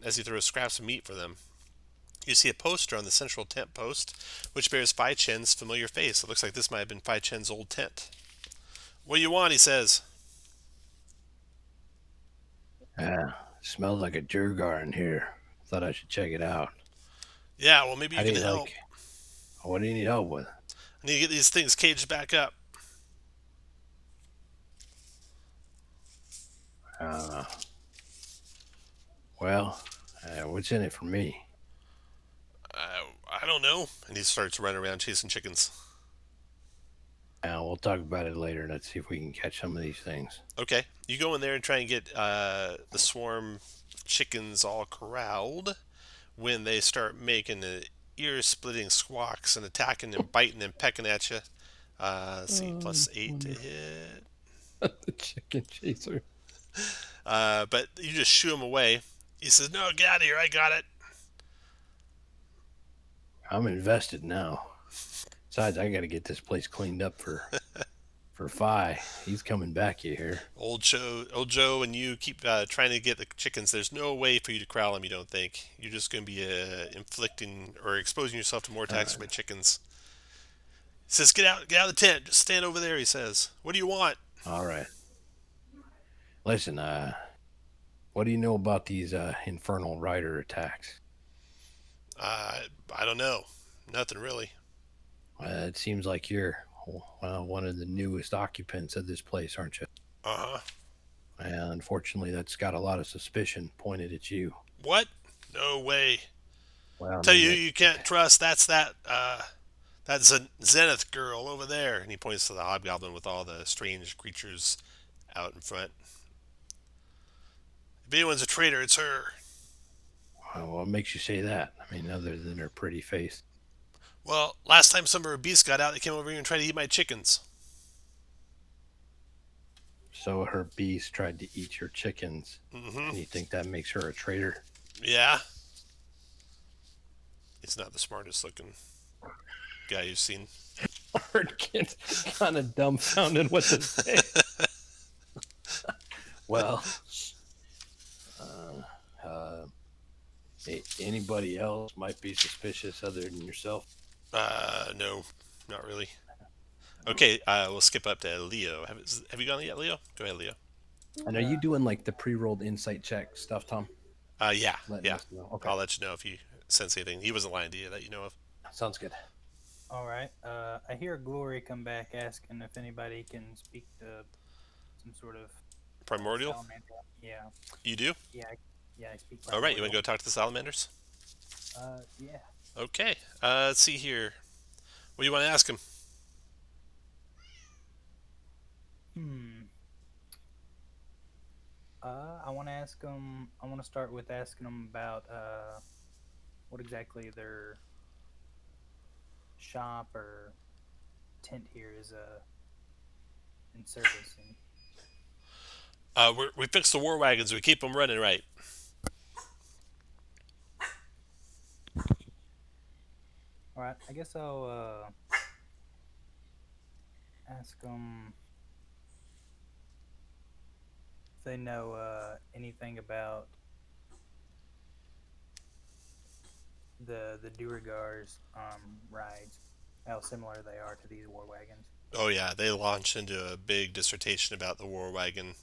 as he throws scraps of meat for them. You see a poster on the central tent post which bears Phi Chin's familiar face. It looks like this might have been Phi Chin's old tent. What do you want? He says. Smells like a Jurgar in here. Thought I should check it out. Yeah, well, maybe you can help. What do you need help with? I need to get these things caged back up. What's in it for me? I don't know. And he starts running around chasing chickens. We'll talk about it later. Let's see if we can catch some of these things. Okay. You go in there and try and get the swarm chickens all corralled when they start making the ear-splitting squawks and attacking and biting and pecking at you. Let's see, +8 to hit. The Chicken Chaser. But you just shoo him away. He says, no, get out of here. I got it. I'm invested now. Besides, I got to get this place cleaned up for Phi. He's coming back, you hear? Old Joe and you keep trying to get the chickens. There's no way for you to corral them, you don't think. You're just going to be inflicting or exposing yourself to more attacks from my chickens. He says, get out of the tent. Just stand over there, he says. What do you want? All right. Listen, what do you know about these Infernal Rider attacks? I don't know. Nothing really. It seems like you're one of the newest occupants of this place, aren't you? Uh-huh. And unfortunately, that's got a lot of suspicion pointed at you. What? No way. Well, Tell you can't trust. That's a Zenith girl over there. And he points to the hobgoblin with all the strange creatures out in front. If anyone's a traitor, it's her. What makes you say that? I mean, other than her pretty face. Well, last time some of her beasts got out, they came over here and tried to eat my chickens. So her beast tried to eat your chickens. Mm-hmm. And you think that makes her a traitor? Yeah. He's not the smartest looking guy you've seen. Gets kind of dumbfounded what to say. Well, anybody else might be suspicious other than yourself? No, not really. Okay, we'll skip up to Leo. Have you gone yet, Leo? Go ahead, Leo. And are you doing like the pre-rolled insight check stuff, Tom? Yeah. Okay. I'll let you know if you sense anything. He wasn't lying to you that you know of. Sounds good. All right. I hear Glory come back asking if anybody can speak to some sort of Primordial? salamander. Yeah. You do? Yeah, I speak. All right, you want to go talk to the salamanders? Yeah. Okay. Let's see here. What do you want to ask him? I want to ask them. I want to start with asking them about what exactly their shop or tent here is in service. We fixed the war wagons. We keep them running right. All right. I guess I'll ask them if they know anything about the Duragars rides, how similar they are to these war wagons. Oh yeah, they launched into a big dissertation about the war wagon.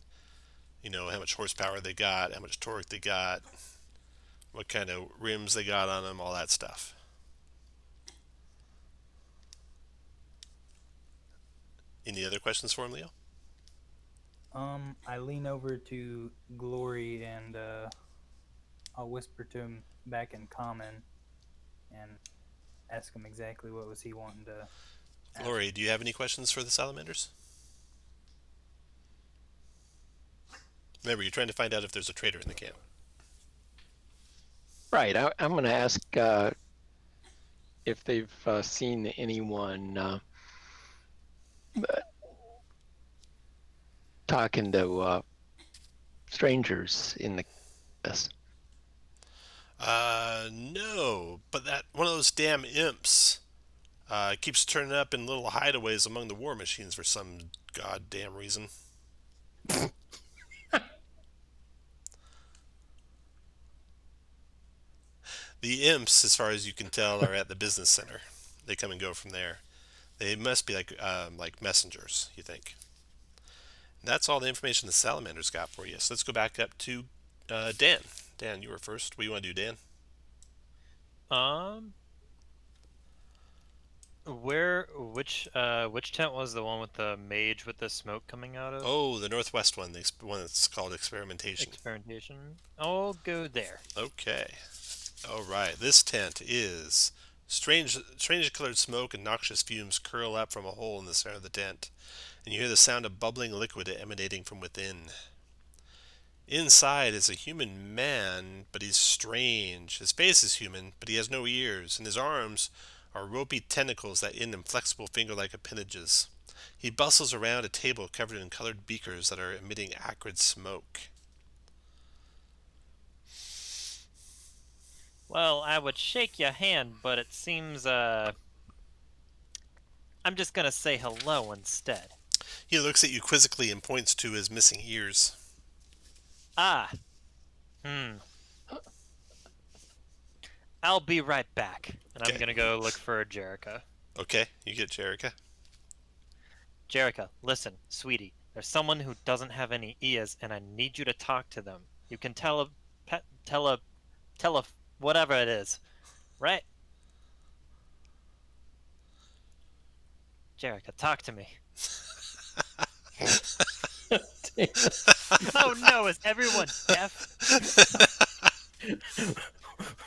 You know, how much horsepower they got, how much torque they got, what kind of rims they got on them, all that stuff. Any other questions for him, Leo? I lean over to Glory and I'll whisper to him back in common and ask him exactly what was he wanting to ask. Glory, do you have any questions for the salamanders? Remember, you're trying to find out if there's a traitor in the camp. Right. I'm going to ask if they've seen anyone talking to strangers in this. No, but that one of those damn imps keeps turning up in little hideaways among the war machines for some goddamn reason. The imps, as far as you can tell, are at the business center. They come and go from there. They must be like messengers, you think. And that's all the information the salamanders got for you. So let's go back up to Dan. Dan, you were first. What do you want to do, Dan? Which tent was the one with the mage with the smoke coming out of? Oh, the northwest one, the one that's called experimentation. Experimentation. I'll go there. Okay. All right. This tent is strangely colored smoke and noxious fumes curl up from a hole in the center of the tent, and you hear the sound of bubbling liquid emanating from within. Inside is a human man, but he's strange. His face is human, but he has no ears, and his arms are ropey tentacles that end in flexible finger-like appendages. He bustles around a table covered in colored beakers that are emitting acrid smoke. Well, I would shake your hand, but it seems, I'm just gonna say hello instead. He looks at you quizzically and points to his missing ears. Ah. I'll be right back. And Okay. I'm gonna go look for Jerica. Okay, you get Jerica. Jerica, listen, sweetie. There's someone who doesn't have any ears, and I need you to talk to them. You can tell whatever it is, right? Jerica, talk to me. Oh no, is everyone deaf?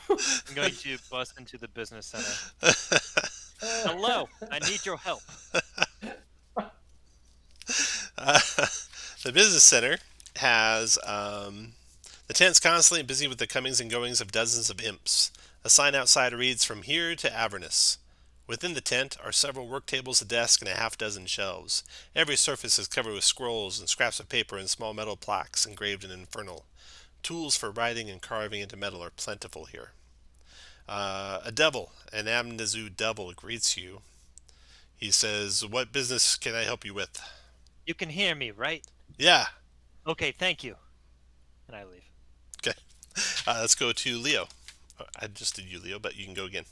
I'm going to bust into the business center. Hello, I need your help. The business center has the tent's constantly busy with the comings and goings of dozens of imps. A sign outside reads, "From here to Avernus." Within the tent are several work tables, a desk, and a half-dozen shelves. Every surface is covered with scrolls and scraps of paper and small metal plaques engraved in Infernal. Tools for writing and carving into metal are plentiful here. A devil, an Amnesu devil, greets you. He says, "What business can I help you with?" You can hear me, right? Yeah. Okay, thank you. And I leave. Okay. Let's go to Leo. I just did you, Leo, but you can go again.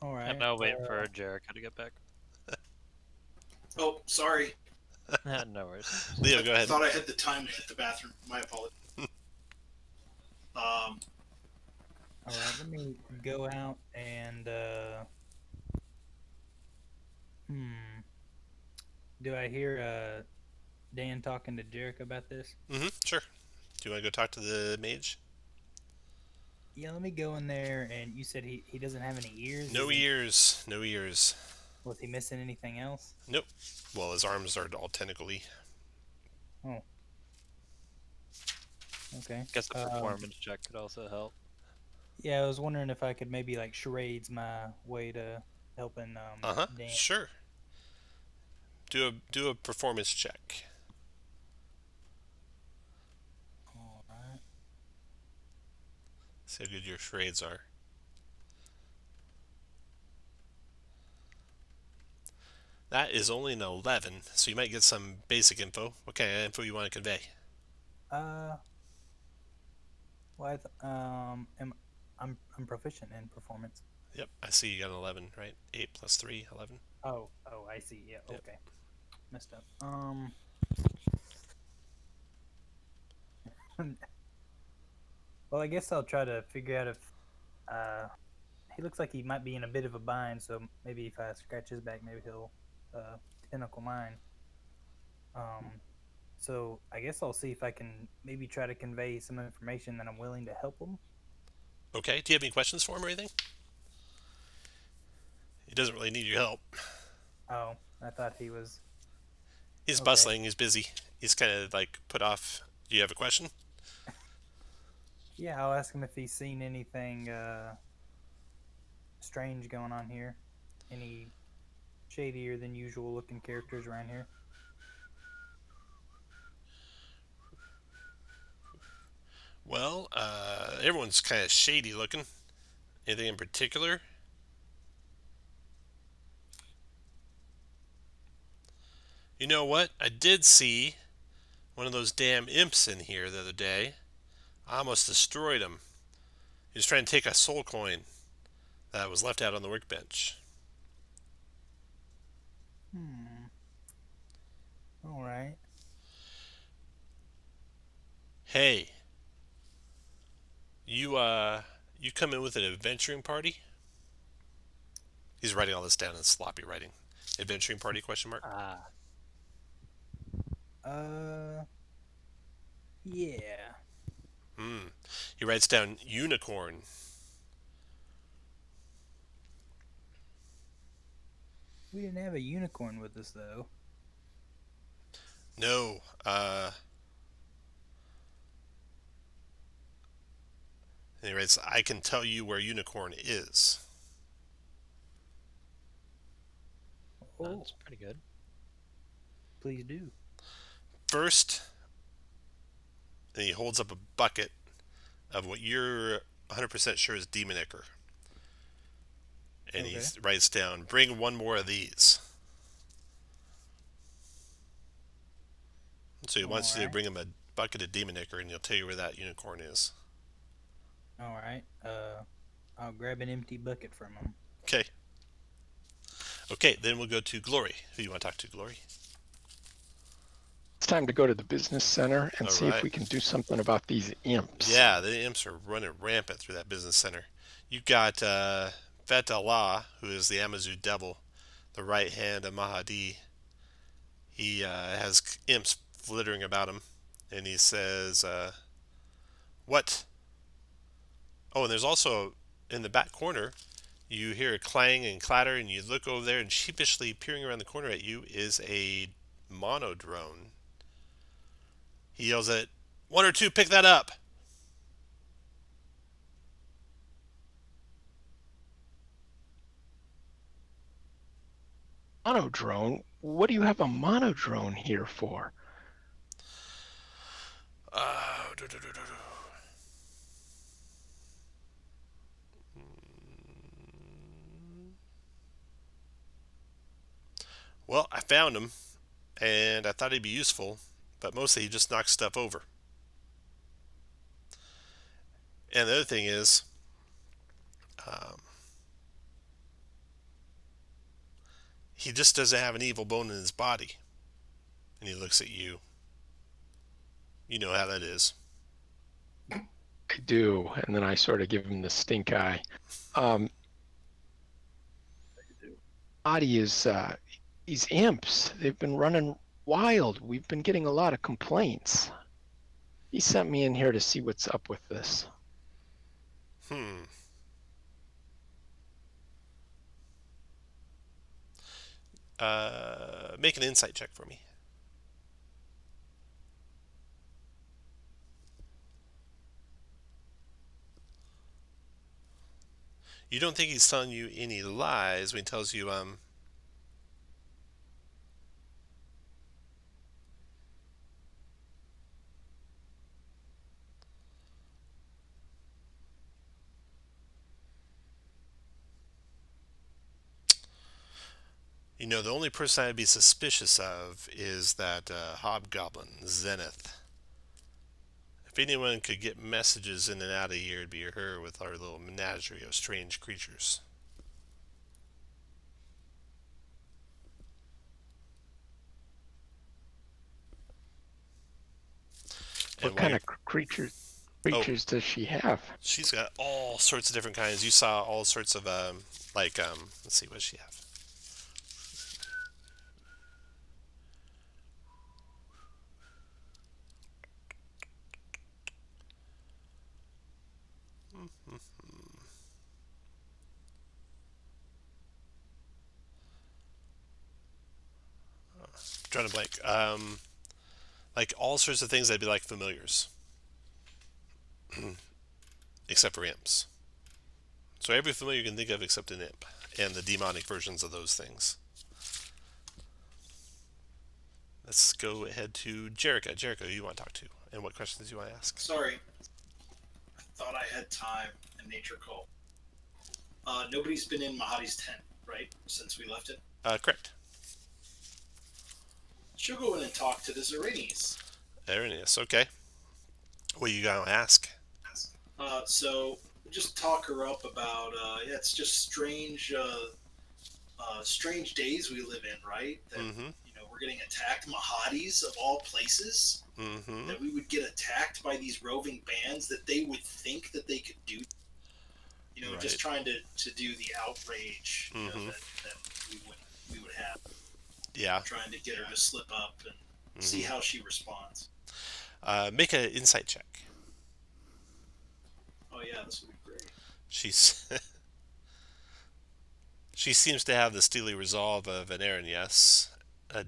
All right. I'm now waiting for Jerica to get back. Oh, sorry. No worries. Leo, go I ahead. thought I had the time to hit the bathroom. My apologies. All right, let me go out and do I hear Dan talking to Jericho about this? Sure. Do you want to go talk to the mage? Yeah, let me go in there. And you said he doesn't have any ears? No ears. No ears. Was he missing anything else? Nope. Well, his arms are all tentacle-y. Oh. Okay. Guess a performance check could also help. Yeah, I was wondering if I could maybe like charades my way to helping Dan. Sure. Do a performance check. All right. See how good your charades are. That is only an 11, so you might get some basic info. What kind of info you want to convey? Well, I'm proficient in performance. Yep, I see you got an 11, right? 8 plus 3, 11. Oh, I see. Yeah, Yep. okay. Messed up. Well, I guess I'll try to figure out if he looks like he might be in a bit of a bind, so maybe if I scratch his back, maybe he'll tentacle mine. So I guess I'll see if I can maybe try to convey some information that I'm willing to help him. Okay. Do you have any questions for him or anything? He doesn't really need your help. Oh, I thought he was. He's Okay. bustling. He's busy. He's kind of like put off. Do you have a question? Yeah, I'll ask him if he's seen anything strange going on here. Any shadier than usual looking characters around here. Well, everyone's kind of shady looking. Anything in particular? You know what? I did see one of those damn imps in here the other day. I almost destroyed him. He was trying to take a soul coin that was left out on the workbench. All right. Hey, you come in with an adventuring party? He's writing all this down in sloppy writing. Adventuring party question mark? Yeah. He writes down unicorn. We didn't have a unicorn with us though. No, and he writes, I can tell you where unicorn is. Oh, That's pretty good. please do. First, and he holds up a bucket of what you're 100% sure is demon ichor. And Okay. he writes down, bring one more of these. So he wants you to Alright. bring him a bucket of demon ichor, and he'll tell you where that unicorn is. All right. I'll grab an empty bucket from him. Okay. Okay, then we'll go to Glory. Who do you want to talk to, Glory? It's time to go to the business center and All see right. if we can do something about these imps. Yeah, the imps are running rampant through that business center. You got Vet Allah, who is the Amazu devil, the right hand of Mahadi. He has imps flittering about him, and he says, what? Oh, and there's also, in the back corner, you hear a clang and clatter, and you look over there, and sheepishly peering around the corner at you is a mono drone. He yells at, 1 or 2, pick that up! Monodrone? What do you have a monodrone here for? Well, I found him, and I thought he'd be useful, but mostly he just knocks stuff over. And the other thing is, he just doesn't have an evil bone in his body. And he looks at you. You know how that is. I do, and then I sort of give him the stink eye. Body is these imps. They've been running wild. We've been getting a lot of complaints. He sent me in here to see what's up with this. Make an insight check for me. You don't think he's telling you any lies when he tells you, you know, the only person I'd be suspicious of is that hobgoblin, Zenith. If anyone could get messages in and out of here, it'd be her with our little menagerie of strange creatures. What kind of creatures does she have? She's got all sorts of different kinds. You saw all sorts of let's see, what does she have? Trying to blank. Like all sorts of things that'd be like familiars, except for imps. So every familiar you can think of except an imp, and the demonic versions of those things. Let's go ahead to Jericho. Jericho, who you want to talk to, and what questions you want to ask? Sorry, I thought I had time and nature call. Nobody's been in Mahadi's tent, right, since we left it? Correct. She'll go in and talk to the Zerinies. Avernus, okay. What you gonna ask? So just talk her up about, it's just strange days we live in, right? That, we're getting attacked. Mahadi's, of all places, that we would get attacked by these roving bands that they would think that they could do. Right. Just trying to do the outrage that we would have. Yeah. Trying to get her to slip up and see how she responds. Make an insight check. Oh yeah, this would be great. She seems to have the steely resolve of an Avernus, a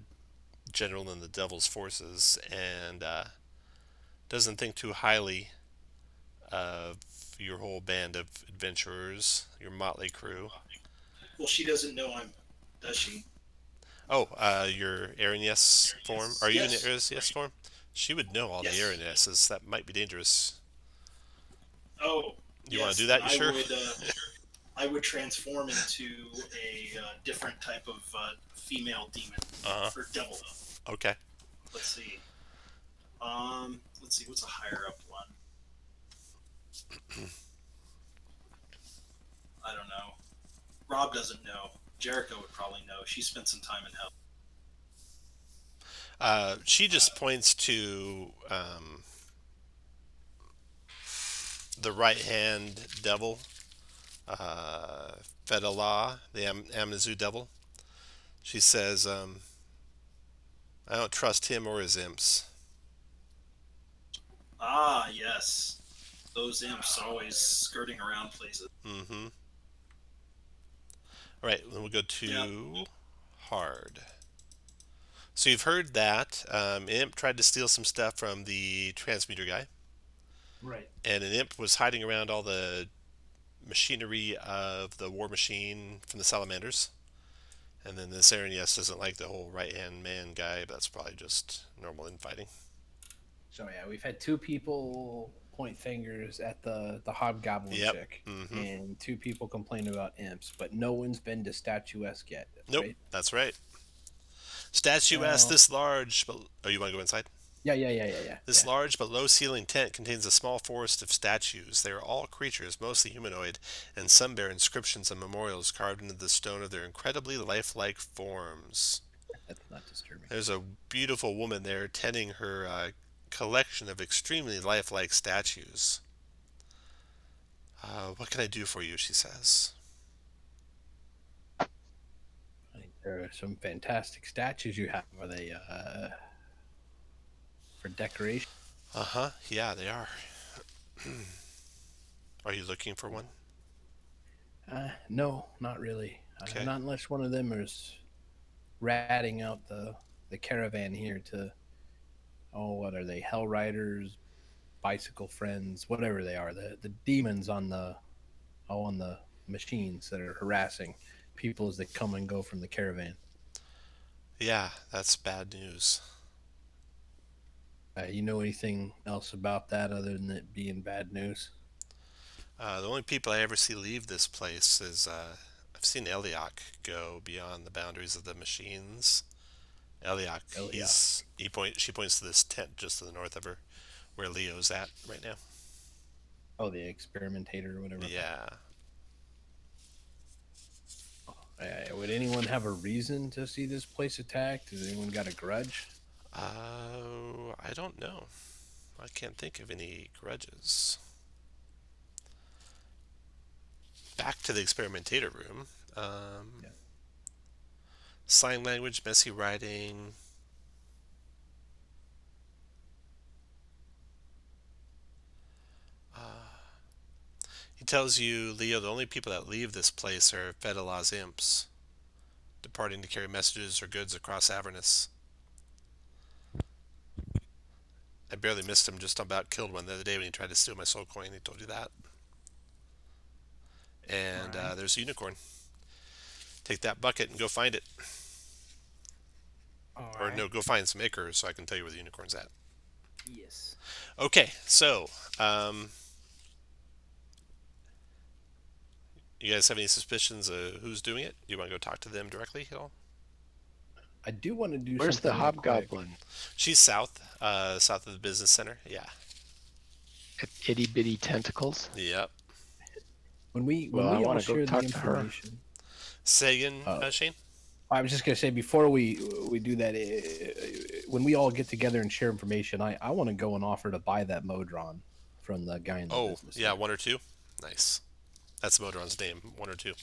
general in the Devil's forces, and doesn't think too highly of your whole band of adventurers, your motley crew. Well, she doesn't know does she? Oh, your Avernus form? Are you Yes. in Avernus form? She would know all the Avernus's. That might be dangerous. Oh, you want to do that? You sure? I would transform into a different type of female demon or devil. Okay. Let's see. What's a higher up one? I don't know. Rob doesn't know. Jericho would probably know. She spent some time in hell. She just points to the right-hand devil, Fedalah, the Amnazu devil. She says, I don't trust him or his imps. Ah, yes. Those imps always skirting around places. All right, then we'll go to hard. So you've heard that imp tried to steal some stuff from the transmuter guy. Right. And an imp was hiding around all the machinery of the war machine from the salamanders. And then this Avernus doesn't like the whole right-hand man guy, but that's probably just normal infighting. So yeah, we've had two people point fingers at the hobgoblin chick, and two people complain about imps, but no one's been to statuesque yet. Nope, right? That's right. Statuesque, this large, but you want to go inside? Yeah. This large but low-ceiling tent contains a small forest of statues. They are all creatures, mostly humanoid, and some bear inscriptions and memorials carved into the stone of their incredibly lifelike forms. That's not disturbing. There's a beautiful woman there tending her collection of extremely lifelike statues. What can I do for you, she says. I think there are some fantastic statues you have. Are they for decoration? Yeah, they are. Are you looking for one? No, not really. Okay. Not unless one of them is ratting out the caravan here to, what are they? Hell Riders, Bicycle Friends, whatever they are. The demons on the machines that are harassing people as they come and go from the caravan. Yeah, that's bad news. You know anything else about that other than it being bad news? The only people I ever see leave this place is I've seen Eliak go beyond the boundaries of the machines. Eliak. She points to this tent just to the north of her, where Leo's at right now. Oh, the experimentator or whatever. Yeah. Would anyone have a reason to see this place attacked? Has anyone got a grudge? I don't know. I can't think of any grudges. Back to the experimentator room. Sign language, messy writing. tells you, Leo, the only people that leave this place are Fedela's imps, departing to carry messages or goods across Avernus. I barely missed him, just about killed one the other day when he tried to steal my soul coin. He told you that. And Right. there's a unicorn. Take that bucket and go find it. All Or right. no, go find some Ichor so I can tell you where the unicorn's at. Yes. Okay, so you guys have any suspicions of who's doing it? You want to go talk to them directly at all? I do want to do Where's the something real quick. hobgoblin? She's south of the business center. Yeah. Itty bitty tentacles. Yep. When we Well, I all wanna go share the talk to her. information. Say again, Oh. Shane? I was just gonna say before we do that, when we all get together and share information, I want to go and offer to buy that Modron from the guy in the Oh, business. yeah, center. 1 or 2. Nice. That's Modron's name. 1 or 2.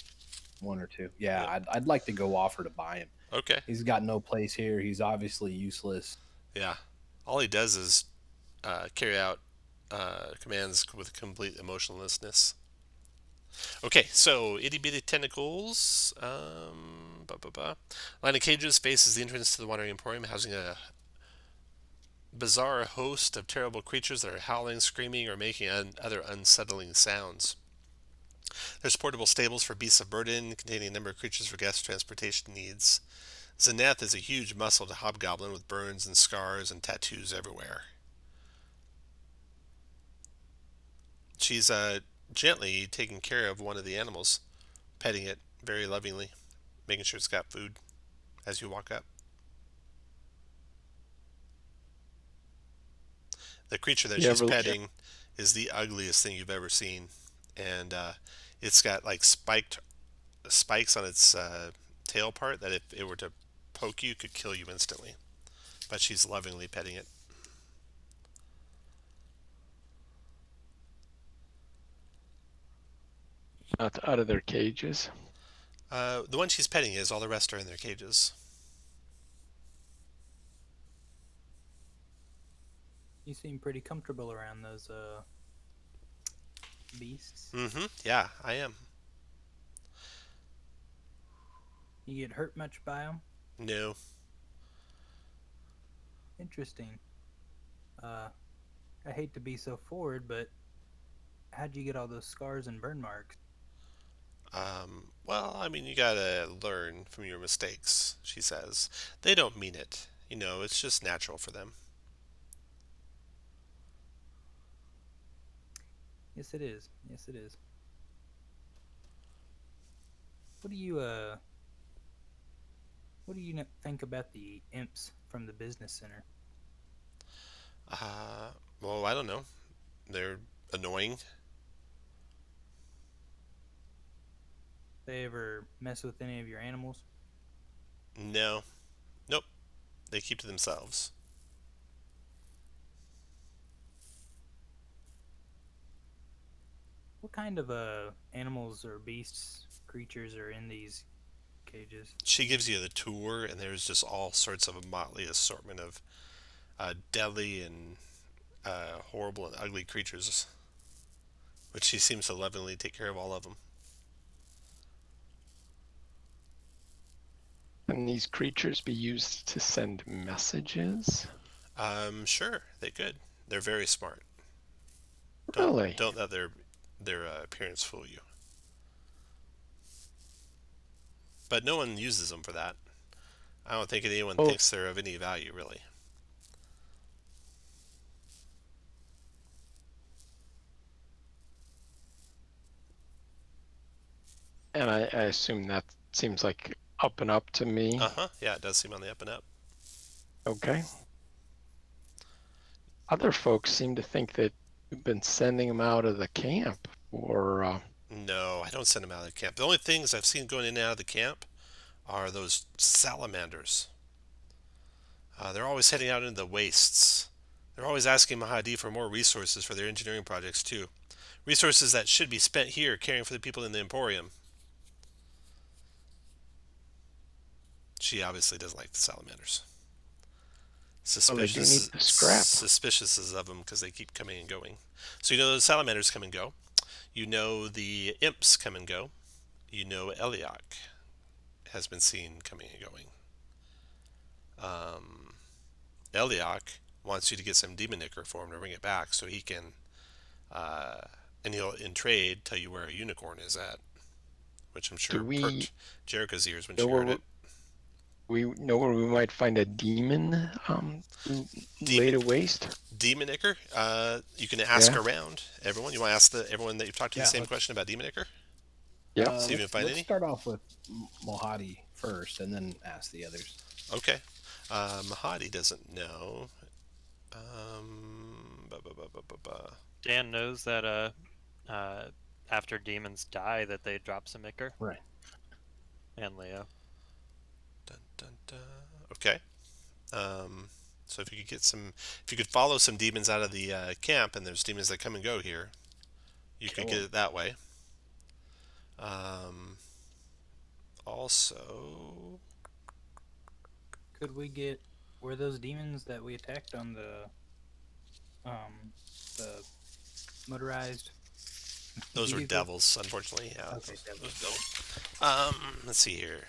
One or two. Yeah, Yep. I'd like to go offer to buy him. Okay. He's got no place here. He's obviously useless. Yeah. All he does is carry out commands with complete emotionlessness. Okay, so itty bitty tentacles. Line of cages faces the entrance to the wandering Emporium, housing a bizarre host of terrible creatures that are howling, screaming, or making other unsettling sounds. There's portable stables for beasts of burden, containing a number of creatures for guest transportation needs. Zeneth is a huge muscled hobgoblin with burns and scars and tattoos everywhere. She's gently taking care of one of the animals, petting it very lovingly, making sure it's got food as you walk up. The creature that You she's ever- petting is the ugliest thing you've ever seen, and it's got like spikes on its tail part that if it were to poke you, could kill you instantly. But she's lovingly petting it. Not out of their cages. The one she's petting is. All the rest are in their cages. You seem pretty comfortable around those beasts. Mm-hmm. Yeah, I am. You get hurt much by them? No. Interesting. I hate to be so forward, but how'd you get all those scars and burn marks? Well, I mean, you gotta learn from your mistakes, she says. They don't mean it. You know, it's just natural for them. Yes, it is. Yes, it is. What do you think about the imps from the business center? Well, I don't know. They're annoying. They ever mess with any of your animals? No. Nope. They keep to themselves. What kind of animals or beasts, creatures are in these cages? She gives you the tour, and there's just all sorts of a motley assortment of deadly and horrible and ugly creatures, which she seems to lovingly take care of all of them. Can these creatures be used to send messages? Sure, they could. They're very smart. Really? Don't let their appearance fool you. But no one uses them for that. I don't think anyone thinks they're of any value, really. And I assume that seems like up and up to me. Uh-huh. Yeah, it does seem on the up and up. Okay. Other folks seem to think that you've been sending them out of the camp, or No, I don't send them out of the camp. The only things I've seen going in and out of the camp are those salamanders. They're always heading out into the wastes. They're always asking Mahadi for more resources for their engineering projects, too. Resources that should be spent here caring for the people in the Emporium. She obviously doesn't like the salamanders. Well, they do need the scrap. Suspicious of them because they keep coming and going. So you know those salamanders come and go. You know the imps come and go. You know Eliok has been seen coming and going. Eliok wants you to get some demon ichor for him to bring it back so he can, and he'll in trade tell you where a unicorn is at, which I'm Do sure we perked Jericho's ears when know she heard where it. we know where we might find a demon laid to waste? Demon ichor? You can ask Yeah. around everyone. You want to ask everyone that you've talked to the Yeah, same let's- question about demon ichor? Yeah. See if you can find let's any. start off with Mahadi first, and then ask the others. Okay. Mahadi doesn't know. Dan knows that after demons die, that they drop some ichor. Right. And Leo. Dun, dun, dun. Okay. So if you could follow some demons out of the camp, and there's demons that come and go here, you could get it that way. Also, Could we get were those demons that we attacked on the motorized? those are vehicle? devils, unfortunately. Yeah. Okay, devils. Those. Let's see here.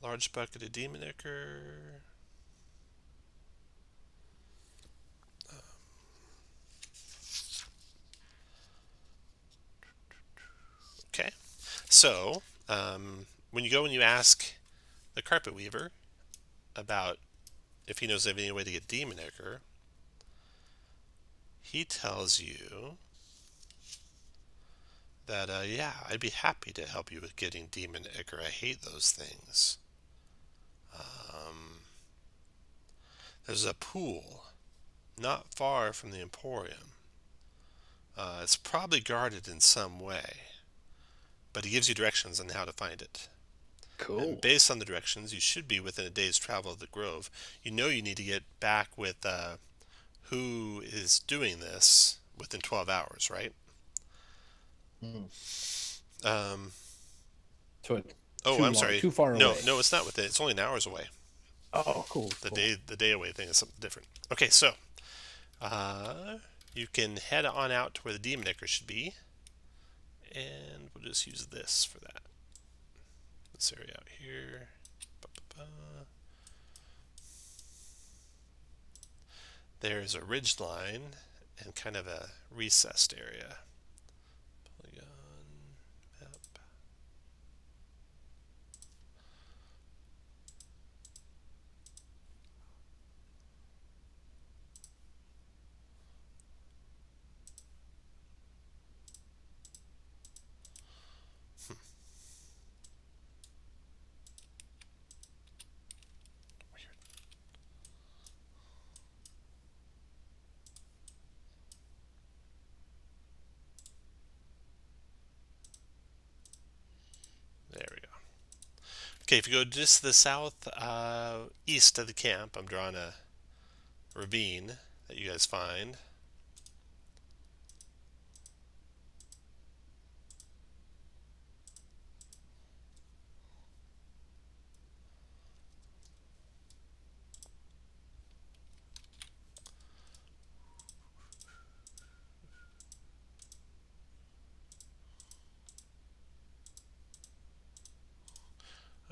Large bucket of demon ichor. Okay. So, when you go and you ask the carpet weaver about if he knows of any way to get demon ichor, he tells you that, yeah, I'd be happy to help you with getting demon ichor. I hate those things. There's a pool not far from the Emporium. It's probably guarded in some way, but he gives you directions on how to find it. Cool. And based on the directions, you should be within a day's travel of the Grove. You know you need to get back with who is doing this within 12 hours, right? So it's I'm sorry. too far no, away. No, it's not within. It's only an hour's away. Oh, cool. The cool. day away thing is something different. Okay, so you can head on out to where the demon ichor should be, and we'll just use this for that. This area out here. There's a ridge line and kind of a recessed area. Polygon map. There we go. Okay, if you go just to the south east of the camp, I'm drawing a ravine that you guys find.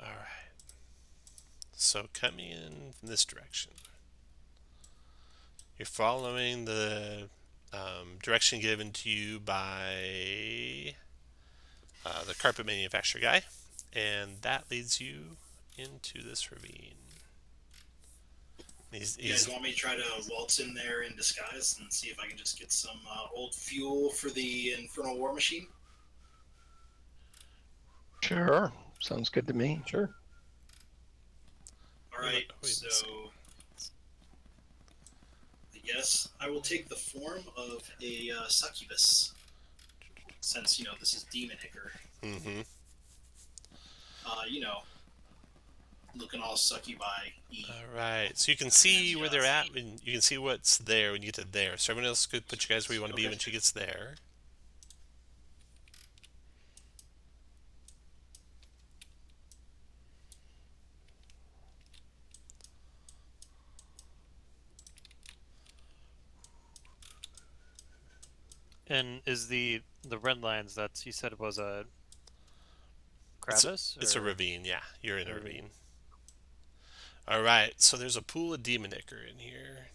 All right. So coming in from this direction, you're following the direction given to you by the carpet manufacturer guy, and that leads you into this ravine. You guys want me to try to waltz in there in disguise and see if I can just get some old fuel for the Infernal war machine? Sure. Sounds good to me. Sure. All right, Wait a so second. I guess I will take the form of a succubus, since this is demon ichor. Mm-hmm. Looking all succubi. All right. So you can see where they're at, and you can see what's there when you get to there. So everyone else could put you guys where you want to be when she gets there. And is the red lines that you said was a crevice? It's a ravine, yeah. You're in a ravine. Alright, so there's a pool of demon ichor in here.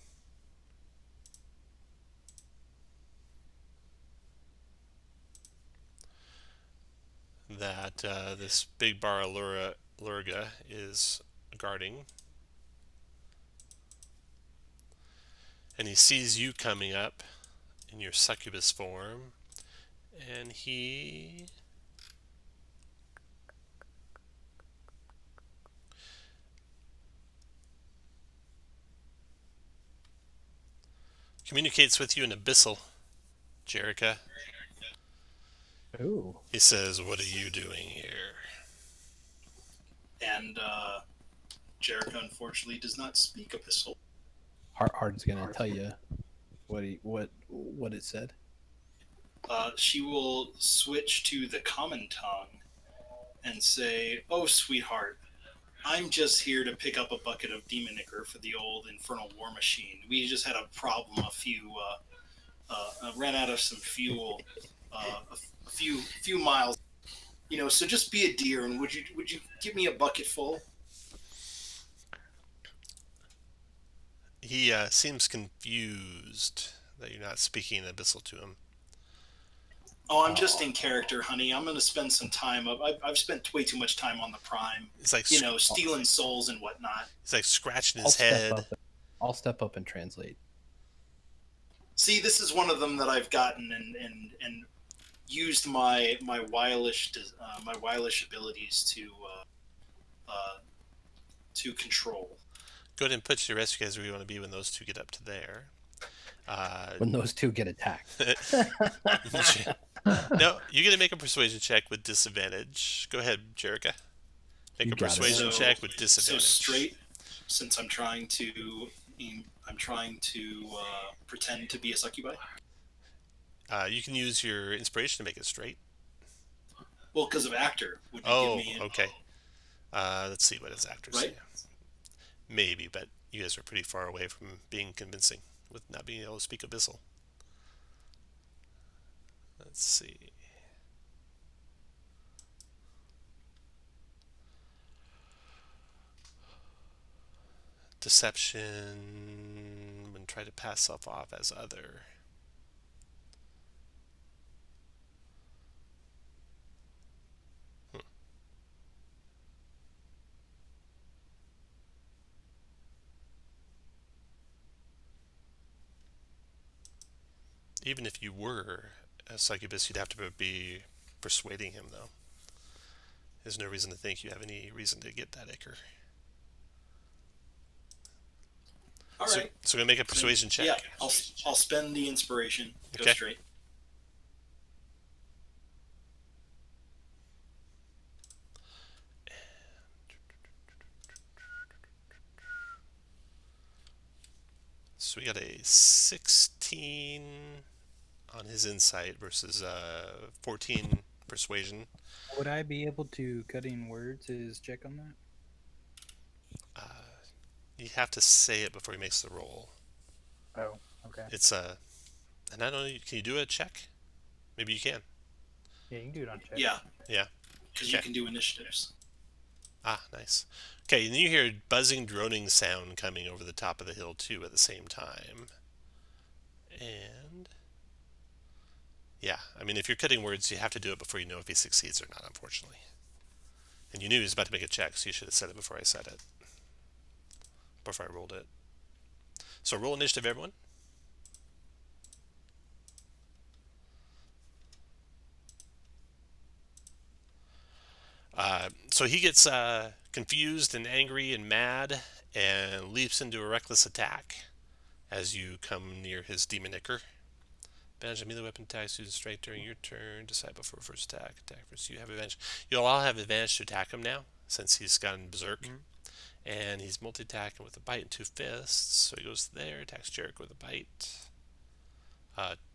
That this big bar Lurga is guarding. And he sees you coming up in your succubus form. And he communicates with you in Abyssal, Jerica. Ooh. He says, "What are you doing here?" And Jerica unfortunately does not speak Abyssal. Hard's gonna tell you what it said. She will switch to the common tongue and say, "Oh, sweetheart, I'm just here to pick up a bucket of demon ichor for the old infernal war machine. We just had a problem. Ran out of some fuel. A few miles. So just be a dear, and would you give me a bucket full?" He seems confused that you're not speaking Abyssal to him. "Oh, I'm just in character, honey. I'm going to spend some time. I've spent way too much time on the Prime. It's like stealing souls and whatnot." He's like scratching his head. I'll step up and translate. See, this is one of them that I've gotten and used my wilish abilities to control. Go ahead and put your rescue guys where you want to be when those two get up to there. When those two get attacked. No, you're going to make a persuasion check with disadvantage. Go ahead, Jerica. Make a persuasion check with disadvantage. So straight, since I'm trying to pretend to be a succubi. You can use your inspiration to make it straight. Well, because of actor. Would you give me okay. Let's see what his actors say. Maybe, but you guys are pretty far away from being convincing with not being able to speak Abyssal. Let's see. Deception, and try to pass self off as other. Even if you were a succubus, you'd have to be persuading him, though. There's no reason to think you have any reason to get that ichor. All right. So we're going to make a persuasion check. Yeah, I'll spend the inspiration. Go straight. So we got a 16 on his insight versus 14 persuasion. Would I be able to cutting words his check on that? You have to say it before he makes the roll. Oh, okay. It's and I don't know. Can you do a check? Maybe you can. Yeah, you can do it on check. Yeah. Yeah. Because you can do initiatives. Ah, nice. Okay, and you hear a buzzing, droning sound coming over the top of the hill, too, at the same time. And yeah, I mean, if you're cutting words, you have to do it before you know if he succeeds or not, unfortunately. And you knew he was about to make a check, so you should have said it before I said it. Before I rolled it. So roll initiative, everyone. So he gets confused and angry and mad and leaps into a reckless attack as you come near his demon ichor. Advantage of melee weapon attacks using strength during your turn. Decide before first attack. Attack first. You have advantage. You'll all have advantage to attack him now since he's gone berserk. Mm-hmm. And he's multi-attacking with a bite and two fists. So he goes there, attacks Jerica with a bite.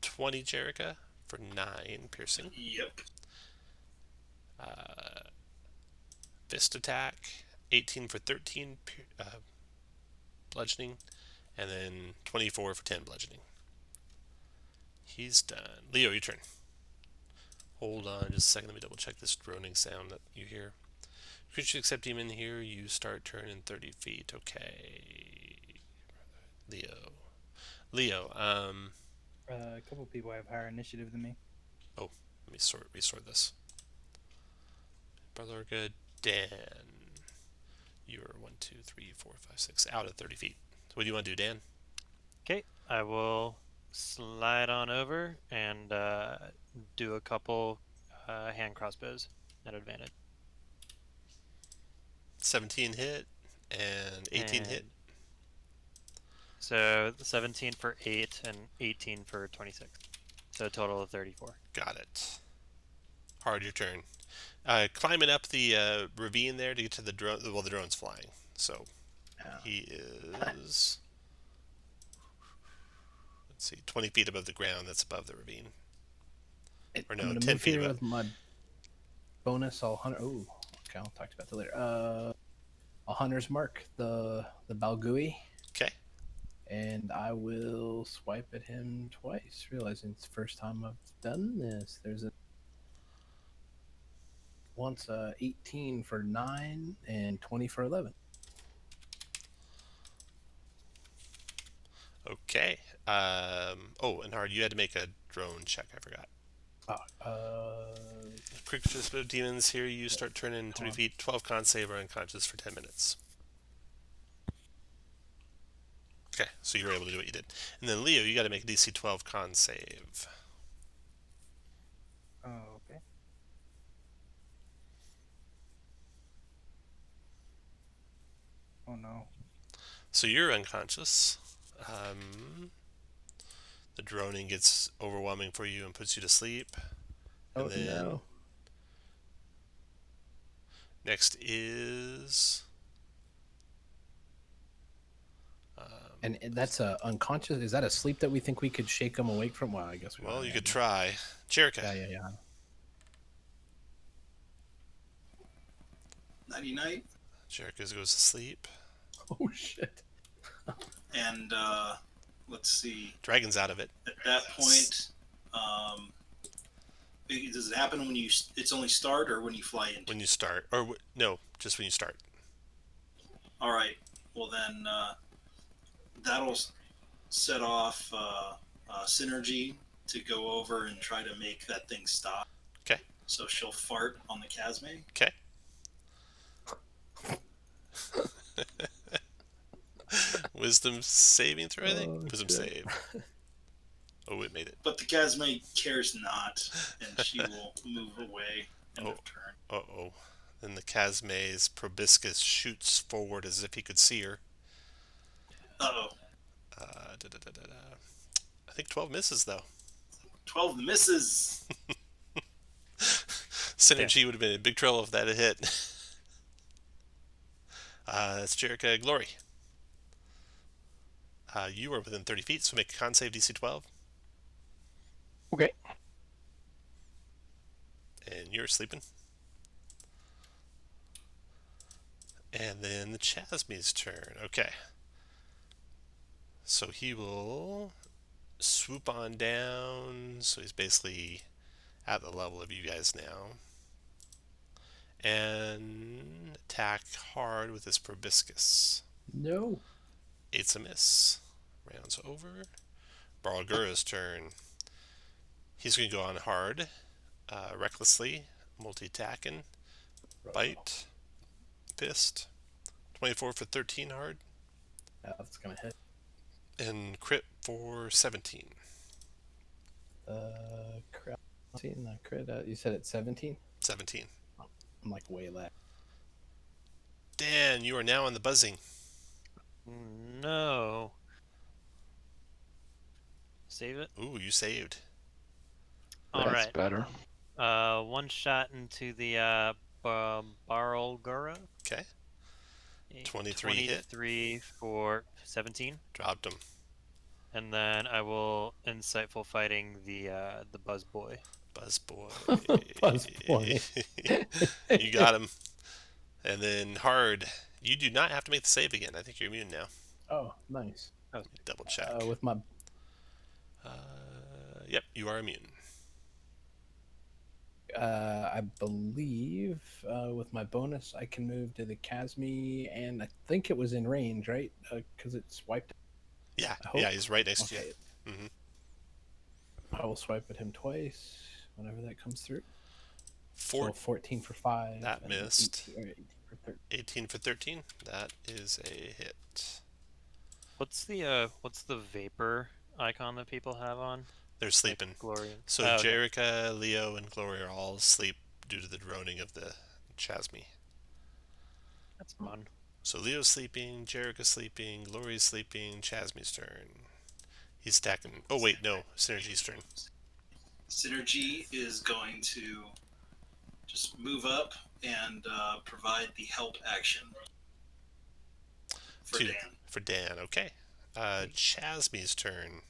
20 Jerica for 9 piercing. Yep. Fist attack, 18 for 13 bludgeoning, and then 24 for 10 bludgeoning. He's done. Leo, your turn. Hold on just a second. Let me double check this droning sound that you hear. Creature except demon here, you start turning 30 feet. Okay. Leo, A couple people have higher initiative than me. oh, let me resort this. Brother good. Dan. You're 1, 2, 3, 4, 5, 6 out of 30 feet. So what do you want to do, Dan? Okay, I will slide on over and do a couple hand crossbows at advantage. 17 hit and 18 hit. So 17 for 8 and 18 for 26. So a total of 34. Got it. Hard, your turn. Climbing up the ravine there to get to the drone. Well, the drone's flying. So he is, let's see, 20 feet above the ground. That's above the ravine. Or no, I'm gonna 10 move feet here above. with my bonus. I'll hunter. Oh, okay. I'll talk about that later. I'll hunter's mark the Balgui. Okay. And I will swipe at him twice, realizing it's the first time I've done this. There's once 18 for 9 and 20 for 11. Okay. Oh, and Hard, you had to make a drone check. I forgot. Creatures of demons here. You start turning 30 feet. 12 con save or unconscious for 10 minutes. Okay, so you were able to do what you did. And then Leo, you got to make a DC 12 con save. Oh, okay. Oh no. So you're unconscious. The droning gets overwhelming for you and puts you to sleep. And then no. Next is... And that's unconscious. Is that a sleep that we think we could shake him awake from? Well, I guess we. Well, you could try. Jerica. Yeah. 99. Jerica goes to sleep. Oh shit. And let's see. Dragon's out of it. At that point, does it happen when it's only start or when you fly into? When you start, or no, just when you start. All right. Well then, that'll set off synergy to go over and try to make that thing stop. Okay. So she'll fart on the Casme. Okay. Wisdom saving throw, I think. Wisdom save. Oh, it made it. But the Casme cares not, and she will move away end of turn. Uh-oh. Then the Casme's proboscis shoots forward as if he could see her. Uh-oh. I think 12 misses, though. 12 misses. Synergy would have been in big trouble if that had hit. That's Jerica Glory. You are within 30 feet, so make a con save DC 12. Okay. And you're sleeping. And then the Chasme's turn. Okay. So he will swoop on down. So he's basically at the level of you guys now. And attack hard with his proboscis. No. It's a miss. Rounds over. Barlgura's turn. He's going to go on hard, recklessly, multi-attacking, bite, fist. 24 for 13 hard. Yeah, that's gonna hit. And crit for 17. Crit. You said it's 17. 17. I'm like way less. Dan, you are now on the buzzing. No. Save it. Ooh, you saved. All That's right. better. One shot into the Barlgura. Okay. 23 hit. 23 for 17. Dropped him. And then I will insightful fighting the Buzz Boy. Buzz boy. Buzz boy. You got him. And then hard. You do not have to make the save again. I think you're immune now. Oh, nice. Okay. Double check. With my Yep, You are immune. I believe with my bonus, I can move to the Casmi, and I think it was in range, right? Because it's wiped. Yeah, I hope. yeah, he's right next to Okay. you. Mm-hmm. I will swipe at him twice whenever that comes through. So 14 for 5. That missed. 18 for 13. 18 for 13. That is a hit. What's the vapor icon that people have on? They're sleeping. Like Gloria. So Jerica, Leo, and Gloria are all asleep due to the droning of the Chasmi. That's fun. So Leo's sleeping, Jerica's sleeping, Gloria's sleeping, Chasmi's turn. He's stacking. Oh wait, no, Synergy's turn. Synergy is going to just move up and provide the help action for Dan. For Dan, okay. Chasmi's turn.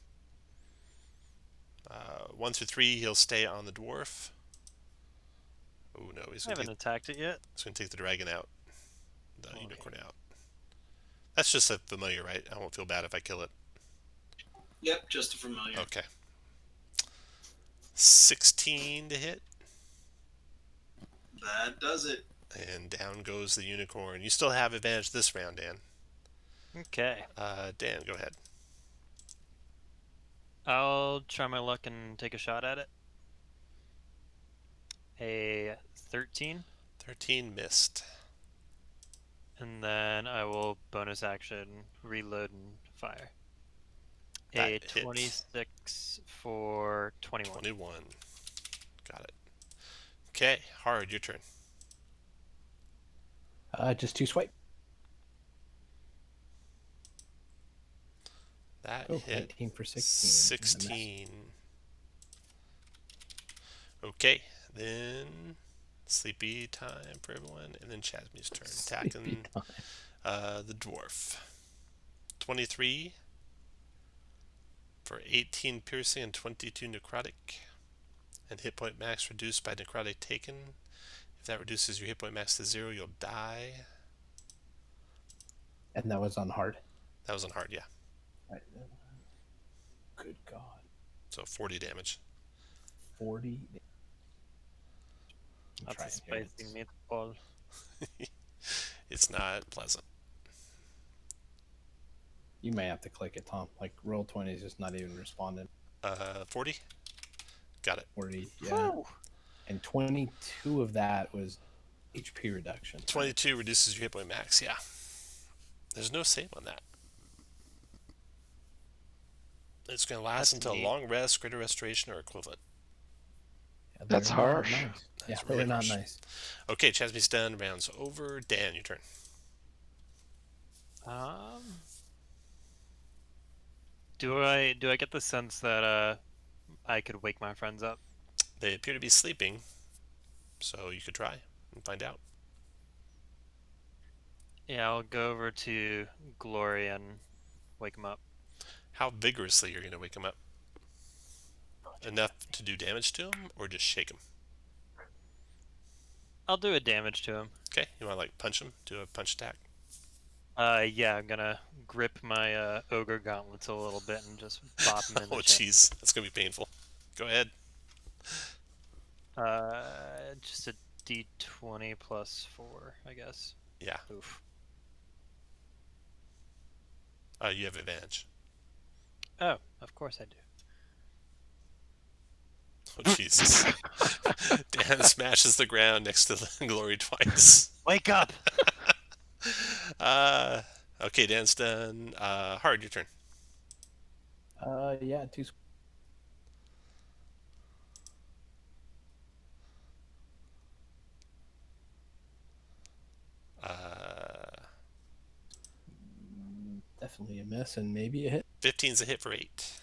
1 through 3, he'll stay on the dwarf. Oh no, I haven't attacked it yet. He's going to take the dragon out. The unicorn out. That's just a familiar, right? I won't feel bad if I kill it. Yep, just a familiar. Okay. 16 to hit. That does it. And down goes the unicorn. You still have advantage this round, Dan. Okay. Dan, go ahead. I'll try my luck and take a shot at it. A 13. 13 missed. And then I will bonus action, reload, and fire. That a hits. 26 for 21. 21. Got it. Okay, Hard, your turn. Just 2 swipe. That hit 19 for 16. 16. Okay, then sleepy time for everyone, and then Chasmi's turn. Attacking the dwarf. 23 for 18 piercing and 22 necrotic. And hit point max reduced by necrotic taken. If that reduces your hit point max to 0, you'll die. And that was on hard? That was on hard, yeah. Right. Good God. So 40 damage. 40. That's a spicy meatball. It's not pleasant. You may have to click it, Tom. Like, roll 20 is just not even responding. 40? Got it. 40, yeah. Woo! And 22 of that was HP reduction. 22 reduces your hit point max, yeah. There's no save on that. It's going to last until long rest, greater restoration, or equivalent. Yeah, that's harsh. Nice. That's really not nice. Okay, Chasmi's done. Round's over. Dan, your turn. Do I get the sense that I could wake my friends up? They appear to be sleeping, so you could try and find out. Yeah, I'll go over to Gloria and wake them up. How vigorously you're going to wake them up? Enough to do damage to them, or just shake them? I'll do a damage to him. Okay, you want to like punch him? Do a punch attack? Yeah, I'm gonna grip my ogre gauntlets a little bit and just bop him in the chin. Jeez, that's gonna be painful. Go ahead. Just a D20 plus 4, I guess. Yeah. Oof. You have advantage. Oh, of course I do. Oh, Jesus. Dan smashes the ground next to the Glory twice. Wake up! Okay, Dan's done. Hard, your turn. Yeah, 2. Definitely a miss and maybe a hit. 15's a hit for 8.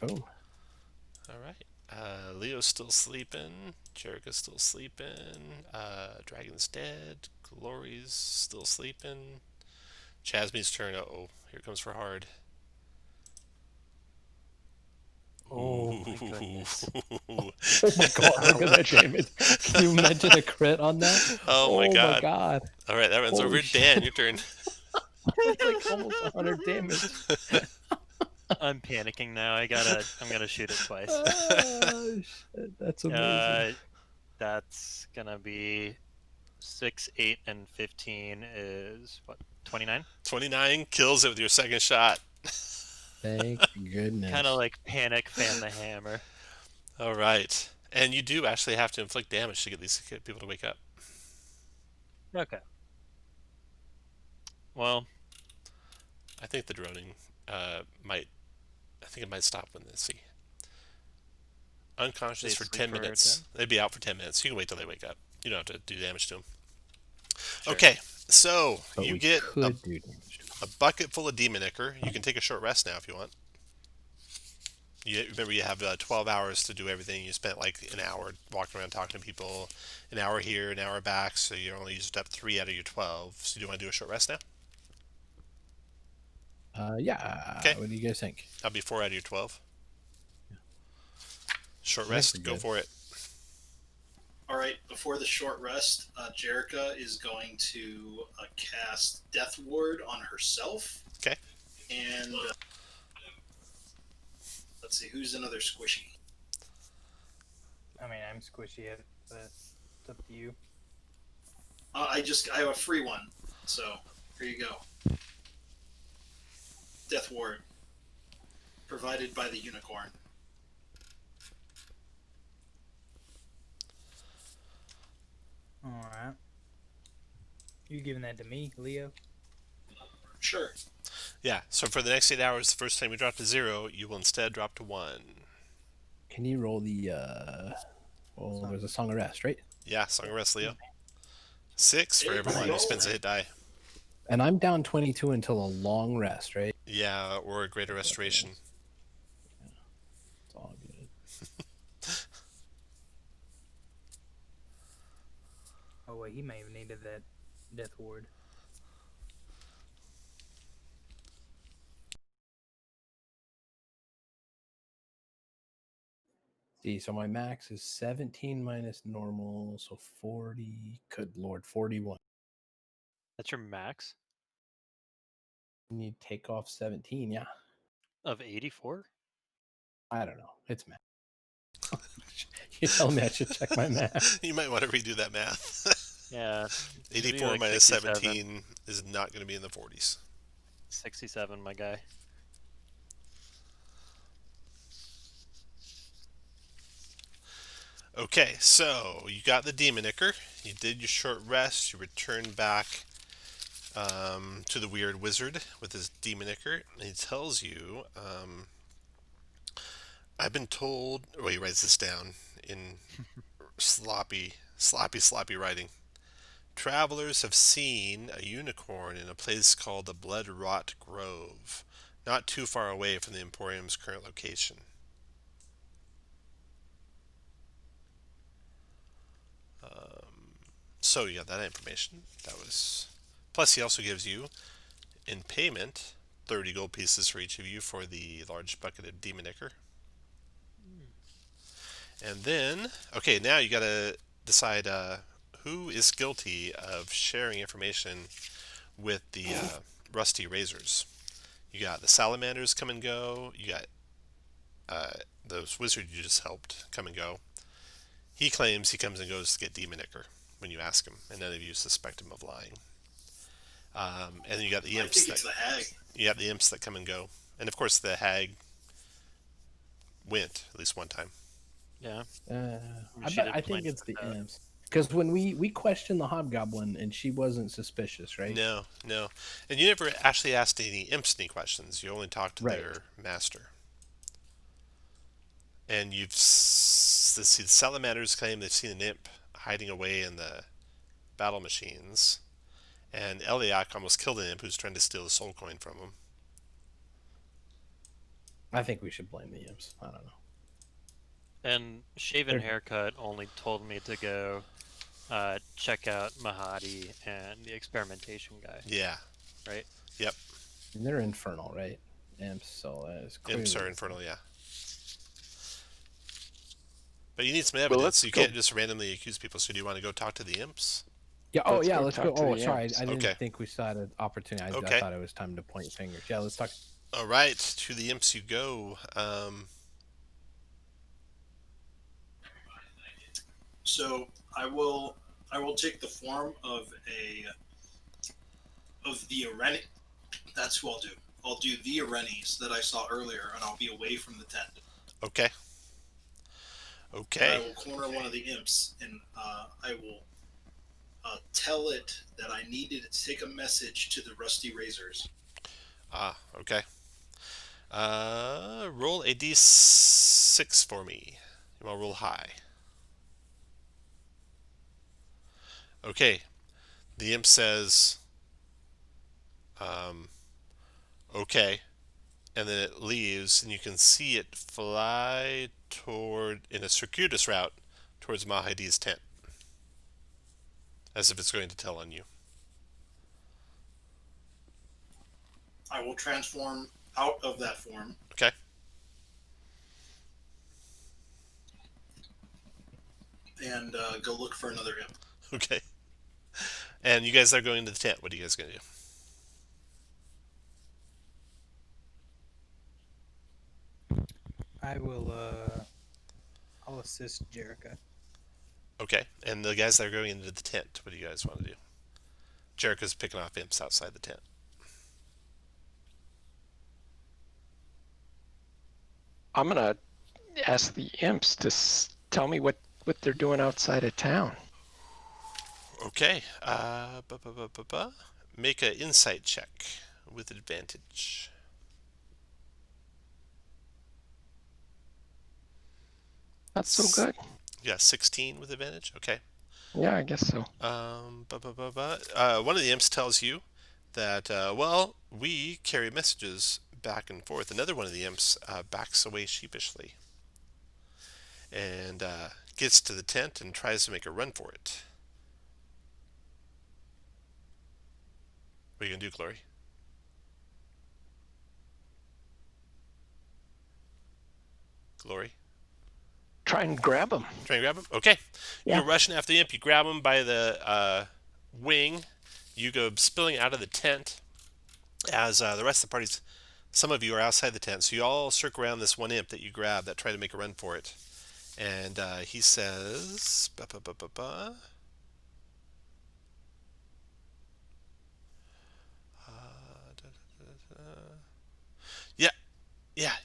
Oh. All right. Leo's still sleeping. Jerica's still sleeping. Dragon's dead. Glory's still sleeping. Chasmi's turn. Uh-oh. Here comes for hard. Oh, my goodness. Oh my God, look at that damage. Can you imagine a crit on that? Oh my God. My God. All right, that runs Holy over. shit. Dan, your turn. It's like almost 100 damage. I'm panicking now. I'm gonna shoot it twice. Oh, shit, that's amazing. That's gonna be 6, 8, and 15 is what? 29. 29 kills it with your second shot. Thank goodness. Kind of like panic, fan the hammer. All right, and you do actually have to inflict damage to get these people to wake up. Okay. Well, I think the droning might. I think it might stop when they see. Unconscious They for sleep 10 for minutes. 10? They'd be out for 10 minutes. You can wait till they wake up. You don't have to do damage to them. Sure. Okay, so But you we get could do damage to him. a bucket full of demon ichor. You can take a short rest now if you want. Remember, you have 12 hours to do everything. You spent like an hour walking around talking to people, an hour here, an hour back, so you only used up 3 out of your 12. So do you want to do a short rest now? Yeah. Okay. What do you guys think? That'll be 4 out of your 12. Short I think rest, we're go good. for it. All right, before the short rest, Jerica is going to cast Death Ward on herself. Okay. And let's see, who's another squishy? I mean, I'm squishy, but it's up to you. I have a free one, so here you go. Death Ward, provided by the unicorn. All right. You giving that to me, Leo? Sure. Yeah, so for the next 8 hours, the first time you drop to 0, you will instead drop to 1. Can you roll the there's a Song of Rest, right? Yeah, Song of Rest, Leo. 6 for Hey, everyone who roll. spends a hit die. And I'm down 22 until a long rest, right? Yeah, or a greater restoration. It's all good. Oh wait, he may have needed that Death Ward. See, so my max is 17 minus normal, so 40. Good lord, 41. That's your max And you take off 17, yeah. of 84. I don't know. It's math. You tell me I should check my math. You might want to redo that math. Yeah. 84 like minus 67. 17 is not going to be in the 40s. 67, my guy. Okay, so you got the demon ichor. You did your short rest. You returned back to the weird wizard with his demon ichor. And he tells you, I've been told. Well, he writes this down in sloppy writing. Travelers have seen a unicorn in a place called the Blood Rot Grove, not too far away from the Emporium's current location. So you got that information. That was. Plus, he also gives you, in payment, 30 gold pieces for each of you for the large bucket of demon ichor. And then, okay, now you got to decide who is guilty of sharing information with the rusty razors. You got the salamanders come and go. You got those wizards you just helped come and go. He claims he comes and goes to get demon ichor when you ask him, and none of you suspect him of lying. And then you got the I imps. think it's the hag. You got the imps that come and go, and of course the hag went at least one time. Yeah. I think it's the imps. Because when we questioned the hobgoblin and she wasn't suspicious, right? No, and you never actually asked any imps any questions. You only talked to Right. their master. And the salamanders claim they've seen an imp hiding away in the battle machines, and Eliak almost killed an imp who's trying to steal the soul coin from him. I think we should blame the imps. I don't know. And Shaven They're- Haircut only told me to go check out Mahadi and the experimentation guy, Yeah, right? yep. And they're infernal, right? Imps, so it's clearly Imps are infernal, yeah. But you need some Well, evidence. let's You go- can't just randomly accuse people. So do you want to go talk to the imps? Yeah. Oh, Let's yeah. go Let's talk go. to Oh, the sorry. imps. I didn't Okay. think we saw an opportunity. I Okay. thought it was time to point fingers. Yeah. Let's talk. All right, to the imps you go. So I will take the form of the Areni. That's who I'll do. I'll do the Arenis that I saw earlier, and I'll be away from the tent. Okay. Okay. I will corner one of the imps, and I will tell it that I needed to take a message to the Rusty Razors. Okay. Roll a d6 for me. You want to roll high. Okay. The imp says, okay. And then it leaves, and you can see it fly in a circuitous route towards Mahadi's tent. As if it's going to tell on you. I will transform out of that form. Okay. And go look for another imp. Okay. And you guys are going to the tent. What are you guys going to do? I'll assist Jericho. Okay. And the guys that are going into the tent, what do you guys want to do? Jericho's picking off imps outside the tent. I'm gonna ask the imps to tell me what they're doing outside of town. Okay. Make an insight check with advantage. Not so good. Yeah, 16 with advantage. Okay. Yeah, I guess so. One of the imps tells you that, well, we carry messages back and forth. Another one of the imps backs away sheepishly and gets to the tent and tries to make a run for it. What are you going to do, Glory? Glory? Try and grab him. Try and grab him? Okay. Yeah. You're rushing after the imp. You grab him by the wing. You go spilling out of the tent as the rest of the party's... Some of you are outside the tent, so you all circle around this one imp that you grab that tried to make a run for it. And he says...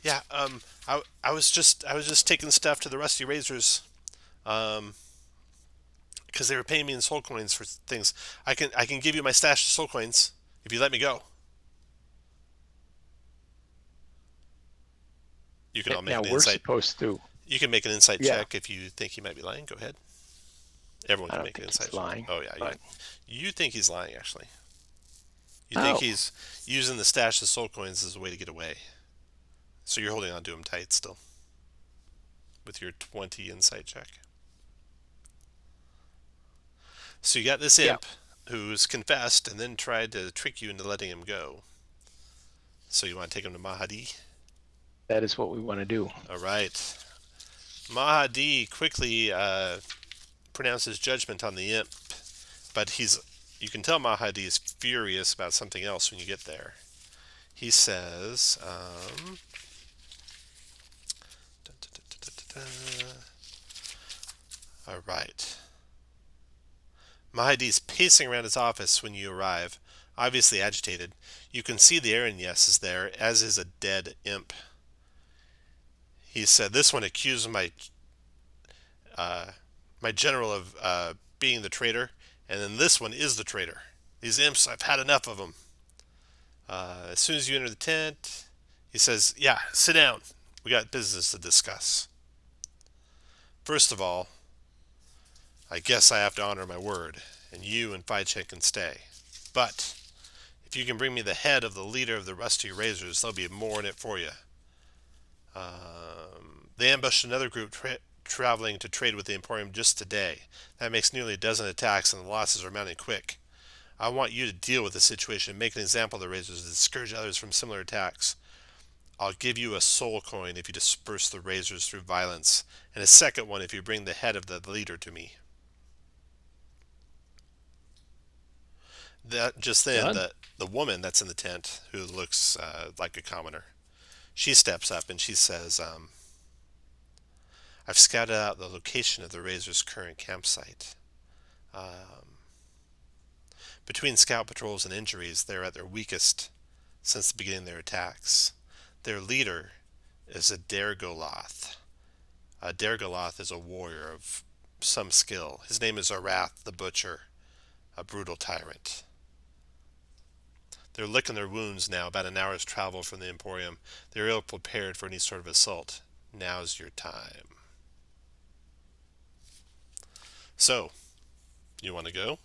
Yeah. I was just taking stuff to the Rusty Razors, because they were paying me in soul coins for things. I can give you my stash of soul coins if you let me go. You can all make now an we're insight. supposed to. You can make an insight Yeah. check if you think he might be lying. Go ahead. Everyone I can don't make an think insight he's check. lying. Oh yeah, but- you think he's lying actually. You think Oh. he's using the stash of soul coins as a way to get away. So you're holding on to him tight still. With your 20 insight check. So you got this imp who's confessed and then tried to trick you into letting him go. So you want to take him to Mahadi? That is what we want to do. All right. Mahadi quickly pronounces judgment on the imp, but you can tell Mahadi is furious about something else when you get there. He says, all right. Mahadi's pacing around his office when you arrive, obviously agitated. You can see the Avernus is there, as is a dead imp. He said, "This one accused my general of being the traitor, and then this one is the traitor. These imps, I've had enough of them." As soon as you enter the tent, he says, "Yeah, sit down. We got business to discuss. First of all, I guess I have to honor my word, and you and Phi Chin can stay. But if you can bring me the head of the leader of the Rusty Razors, there'll be more in it for you." They ambushed another group traveling to trade with the Emporium just today. That makes nearly a dozen attacks, and the losses are mounting quick. I want you to deal with the situation and make an example of the Razors to discourage others from similar attacks. I'll give you a soul coin if you disperse the Razors through violence, and a second one if you bring the head of the leader to me. That just then, Done. the woman that's in the tent, who looks like a commoner, she steps up and she says, "I've scouted out the location of the Razor's current campsite. Between scout patrols and injuries, they're at their weakest since the beginning of their attacks. Their leader is a Dergoloth. A Dergoloth is a warrior of some skill. His name is Arath the Butcher, a brutal tyrant. They're licking their wounds now, about an hour's travel from the Emporium. They're ill prepared for any sort of assault. Now's your time." So, you want to go?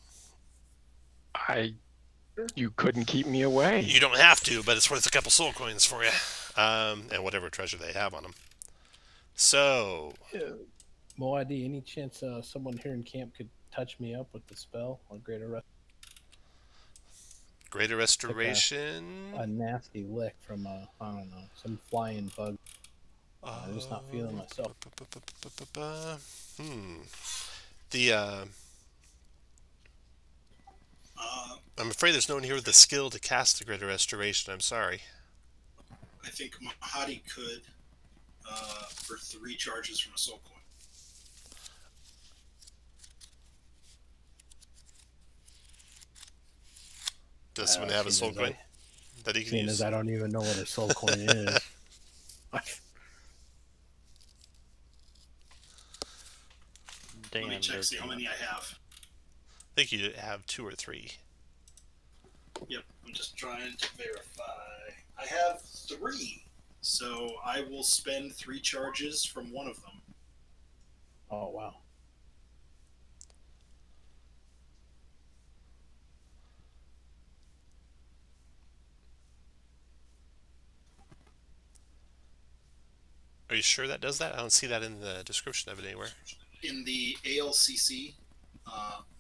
You couldn't keep me away. You don't have to, but it's worth a couple soul coins for you. And whatever treasure they have on them. So, Mahadi, any chance someone here in camp could touch me up with the spell or greater Greater Restoration. a nasty lick from I don't know, some flying bug. I'm just not feeling myself. I'm afraid there's no one here with the skill to cast the Greater Restoration. I'm sorry. I think Mahadi could for 3 charges from a soul coin. Does someone have a soul coin that he can Seeing use? as I don't even know what a soul coin is. Let me Damn, check, those see how many I have. I think you have 2 or 3. Yep, I'm just trying to verify. I have 3, so I will spend 3 charges from one of them. Oh, wow. Are you sure that does that? I don't see that in the description of it anywhere. In the ALCC,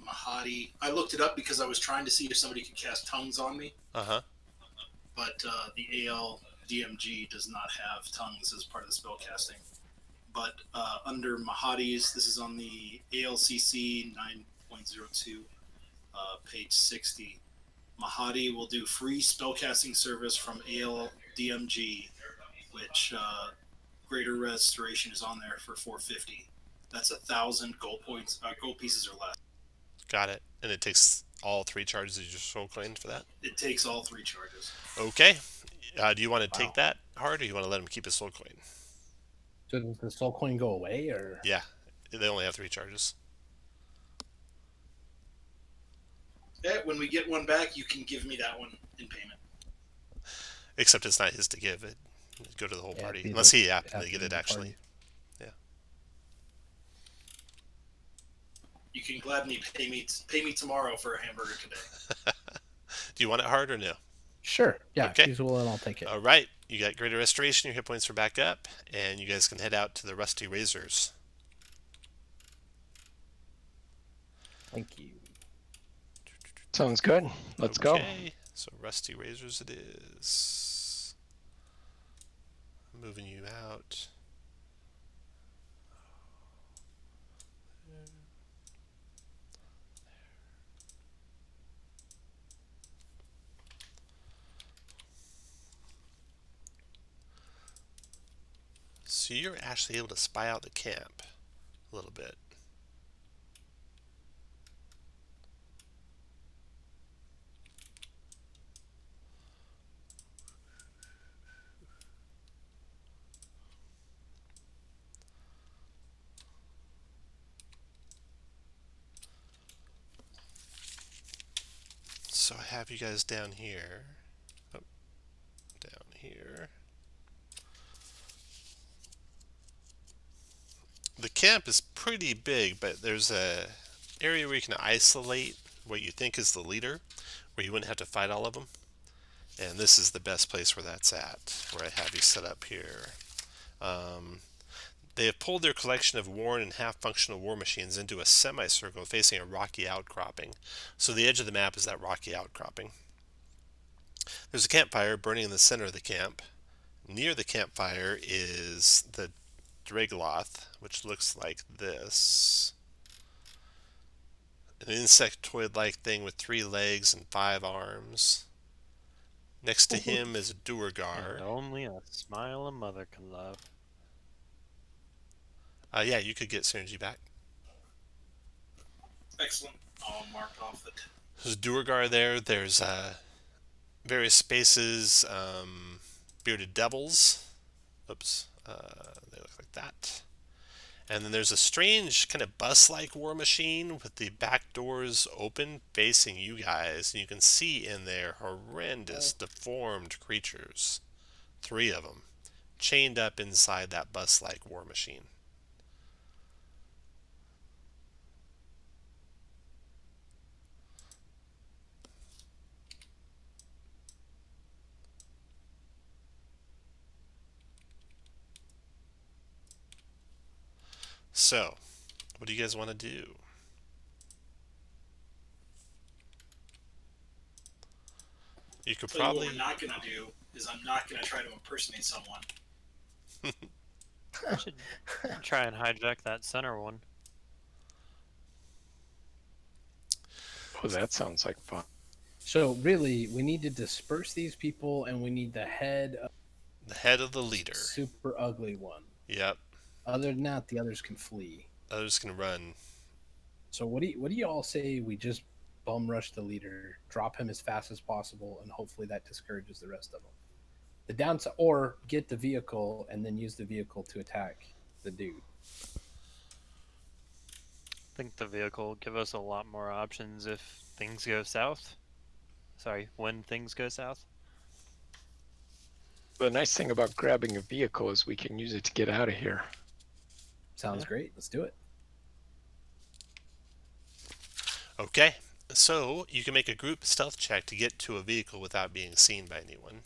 Mahadi, I looked it up because I was trying to see if somebody could cast tongues on me, Uh-huh. but the AL DMG does not have tongues as part of the spell casting. But under Mahadi's, this is on the ALCC 9.02, page 60. Mahadi will do free spellcasting service from AL DMG, which Greater Restoration is on there for 450. That's 1,000 gold points, gold pieces or less. Got it. And it takes all 3 charges of your soul coin for that? It takes all 3 charges. Okay. Do you want to take that hard, or you want to let him keep his soul coin? So does the soul coin go away, or? Yeah. They only have 3 charges. Yeah, when we get one back, you can give me that one in payment. Except it's not his to give. It go to the whole Yeah, party. it'd be Unless the- he happened to it'd get be it, the actually. party. Yeah. You can gladly pay me tomorrow for a hamburger today. Do you want it hard or no? Sure. Yeah, Okay. if he's willing, I'll take it. All right. You got Greater Restoration. Your hit points are back up. And you guys can head out to the Rusty Razors. Thank you. Sounds good. Let's go. Okay. So Rusty Razors it is. Moving you out. So you're actually able to spy out the camp a little bit. So I have you guys down here. Oh, down here. The camp is pretty big, but there's a area where you can isolate what you think is the leader, where you wouldn't have to fight all of them. And this is the best place where that's at, where I have you set up here. They have pulled their collection of worn and half-functional war machines into a semicircle facing a rocky outcropping. So the edge of the map is that rocky outcropping. There's a campfire burning in the center of the camp. Near the campfire is the Dragloth, which looks like this. an insectoid-like thing with 3 legs and 5 arms. Next to him is a And Duergar. only a smile a mother can love. Yeah, you could get synergy back. Excellent. I'll mark off the. There's a Duergar there. There's various spaces, bearded devils. Oops, they look like that. And then there's a strange kind of bus-like war machine with the back doors open facing you guys. And you can see in there horrendous, deformed creatures. 3 of them. Chained up inside that bus-like war machine. So, what do you guys want to do? You could Tell you probably... what we're not going to do is I'm not going to try to impersonate someone. I should try and hijack that center one. Oh, that sounds like fun. So really, we need to disperse these people, and we need the head of the leader. super ugly one. Yep. Other than that, the others can flee. Others can run. So what do you all say we just bum rush the leader, drop him as fast as possible, and hopefully that discourages the rest of them. The downside, or get the vehicle and then use the vehicle to attack the dude. I think the vehicle will give us a lot more options if things go south. Sorry, when things go south. The nice thing about grabbing a vehicle is we can use it to get out of here. Sounds great. Let's do it. Okay, so you can make a group stealth check to get to a vehicle without being seen by anyone.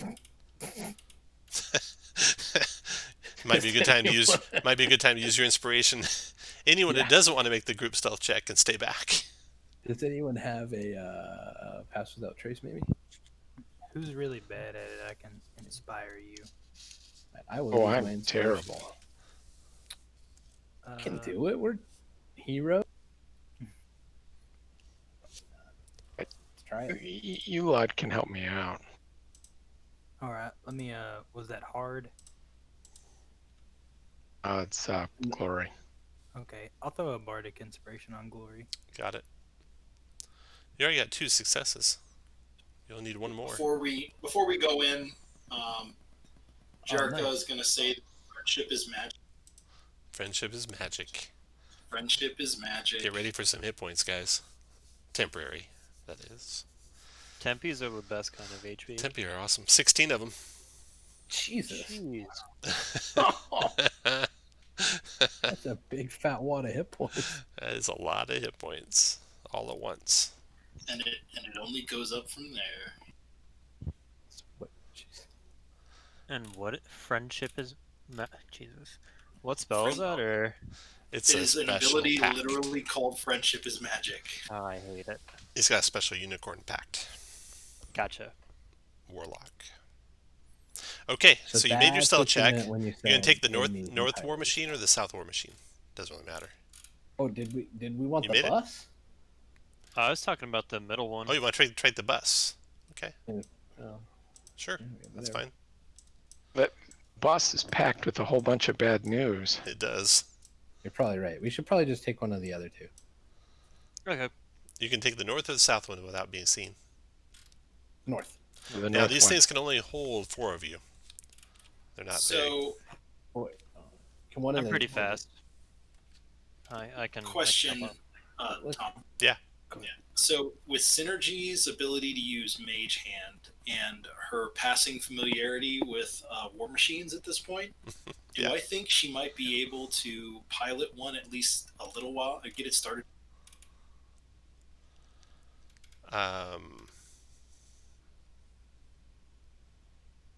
Might be a good time to use. Might be a good time to use your inspiration. Anyone that doesn't want to make the group stealth check can stay back. Does anyone have a pass without trace? Maybe. Who's really bad at it? I can inspire you. I will. Oh, I'm terrible. Can do it. We're heroes. Let's try it. You lot can help me out. All right. Let me. Was that hard? It's glory. Okay. I'll throw a bardic inspiration on glory. Got it. You already got 2 successes. You'll need 1 more. Before we go in, Jericho nice. is going to say friendship is magic. Friendship is magic. Friendship is magic. Get ready for some hit points, guys. Temporary, that is. Tempies are the best kind of HP. Tempi are awesome. 16 of them. Jesus. Jeez. That's a big fat wad of hit points. That is a lot of hit points all at once. And it only goes up from there. What? Jeez. And what friendship is? Jesus. What spell is that? Or It's It a is an special ability pact. literally called friendship is magic. oh, I hate it. He's got a special unicorn pact. Gotcha. Warlock. Okay, so you made your that's stealth what you check. meant when you You're gonna said take the enemies north and war pirates. machine or the south war machine. Doesn't really matter. Oh, did we want You the made it? bus? I was talking about the middle one. Oh, you want to trade the bus? Okay, Oh, sure, that's whatever. fine. Bus is packed with a whole bunch of bad news. It does. You're probably right. We should probably just take one of the other 2. Okay. You can take the north or the south one without being seen. North. The Now north these one. things can only hold 4 of you. They're not big. So, Can one of I'm them- pretty fast. I can. question, I can Tom. Yeah. Yeah. So, with Synergy's ability to use Mage Hand and her passing familiarity with war machines at this point, do Yeah. I think she might be able to pilot one at least a little while and get it started?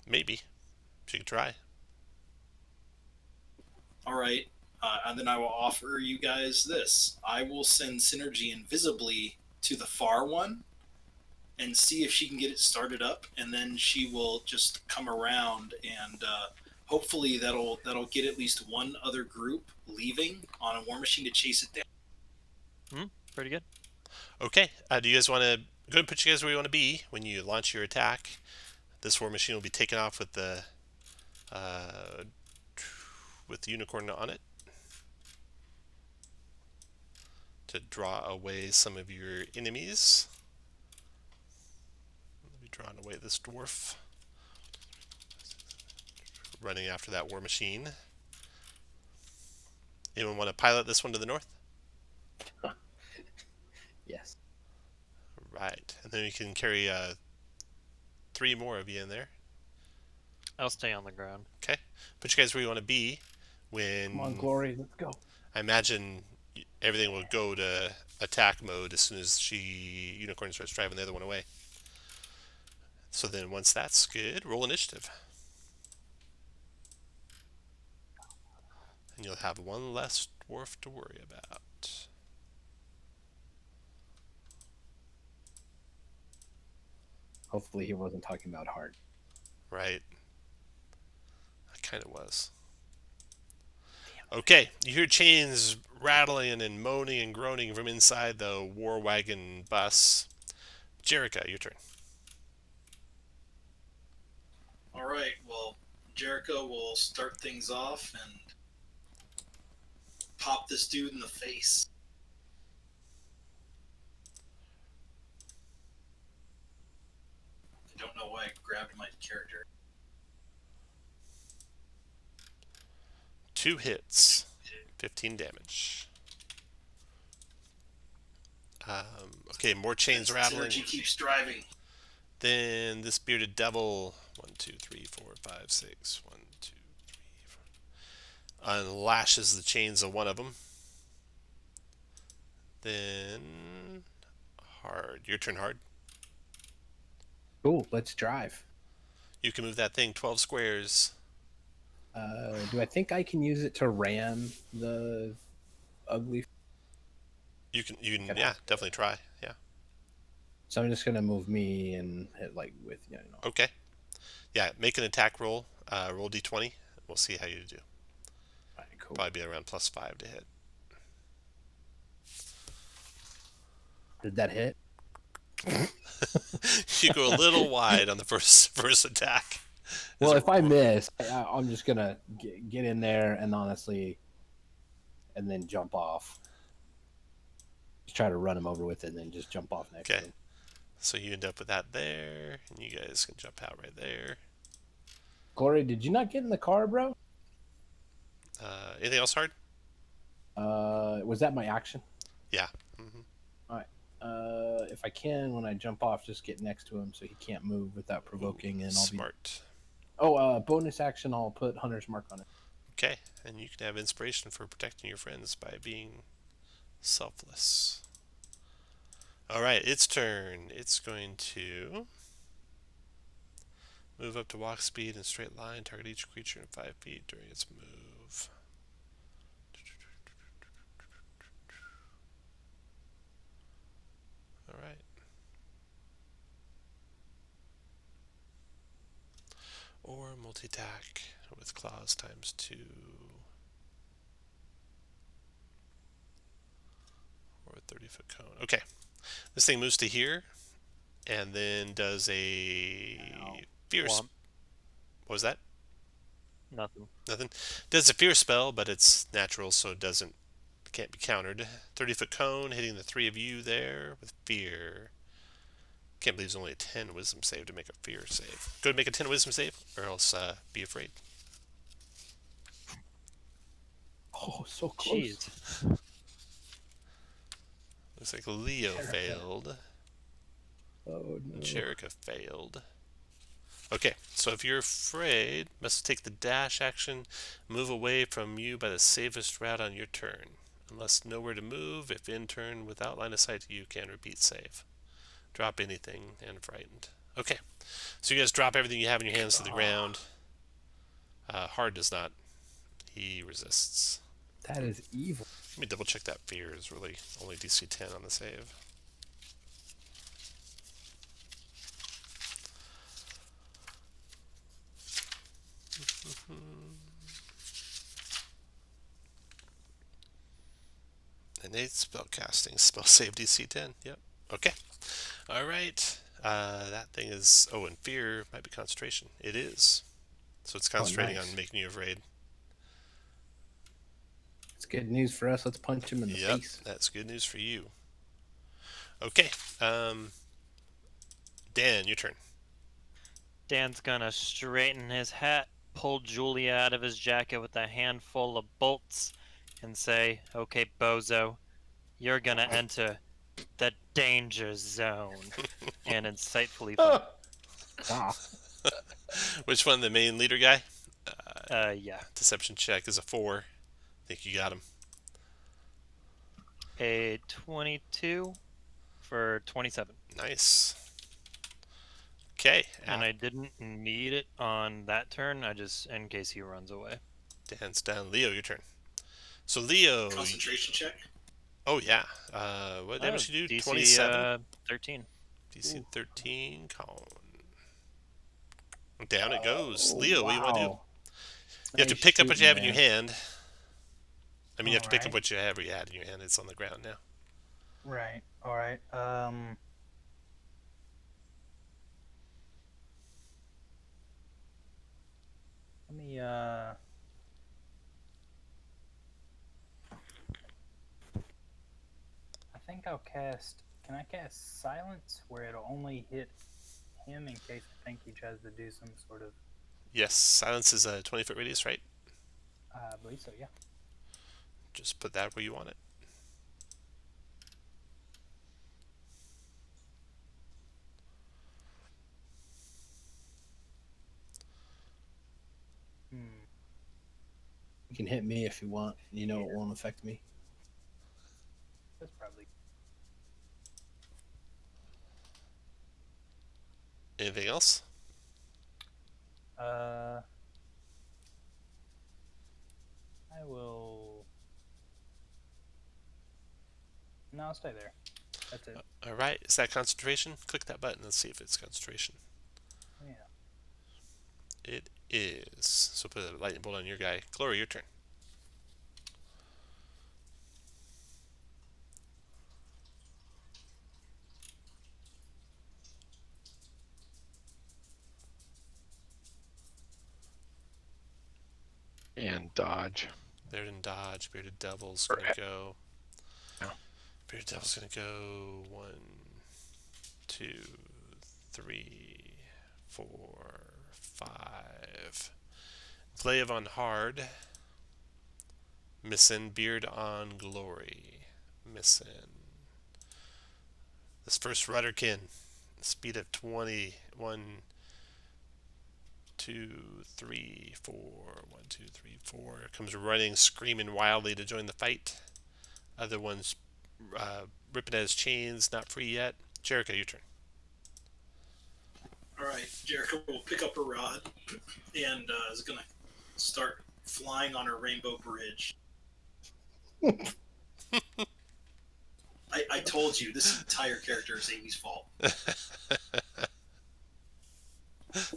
Maybe. She could try. All right. And then I will offer you guys this. I will send Synergy invisibly to the far one and see if she can get it started up, and then she will just come around and hopefully that'll get at least one other group leaving on a war machine to chase it down. Pretty good. Okay. Do you guys want to go and put you guys where you want to be when you launch your attack? This war machine will be taken off uh, with the unicorn on it to draw away some of your enemies. Let me draw away this dwarf running after that war machine. Anyone want to pilot this one to the north? Yes. Right. And then you can carry 3 more of you in there. I'll stay on the ground. Okay. Put you guys where you want to be when... Come on, Glory, let's go. I imagine everything will go to attack mode as soon as Unicorn starts driving the other one away. So then once that's good, roll initiative. And you'll have one less dwarf to worry about. Hopefully he wasn't talking about heart. Right. I kind of was. Okay, you hear chains rattling and moaning and groaning from inside the war wagon bus. Jerica, your turn. All right. Well, Jericho will start things off and pop this dude in the face. I don't know why I grabbed my character. 2 hits, 15 damage. Okay, more chains rattling. Synergy keeps driving. Then this bearded devil, 1, 2, 3, 4, 5, 6, 1, 2, 3, 4, unlashes the chains of one of them. Then hard. Your turn, hard. Cool, let's drive. You can move that thing 12 squares. Do I think I can use it to ram the ugly? You can yeah, definitely try. Yeah. So I'm just gonna move me and hit like with Okay. Yeah, make an attack roll. Roll d20. We'll see how you do. All right, cool. Probably be around +5 to hit. Did that hit? You go a little wide on the first attack. Well, if I miss, I'm just gonna get in there and then jump off. Just try to run him over with it, and then just jump off next to him. So you end up with that there, and you guys can jump out right there. Glory, did you not get in the car, bro? Anything else hard? Was that my action? Yeah. All right. If I can, when I jump off, just get next to him so he can't move without provoking. And Smart. Bonus action, I'll put Hunter's Mark on it. Okay, and you can have inspiration for protecting your friends by being selfless. All right, its turn. It's going to move up to walk speed in straight line, target each creature in 5 feet during its move. All right. Or multi-attack with claws ×2. Or a 30-foot cone. Okay. This thing moves to here and then does a fierce. Womp. What was that? Nothing. Nothing. Does a fear spell, but it's natural, so it can't be countered. 30-foot cone hitting the 3 of you there with fear. Can't believe there's only a 10 wisdom save to make a fear save. Go ahead and make a 10 wisdom save, or else be afraid. Oh, so close. Jeez. Looks like Leo failed. Oh, no. Jerica failed. Okay, so if you're afraid, must take the dash action, move away from you by the safest route on your turn. Unless nowhere to move, if in turn without line of sight, you can repeat save. Drop anything and frightened. Okay, so you guys drop everything you have in your hands to the ground. Hard does not. He resists. That is evil. Let me double check that fear is really only DC 10 on the save. Innate spellcasting. Spell save DC 10. Yep. Okay. Alright. That thing is... Oh, and fear might be concentration. It is. So it's concentrating nice. on making you afraid. It's good news for us. Let's punch him in the face. That's good news for you. Okay. Dan, your turn. Dan's gonna straighten his hat, pull Julia out of his jacket with a handful of bolts, and say, "Okay, bozo, you're gonna enter the danger zone." And insightfully fun. Which one? The main leader guy? Yeah. Deception check is a 4. I think you got him. A 22 for 27. Nice. Okay. And I didn't need it on that turn. I just, in case he runs away. Dan's down. Leo, your turn. So Leo... Concentration check? Oh, yeah. What damage you do? DC 27? 13. DC 13. Down it goes. Leo, what do you want to do? You have to pick up what you have in your hand. I mean, you have to pick up what you have in your hand. It's on the ground now. Right. All right. Let me I think I'll cast. Can I cast silence where it'll only hit him in case I think he tries to do some sort of... Yes, silence is a 20-foot radius, right? I believe so, yeah. Just put that where you want it. You can hit me if you want. You know it won't affect me. That's probably... Anything else? I will... No, I'll stay there. That's it. Alright, is that concentration? Click that button and see if it's concentration. Yeah. It is. So put a lightning bolt on your guy. Glory, your turn. And dodge. Bearded dodge. Bearded Devil's gonna go. No. Bearded Devil's gonna go 1, 2, 3, 4, 5. Glaive on hard. Missin. Beard on glory. Missin. This first rudderkin. Speed of 20. 1, 2, 3, 4. 1, 2, 3, 4. Comes running, screaming wildly to join the fight. Other one's ripping at his chains, not free yet. Jericho, your turn. Alright, Jericho will pick up her rod and is going to start flying on her rainbow bridge. I told you, this entire character is Amy's fault.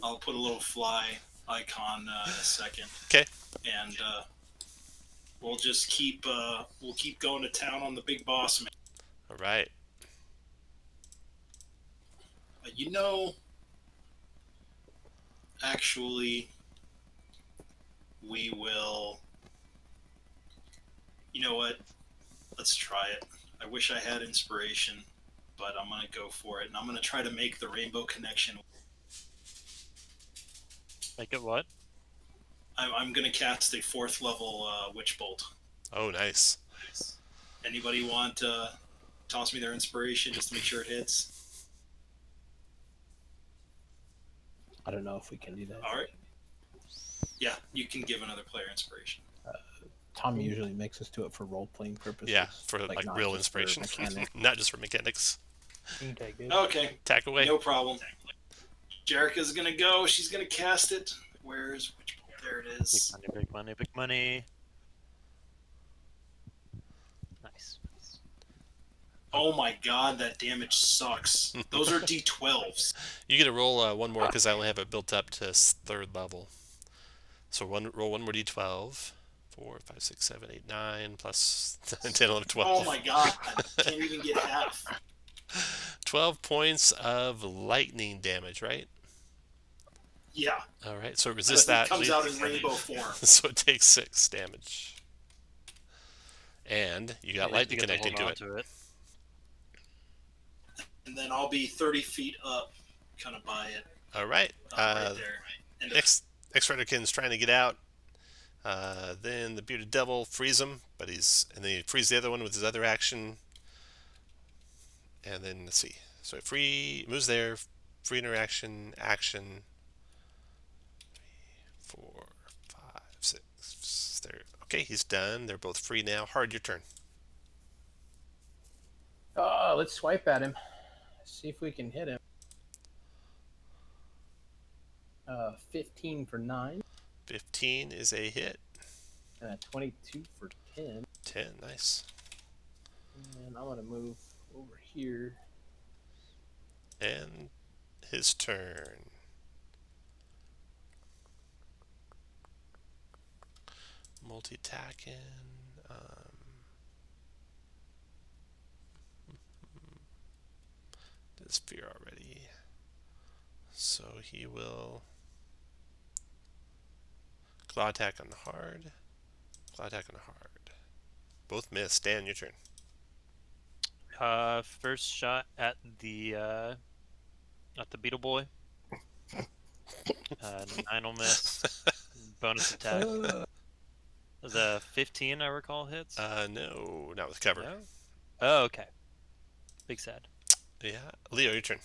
I'll put a little fly icon in a second. Okay. And we'll just keep going to town on the big boss man. All right. Actually, we will. You know what? Let's try it. I wish I had inspiration, but I'm gonna go for it, and I'm gonna try to make the rainbow connection. Make it what? I'm gonna cast a 4th level witch bolt. Oh, nice. Anybody want to toss me their inspiration just to make sure it hits? I don't know if we can do that. All right. Yeah, you can give another player inspiration. Tom usually makes us do it for role-playing purposes. Yeah, for like not real just for inspiration. mechanics. Not just for mechanics. You can take it. Okay, Tack away. no problem. Jerica's gonna go. She's gonna cast it. Where's which bolt? There it is. Big money, big money, big money. Nice. Oh my god, that damage sucks. Those are D12s. You get to roll one more because I only have it built up to 3rd level. So roll one more d12. 4, 5, 6, 7, 8, 9, plus 10, 11, 12. Oh my god, I can't even get half. 12 points of lightning damage, right? Yeah. All right, so resist that. It comes out in rainbow form. So it takes 6 damage. And you got lightning connecting to it. And then I'll be 30 feet up, kind of by it. All right. Right there. X-Redakin's trying to get out. Then the bearded devil frees him, and then he frees the other one with his other action. And then let's see. So it moves there, free interaction, action. 3, 4, 5, 6. There. Okay, he's done. They're both free now. Hard, your turn. Let's swipe at him. See if we can hit him. 15 for 9. 15 is a hit. 22 for 10. 10, nice. And I'm going to move over here. And his turn. Multi-tacking. Does fear already. So he will claw attack on the hard. Claw attack on the hard. Both miss. Dan, your turn. First shot at the beetle boy. 9 will miss. Bonus attack. The 15 I recall hits. No, not with cover. No? Oh, okay. Big sad. Yeah, Leo, your turn.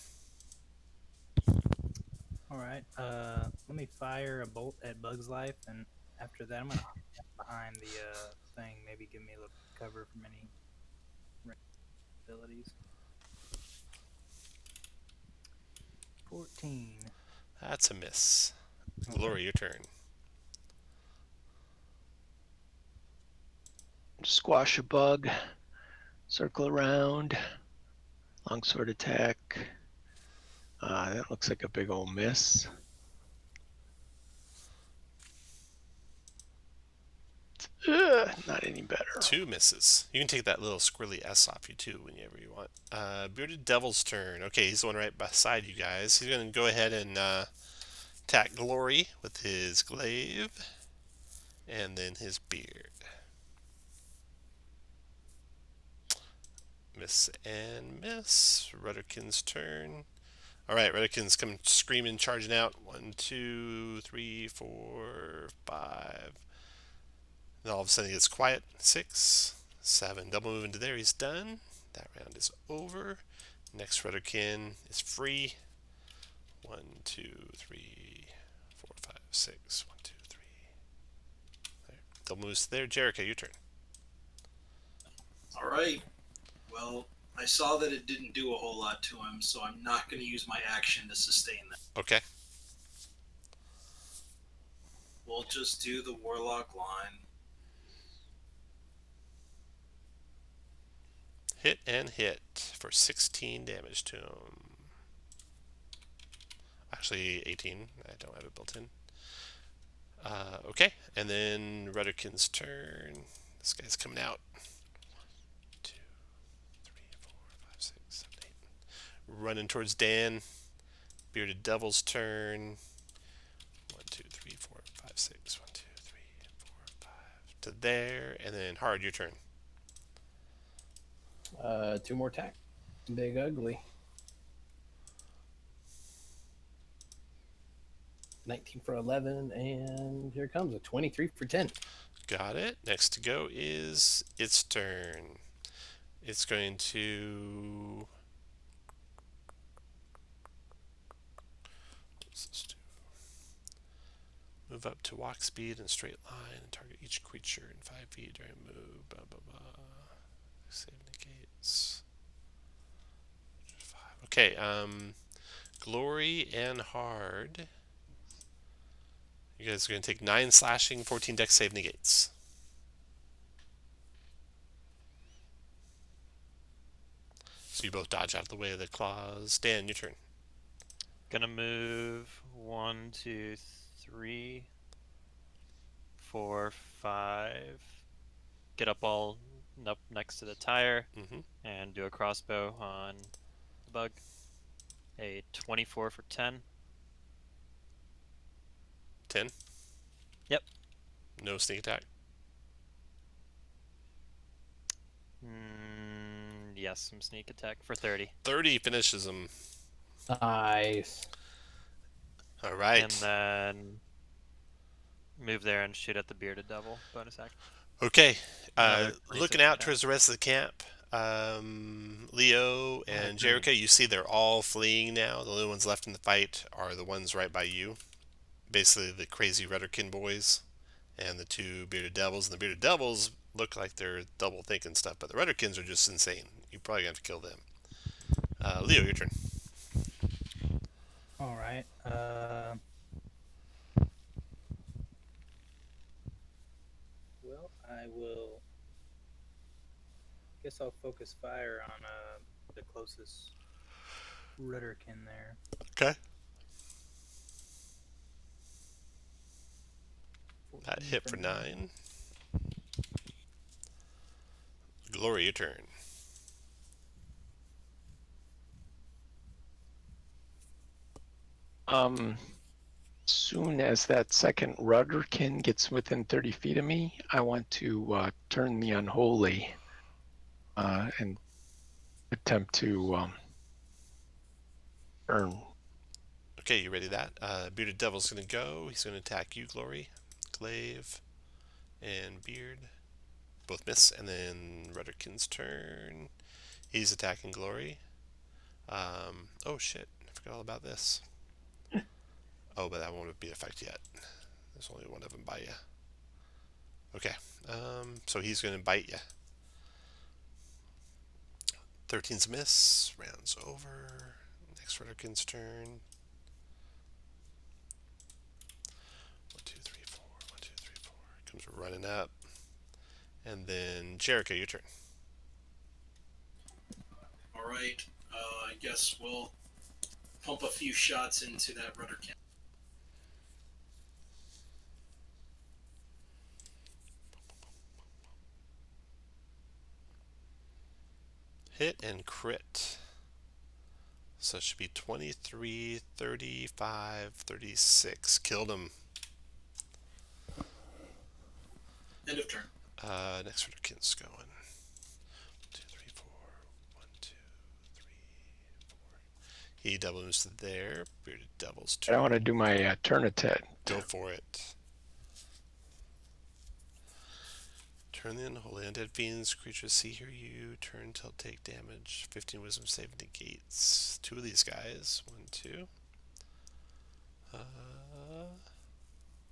All right. Let me fire a bolt at Bug's Life, and after that, I'm gonna hop behind the thing. Maybe give me a little cover from any abilities. 14. That's a miss. Glory, your turn. Squash a bug. Circle around. Longsword attack. That looks like a big old miss. Not any better. 2 misses. You can take that little squirrely S off you too whenever you want. Bearded Devil's turn. Okay, he's the one right beside you guys. He's going to go ahead and attack Glory with his glaive and then his beard. Miss and miss. Rudderkin's turn. Alright, Rudderkin's coming screaming, charging out. 1, 2, 3, 4, 5. Then all of a sudden he gets quiet. 6, 7. Double move into there. He's done. That round is over. Next Rudderkin is free. 1, 2, 3, 4, 5, 6. 1, 2, 3. There. Double moves there. Jericho, your turn. Alright. Well, I saw that it didn't do a whole lot to him, so I'm not going to use my action to sustain that. Okay. We'll just do the Warlock line. Hit and hit for 16 damage to him. Actually, 18. I don't have it built in. Okay, and then Rudderkin's turn. This guy's coming out. 2, 3, 4, 5, 6, 7, 8. Running towards Dan. Bearded Devil's turn. 1, 2, 3, 4, 5, 6. 1, 2, 3, 4, 5. To there, and then Hard, your turn. 2 more attack. Big ugly. 19 for 11, and here comes a 23 for 10. Got it. Next to go is its turn. It's going to... What's this do? Move up to walk speed and straight line and target each creature in 5 feet during move. Blah, blah, blah. Save negates. 5. Okay, Glory and Hard. You guys are going to take 9 slashing, 14 dex save negates. So you both dodge out of the way of the claws. Dan, your turn. Gonna move 1, 2, 3, 4, 5. Get up all up next to the tire and do a crossbow on the bug. A 24 for 10. 10? Yep. No sneak attack? Yes, some sneak attack for 30. 30 finishes him. Nice. All right. And then move there and shoot at the bearded devil. Bonus action. Okay. Another Looking 26 out for 10. towards the rest of the camp, Leo and Jericho, you see they're all fleeing now. The only ones left in the fight are the ones right by you. Basically, the crazy Rudderkin boys and the two bearded devils. And the bearded devils look like they're double thinking stuff, but the Rudderkins are just insane. You're probably going to have to kill them. Leo, your turn. All right. Well, I will. Guess I'll focus fire on the closest Rudderkin there. Okay. That hit for 9. Glory, your turn. Soon as that second Rudderkin gets within 30 feet of me, I want to turn the unholy and attempt to earn. Okay, you ready that? Bearded Devil's going to go. He's going to attack you, Glory. Glaive and Beard. Both miss. And then Rudderkin's turn. He's attacking Glory. Oh, shit. I forgot all about this. Oh, but that won't be in effect yet. There's only one of them by you. Okay. So he's going to bite you. 13's a miss. Round's over. Next Rudderkin's turn. 1, 2, 3, 4. 1, 2, 3, 4. Comes running up. And then Jericho, your turn. All right. I guess we'll pump a few shots into that rudder can. Hit and crit. So it should be 23, 35, 36. Killed him. End of turn. Next Rudderkin's going. 1, 2, 3, 4. 1, 2, 3, 4. He double moves to there. Bearded Devil's turn. I want to do my turn attack. Go for it. Turn the unholy undead fiends. Creatures see hear you. Turn till take damage. 15 wisdom save negates. 2 of these guys. 1, 2.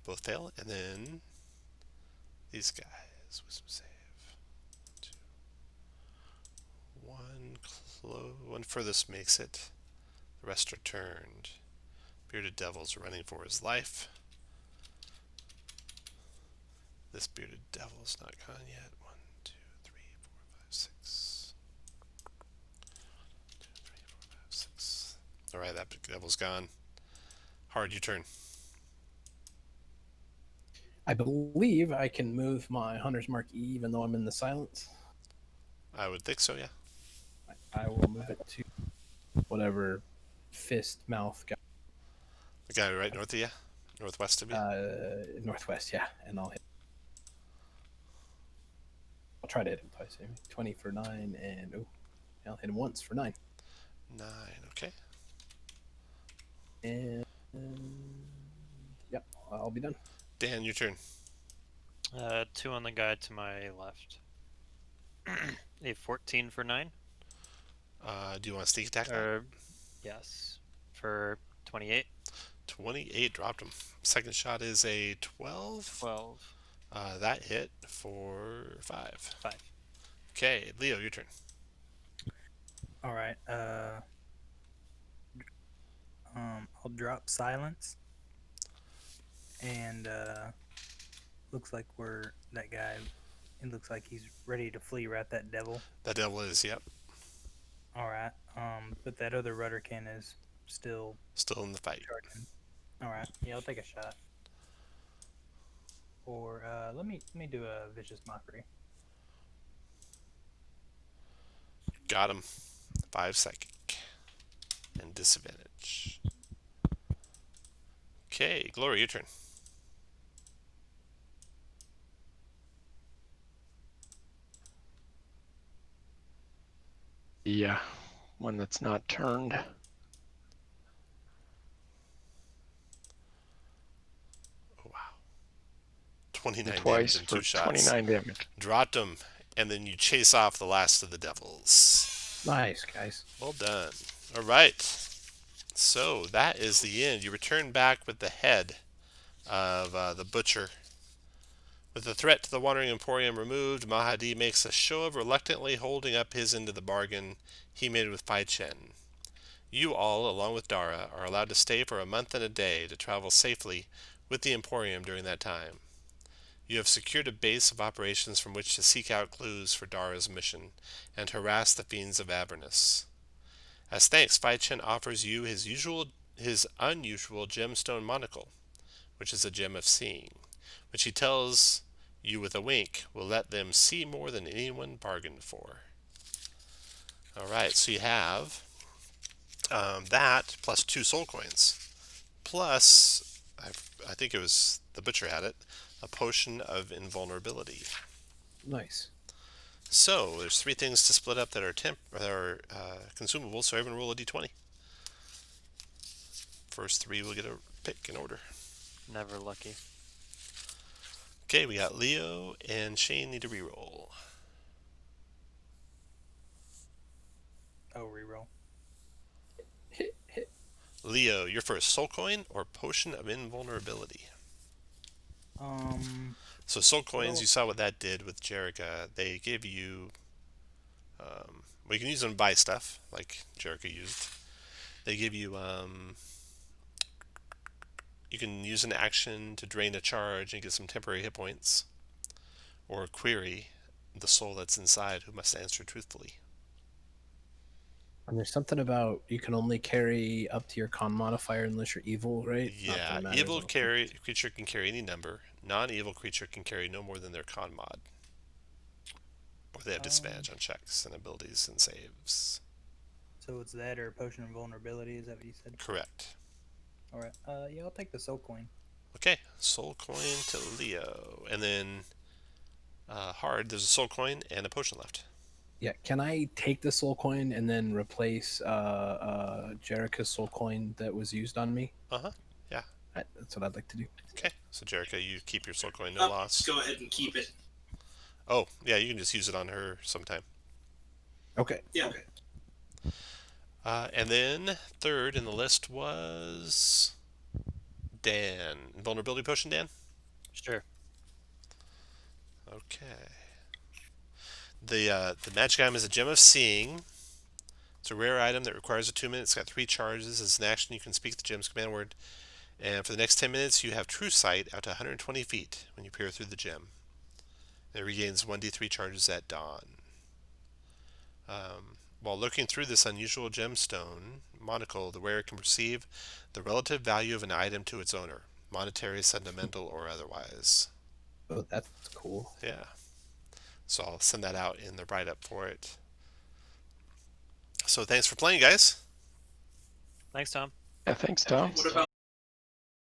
Both fail. And then these guys. Wisdom save. 2. One furthest makes it. The rest are turned. Bearded Devil's running for his life. This bearded devil's not gone yet. 1, 2, 3, 4, 5, 6. 2, 3, 4, 5, 6. Alright, that devil's gone. Hard, your turn. I believe I can move my Hunter's Mark E even though I'm in the silence. I would think so, yeah. I will move it to whatever fist mouth guy. The guy right north of you? Northwest of you? Northwest, yeah. And I'll try to hit him twice, maybe. 20 for 9, and I'll hit him once for 9. 9, okay. And yep, I'll be done. Dan, your turn. 2 on the guy to my left. A 14 for 9. Do you want to sneak attack that? Yes. For 28. 28 dropped him. Second shot is a 12. 12. That hit for 5. 5. Okay, Leo, your turn. All right. I'll drop silence, and looks like that guy. It looks like he's ready to flee. Right, that devil. That devil is, yep. All right. But that other Rudderkin is still in the fight. charging. All right. Yeah, I'll take a shot. Or let me do a vicious mockery. Got him. 5 psychic. And disadvantage. Okay, Glory, your turn. Yeah, one that's not turned. Oh, wow. 29 damage Twice in 2 for shots. 29 damage. Dropped him, and then you chase off the last of the devils. Nice, guys. Well done. All right. So that is the end. You return back with the head of the butcher. With the threat to the Wandering Emporium removed, Mahadi makes a show of reluctantly holding up his end of the bargain he made with Phi Chin. You all, along with Dara, are allowed to stay for a month and a day to travel safely with the Emporium during that time. You have secured a base of operations from which to seek out clues for Dara's mission and harass the fiends of Avernus. As thanks, Phi Chin offers you his unusual gemstone monocle, which is a gem of seeing, which he tells you with a wink will let them see more than anyone bargained for. Alright, so you have that plus 2 soul coins, plus, I think it was the butcher had it, a potion of invulnerability. Nice. So there's 3 things to split up that are consumable, so everyone roll a d20. First 3 will get a pick in order. Never lucky. Okay, we got Leo and Shane need to reroll. Oh, reroll. Leo, your first soul coin or potion of invulnerability. So soul coins, well- you saw what that did with Jerica. They give you, well, you can use them to buy stuff like Jerica used. They give you, you can use an action to drain a charge and get some temporary hit points, or query the soul that's inside who must answer truthfully. And there's something about you can only carry up to your con modifier unless you're evil, right? Not that Yeah, it matters, evil I don't think. creature can carry any number. Non-evil creature can carry no more than their con mod. Or they have disadvantage on checks and abilities and saves. So it's that or potion of vulnerability. Is that what you said? Correct. All right. Yeah, I'll take the soul coin. Okay, soul coin to Leo. And then hard, there's a soul coin and a potion left. Yeah, can I take the soul coin and then replace Jerica's soul coin that was used on me? Uh-huh, yeah. That's what I'd like to do. Okay, so Jerica, you keep your soul coin, no loss. Go ahead and keep it. Oh, yeah, you can just use it on her sometime. Okay. Yeah. Okay. And then third in the list was Dan. Vulnerability potion, Dan? Sure. Okay. The magic item is a gem of seeing. It's a rare item that requires a 2 minute. It's got 3 charges. As an action, you can speak the gem's command word. And for the next 10 minutes, you have true sight out to 120 feet when you peer through the gem. It regains 1d3 charges at dawn. While looking through this unusual gemstone monocle, the wearer can perceive the relative value of an item to its owner, monetary, sentimental, or otherwise. Oh, that's cool. Yeah. So I'll send that out in the write-up for it. So thanks for playing, guys. Thanks, Tom. Yeah, thanks, Tom. What about